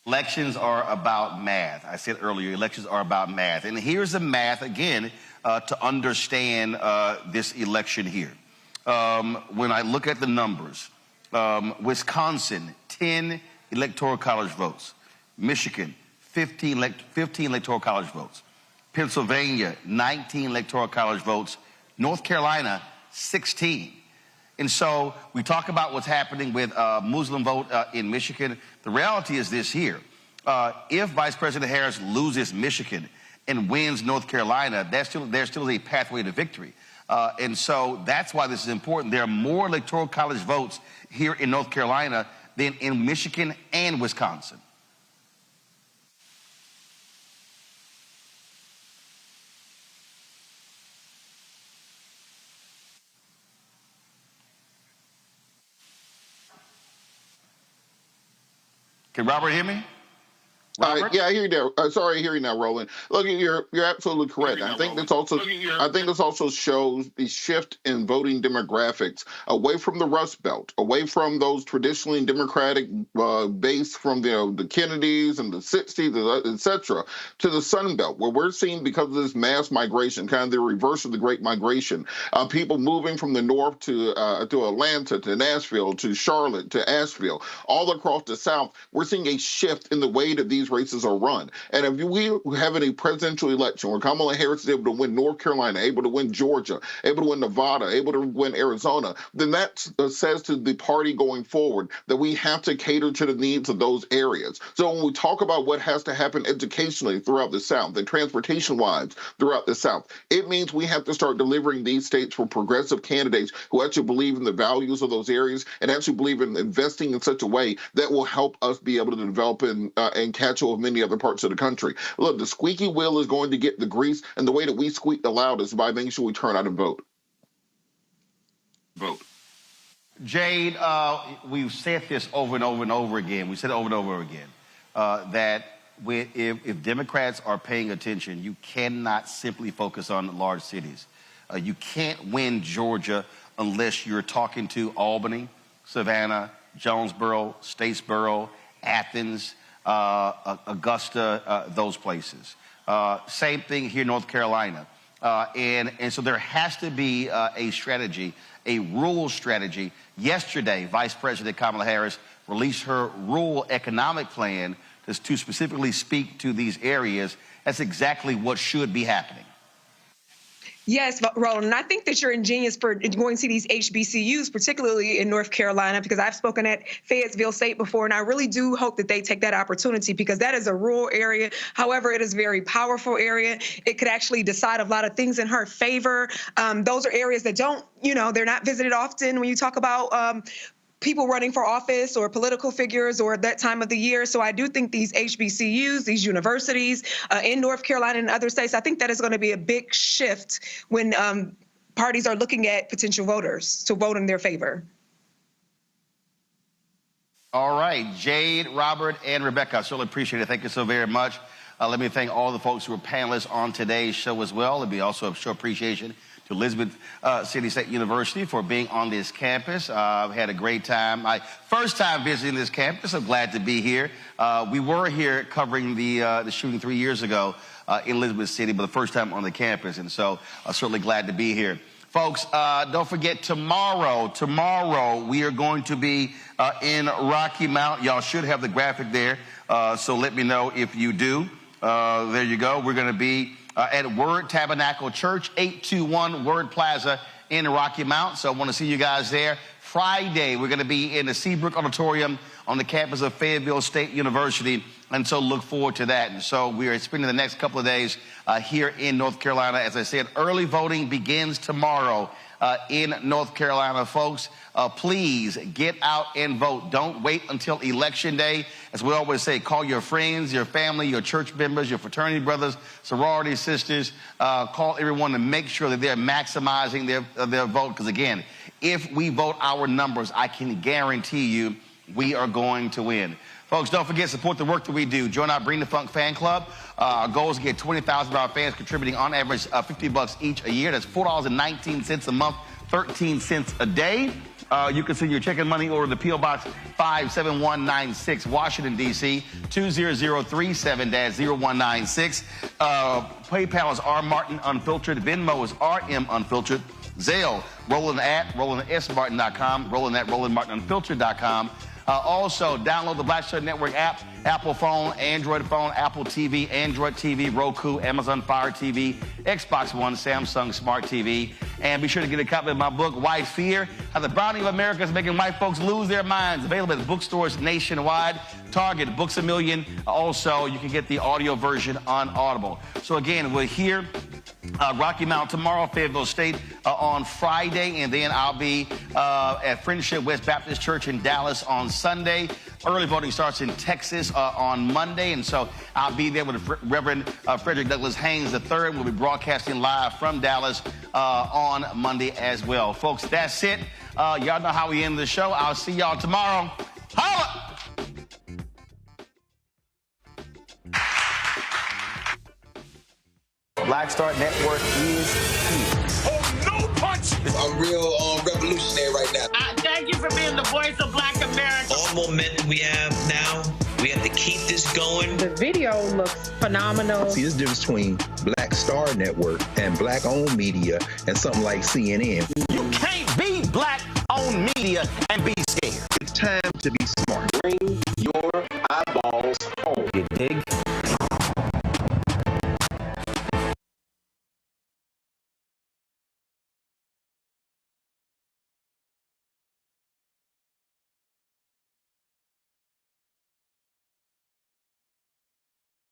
Elections are about math. I said earlier, elections are about math. And here's the math again to understand this election here. When I look at the numbers, Wisconsin, 10 electoral college votes. Michigan, 15 electoral college votes. Pennsylvania, 19 electoral college votes. North Carolina, 16. And so we talk about what's happening with Muslim vote in Michigan. The reality is this here. If Vice President Harris loses Michigan and wins North Carolina, there still is a pathway to victory. And so that's why this is important. There are more electoral college votes here in North Carolina than in Michigan and Wisconsin. Can Robert hear me? Yeah, I hear you now. Sorry, I hear you now, Roland. Look, you're absolutely correct. I think this also shows the shift in voting demographics away from the Rust Belt, away from those traditionally Democratic base from the Kennedys and the 60s, etc., to the Sun Belt, where we're seeing, because of this mass migration, kind of the reverse of the Great Migration, people moving from the north to Atlanta, to Nashville, to Charlotte, to Asheville, all across the South. We're seeing a shift in the way that these races are run. And if we have a presidential election where Kamala Harris is able to win North Carolina, able to win Georgia, able to win Nevada, able to win Arizona, then that says to the party going forward that we have to cater to the needs of those areas. So when we talk about what has to happen educationally throughout the South and transportation-wise throughout the South, it means we have to start delivering these states for progressive candidates who actually believe in the values of those areas and actually believe in investing in such a way that will help us be able to develop and catch of many other parts of the country. Look, the squeaky wheel is going to get the grease, and the way that we squeak the loudest is by making sure we turn out and vote. Jade, we've said this over and over and over again. We said it over and over again, that if Democrats are paying attention, you cannot simply focus on large cities. You can't win Georgia unless you're talking to Albany, Savannah, Jonesboro, Statesboro, Athens, Augusta, those places. Same thing here in North Carolina. And so there has to be a strategy, a rural strategy. Yesterday, Vice President Kamala Harris released her rural economic plan to specifically speak to these areas. That's exactly what should be happening. Yes, Roland, and I think that you're ingenious for going to these HBCUs, particularly in North Carolina, because I've spoken at Fayetteville State before, and I really do hope that they take that opportunity because that is a rural area. However, it is a very powerful area. It could actually decide a lot of things in her favor. Those are areas that don't, they're not visited often when you talk about people running for office or political figures or that time of the year. So I do think these HBCUs, these universities in North Carolina and other states, I think that is going to be a big shift when parties are looking at potential voters to vote in their favor. All right, Jade, Robert, and Rebecca, I certainly appreciate it. Thank you so very much. Let me thank all the folks who were panelists on today's show as well. It'd be also a show appreciation to Elizabeth City State University for being on this campus. I've had a great time. My first time visiting this campus. I'm glad to be here. We were here covering the shooting 3 years ago in Elizabeth City, but the first time on the campus, and so I'm certainly glad to be here. Folks, don't forget tomorrow we are going to be in Rocky Mount. Y'all should have the graphic there, so let me know if you do. There you go. We're going to be at Word Tabernacle Church, 821 Word Plaza in Rocky Mount. So I want to see you guys there. Friday, we're going to be in the Seabrook Auditorium on the campus of Fayetteville State University, and so look forward to that. And so we are spending the next couple of days here in North Carolina. As I said, early voting begins tomorrow in North Carolina, folks. Please get out and vote. Don't wait until Election Day. As we always say, call your friends, your family, your church members, your fraternity brothers, sorority sisters. Call everyone to make sure that they're maximizing their vote. Because again, if we vote our numbers, I can guarantee you we are going to win. Folks, don't forget, support the work that we do. Join our Bring the Funk fan club. Our goal is to get 20,000 of our fans contributing on average $50 each a year. That's $4.19 a month, 13 cents a day. You can send your check and money order to P.O. Box 57196, Washington, D.C., 20037-0196. PayPal is R. Martin Unfiltered. Venmo is RM Unfiltered. Zelle, Roland at RolandSMartin.com, Roland at RolandMartinUnfiltered.com. Also, download the Black Star Network app, Apple phone, Android phone, Apple TV, Android TV, Roku, Amazon Fire TV, Xbox One, Samsung Smart TV. And be sure to get a copy of my book, White Fear, How the Browning of America is Making White Folks Lose Their Minds. Available at bookstores nationwide, Target, Books A Million. Also, you can get the audio version on Audible. So again, we're here. Rocky Mount tomorrow, Fayetteville State on Friday, and then I'll be at Friendship West Baptist Church in Dallas on Sunday. Early voting starts in Texas on Monday, and so I'll be there with Reverend Frederick Douglass Haynes III. We'll be broadcasting live from Dallas on Monday as well. Folks, that's it. Y'all know how we end the show. I'll see y'all tomorrow. Holla! Black Star Network is here. Oh, no punch! I'm real revolutionary right now. Thank you for being the voice of Black America. All momentum we have now, we have to keep this going. The video looks phenomenal. See, there's a difference between Black Star Network and black-owned media and something like CNN. You can't be black-owned media and be scared.